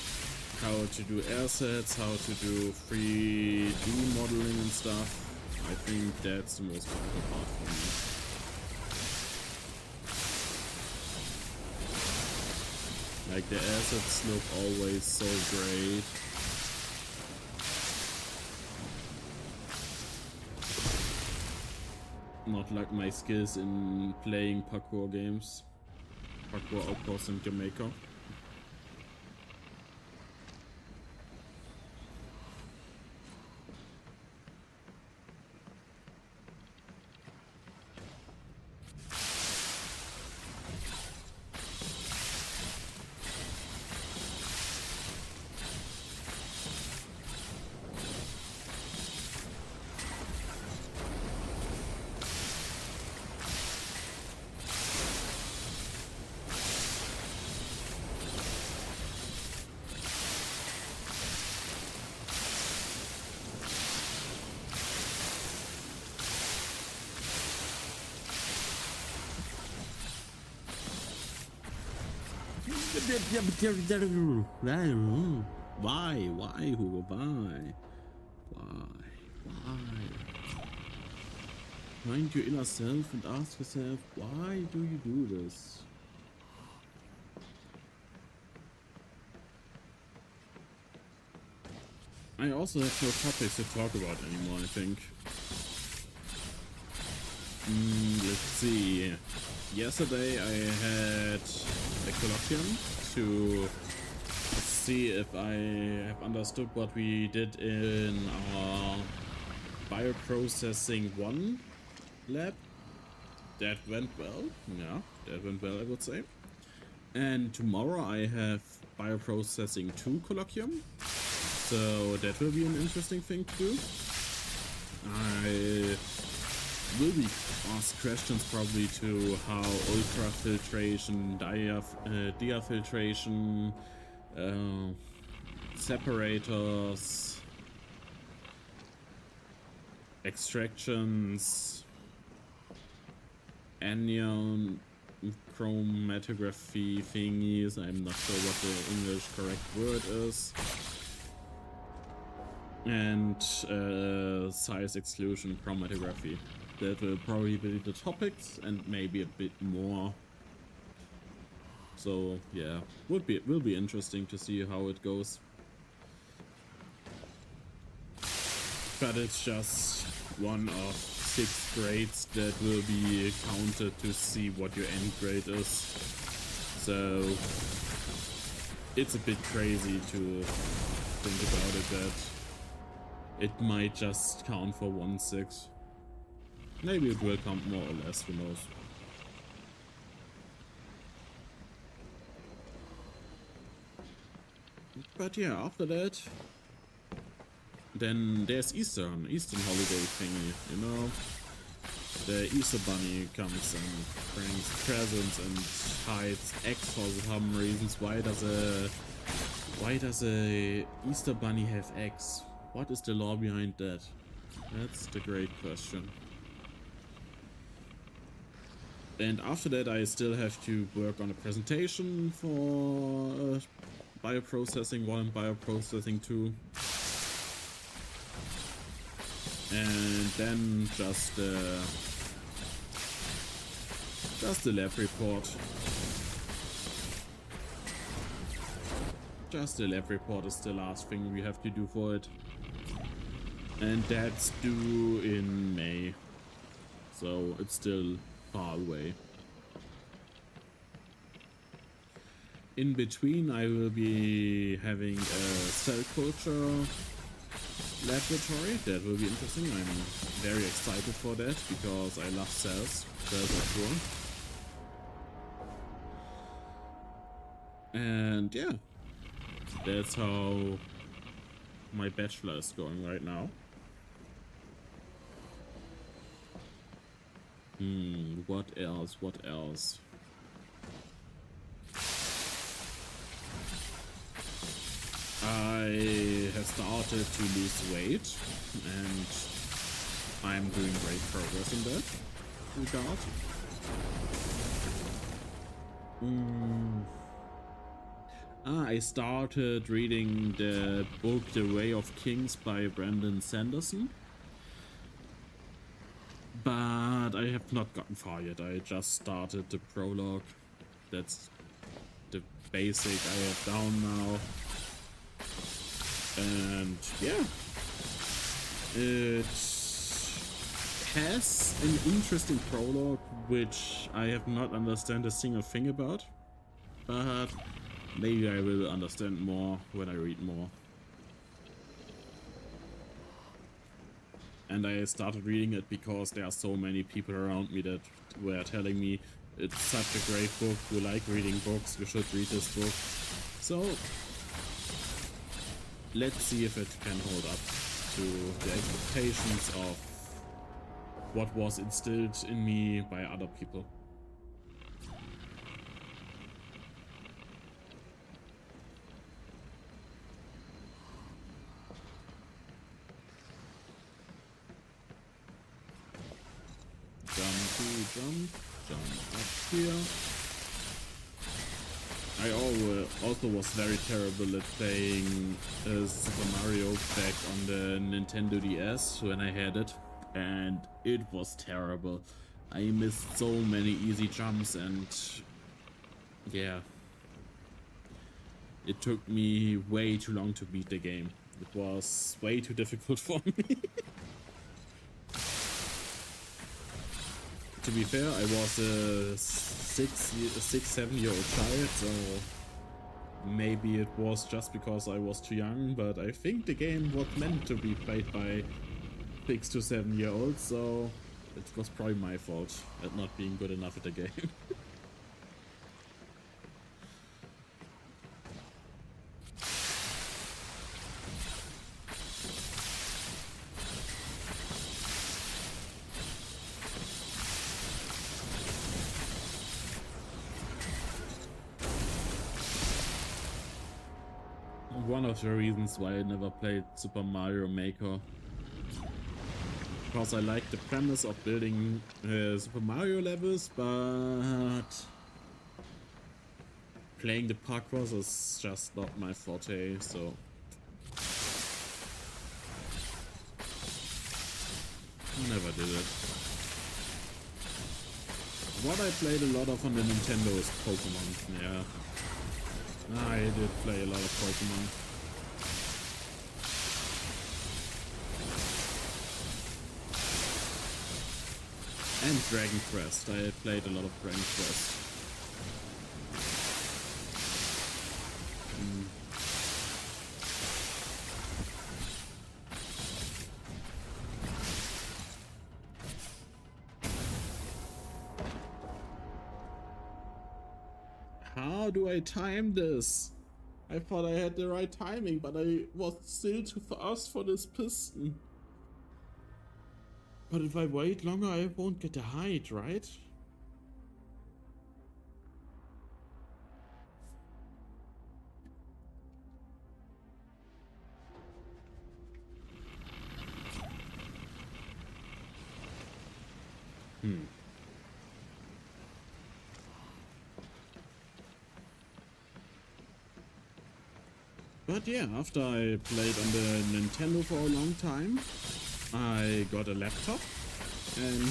How to do assets, how to do 3D modeling and stuff. I think that's the most difficult part for me. Like, the assets look always so great. Not like my skills in playing parkour games. Parkour Outpost in Jamaica. Why, Hugo, why? Find your inner self and ask yourself, why do you do this? I also have no topics to talk about anymore, I think. Let's see. Yesterday I had a colloquium to see if I have understood what we did in our bioprocessing 1 lab. That went well. Yeah, that went well, I would say. And tomorrow I have bioprocessing 2 colloquium. So that will be an interesting thing to do. I will be asked questions probably to how ultrafiltration, diafiltration, separators, extractions, anion chromatography thingies. I'm not sure what the English correct word is. And size exclusion chromatography. That will probably be the topics and maybe a bit more. So yeah, will be interesting to see how it goes. But it's just one of 6 grades that will be counted to see what your end grade is. So it's a bit crazy to think about it that it might just count for 1/6. Maybe it will count more or less, who knows. But yeah, after that, then there's Eastern holiday thingy, you know? The Easter Bunny comes and brings presents and hides eggs for some reasons. Why does a Easter Bunny have eggs? What is the law behind that? That's the great question. And after that, I still have to work on a presentation for bioprocessing 1 and bioprocessing 2. And then just the lab report. Just the lab report is the last thing we have to do for it. And that's due in May. So it's still far away. In between, I will be having a cell culture laboratory. That will be interesting. I'm very excited for that because I love cells. Cells are cool. And yeah, that's how my bachelor is going right now. What else? What else? I have started to lose weight and I'm doing great progress in that regard. I started reading the book The Way of Kings by Brandon Sanderson. But I have not gotten far yet. I just started the prologue. That's the basic I have down now. And yeah, it has an interesting prologue, which I have not understand a single thing about. But maybe I will understand more when I read more. And I started reading it because there are so many people around me that were telling me it's such a great book, you like reading books, you should read this book. So let's see if it can hold up to the expectations of what was instilled in me by other people. Jump up here. I also was very terrible at playing Super Mario back on the Nintendo DS when I had it, and it was terrible. I missed so many easy jumps and yeah, it took me way too long to beat the game. It was way too difficult for me. To be fair, I was a 7-year-old child, so maybe it was just because I was too young, but I think the game was meant to be played by 6 to 7-year-olds, so it was probably my fault at not being good enough at the game. One of the reasons why I never played Super Mario Maker, because I like the premise of building Super Mario levels, but playing the parkour is just not my forte, so never did it. What I played a lot of on the Nintendo is Pokemon, yeah. I did play a lot of Pokemon. And Dragon Quest. I played a lot of Dragon Quest. How do I time this? I thought I had the right timing, but I was still too fast for this piston. But if I wait longer, I won't get the height, right? But yeah, after I played on the Nintendo for a long time, I got a laptop, and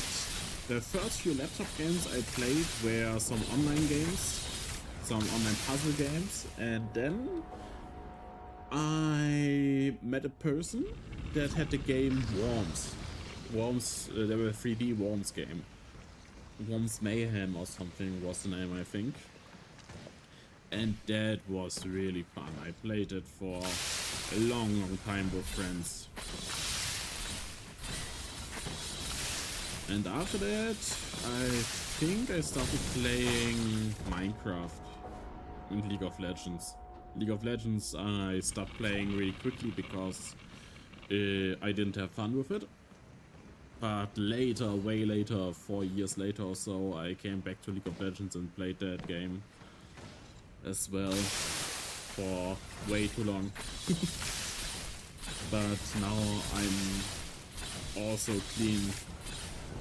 the first few laptop games I played were some online games, some online puzzle games, and then I met a person that had the game Worms. Worms, there were a 3D Worms game. Worms Mayhem or something was the name, I think. And that was really fun. I played it for a long time with friends. And after that, I think I started playing Minecraft and League of Legends. League of Legends I stopped playing really quickly because I didn't have fun with it. But later, way later, 4 years later or so, I came back to League of Legends and played that game as well for way too long. But now I'm also clean.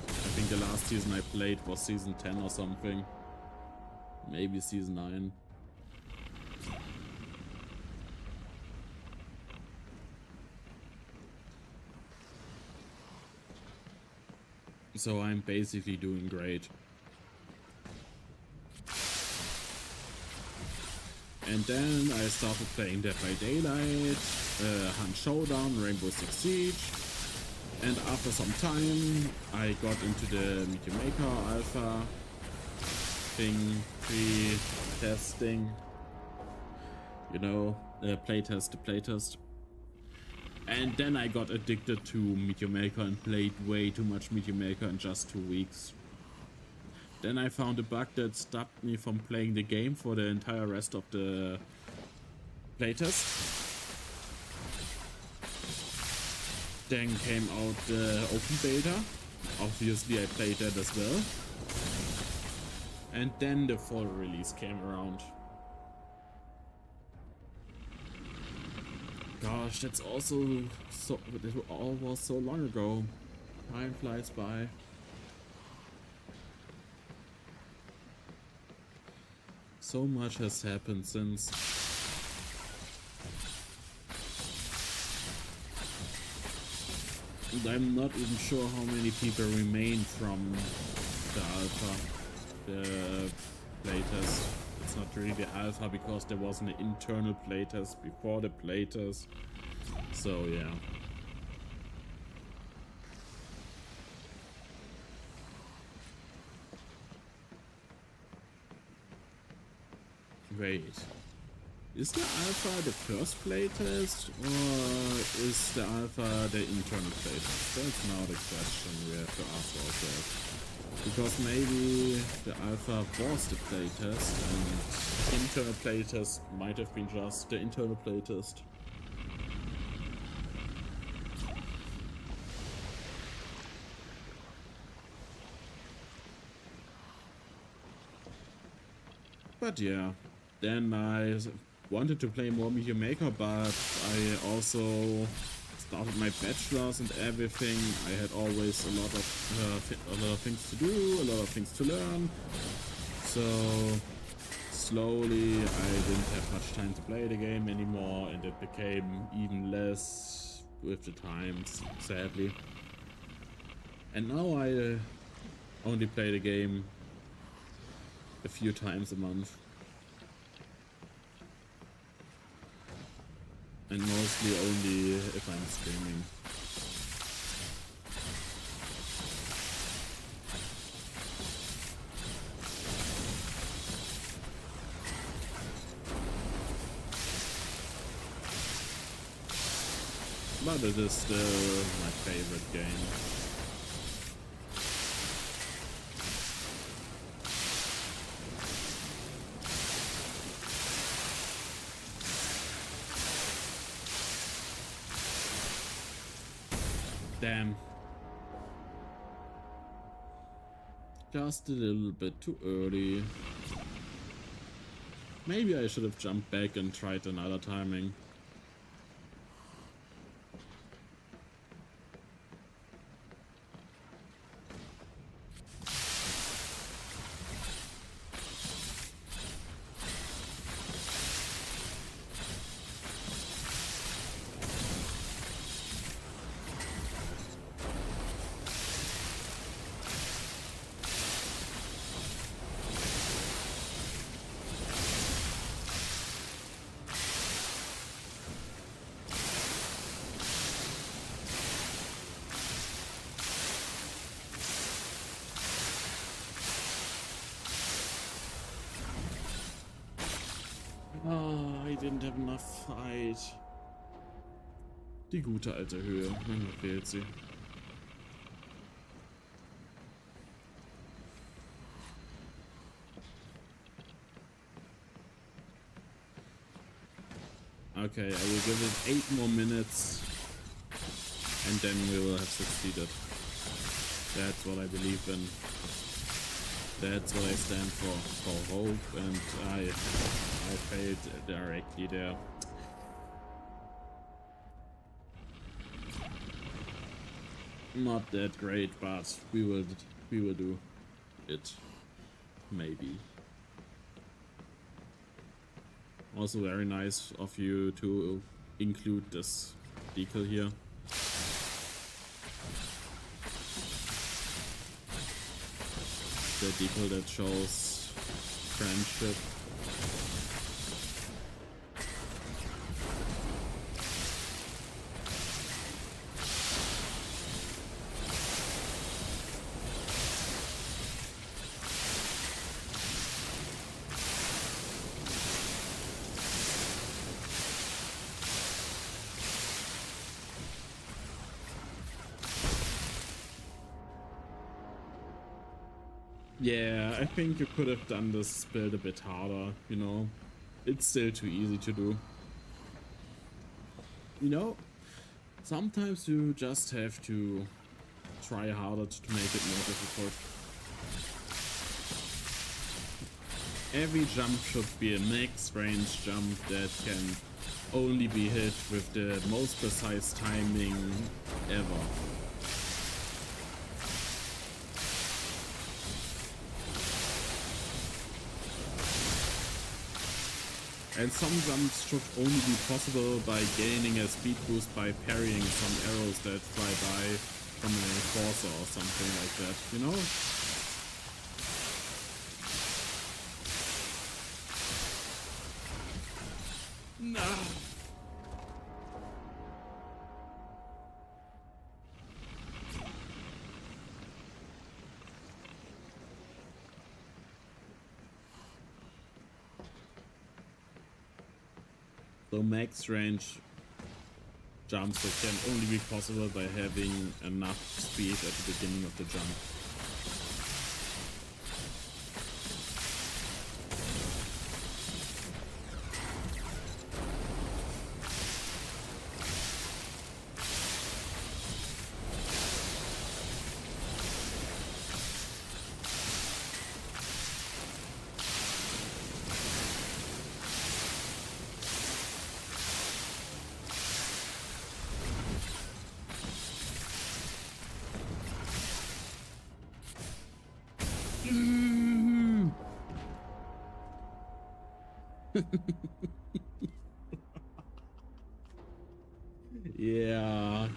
I think the last season I played was season 10 or something. Maybe season 9. So I'm basically doing great. And then I started playing Dead by Daylight, Hunt Showdown, Rainbow Six Siege, and after some time I got into the Meteor Maker Alpha thing, pre-testing, you know, playtest to playtest. And then I got addicted to Meteor Maker and played way too much Meteor Maker in just 2 weeks. Then I found a bug that stopped me from playing the game for the entire rest of the playtest. Then came out the open beta. Obviously I played that as well. And then the full release came around. Gosh, that's also so, it all was so long ago. Time flies by. So much has happened since. And I'm not even sure how many people remain from the alpha, the playtest. It's not really the alpha because there was an internal playtest before the playtest. So yeah. Wait, is the alpha the first playtest or is the alpha the internal playtest? That's now the question we have to ask ourselves. Because maybe the alpha was the playtest and internal playtest might have been just the internal playtest. But yeah. Then I wanted to play more Meteor Maker, but I also started my bachelor's and everything. I had always a lot of things to do, a lot of things to learn. So slowly I didn't have much time to play the game anymore, and it became even less with the times, sadly. And now I only play the game a few times a month. And mostly only if I'm streaming. But it is still my favorite game. Damn. Just a little bit too early. Maybe I should have jumped back and tried another timing. Oh, I didn't have enough height. Die gute alte Höhe, mir fehlt sie. Okay, I will give it 8 more minutes and then we will have succeeded. That's what I believe in. That's what I stand for hope, and I failed directly there. Not that great, but we will do it, maybe. Also very nice of you to include this decal here. The decal that shows friendship. Yeah, I think you could have done this build a bit harder, you know. It's still too easy to do. You know, sometimes you just have to try harder to make it more difficult. Every jump should be a max range jump that can only be hit with the most precise timing ever. And some jumps should only be possible by gaining a speed boost by parrying some arrows that fly by from an enforcer or something like that, you know? No. So max range jumps that can only be possible by having enough speed at the beginning of the jump.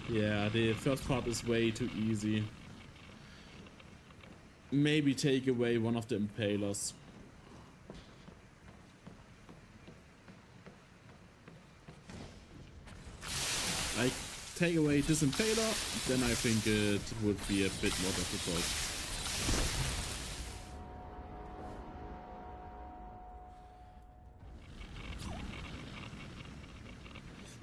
Yeah, the first part is way too easy. Maybe take away one of the impalers. Like, take away this impaler, then I think it would be a bit more difficult.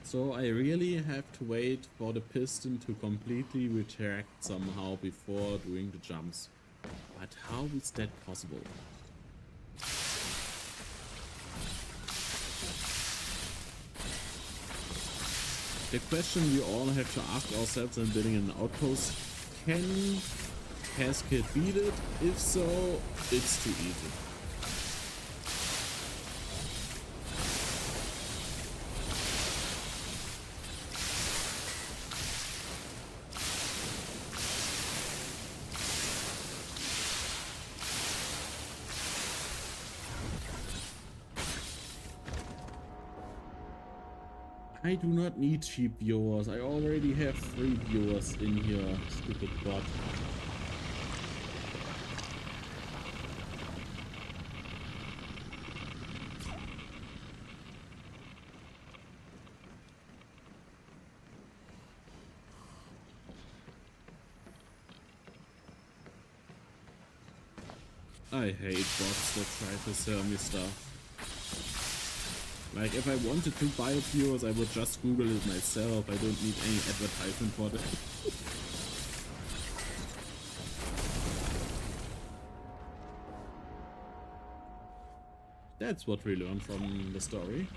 So I really have to wait for the piston to completely retract somehow before doing the jumps. But how is that possible? The question we all have to ask ourselves in building an outpost: can Cascade beat it? If so, it's too easy. I do not need cheap viewers. I already have 3 viewers in here, stupid bot. I hate bots that try to sell me stuff. Like, if I wanted to buy viewers, I would just Google it myself. I don't need any advertisement for it. That's what we learned from the story.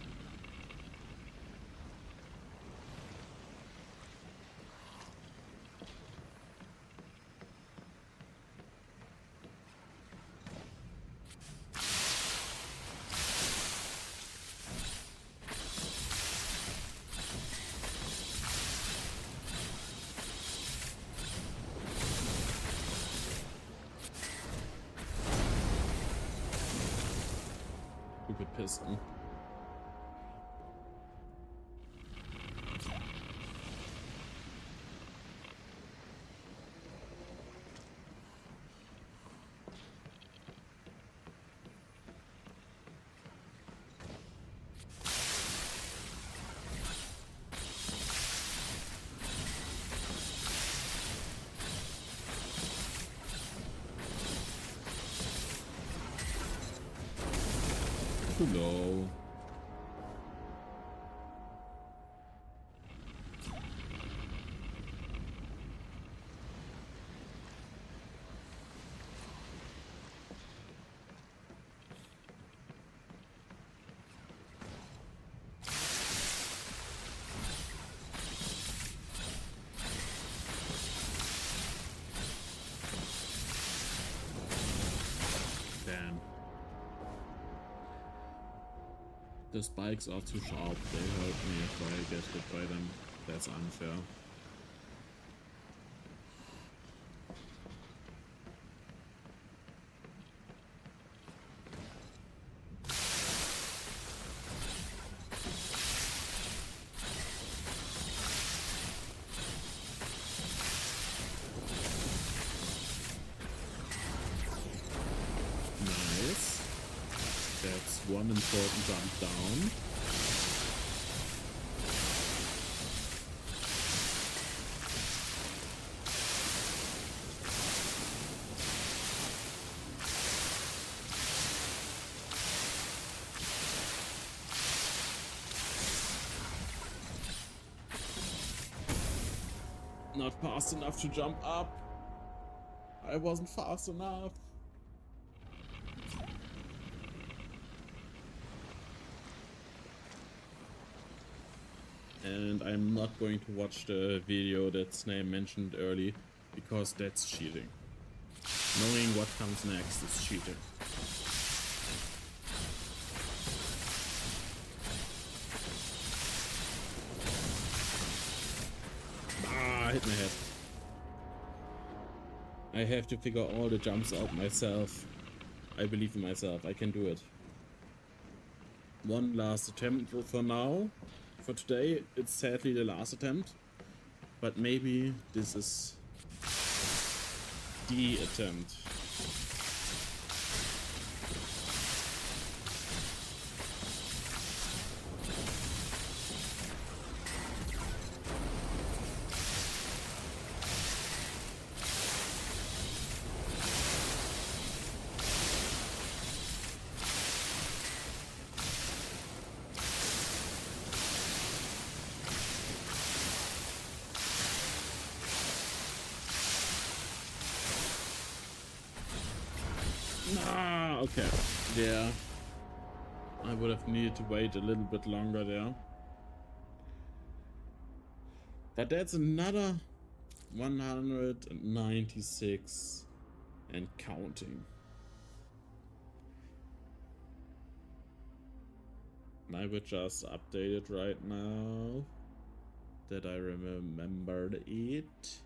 Stupid piston. Too low. Damn. The spikes are too sharp. They hurt me if I get hit by them. That's unfair. Nice. That's one important jump down. Not fast enough to jump up. I wasn't fast enough. And I'm not going to watch the video that's name mentioned early, because that's cheating. Knowing what comes next is cheating. Ah, I hit my head. I have to figure all the jumps out myself. I believe in myself, I can do it. One last attempt for now. For today, it's sadly the last attempt, but maybe this is the attempt. Ah, okay. Yeah. I would have needed to wait a little bit longer there. But that's another 196 and counting. I would just update it right now that I remembered it.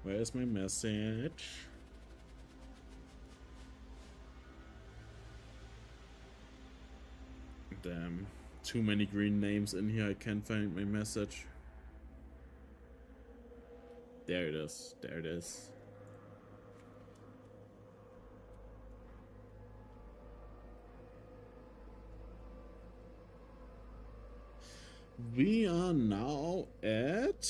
Where's my message? Damn, too many green names in here, I can't find my message. There it is, there it is. We are now at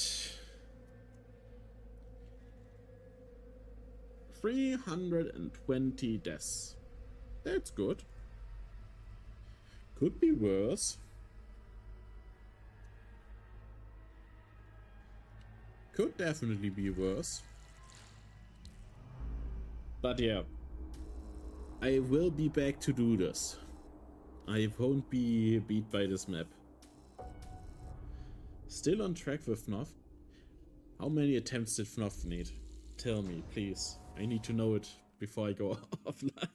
320 deaths. That's good. Could be worse. Could definitely be worse. But yeah, I will be back to do this. I won't be beat by this map. Still on track with FNAF. How many attempts did FNAF need? Tell me, please. I need to know it before I go offline.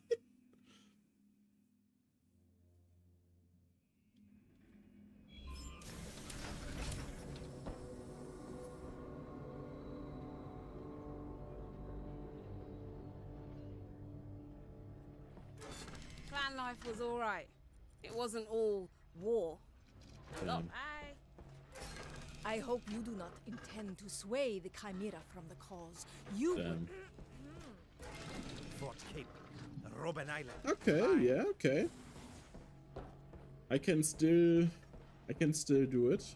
Clan life was alright. It wasn't all war. Look, I hope you do not intend to sway the Chimera from the cause. You would... Fort Cape, Robben Island. Okay, yeah, okay. I can still do it.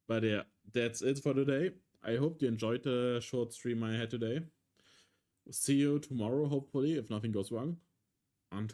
But yeah, that's it for today. I hope you enjoyed the short stream I had today. See you tomorrow, hopefully, if nothing goes wrong. Until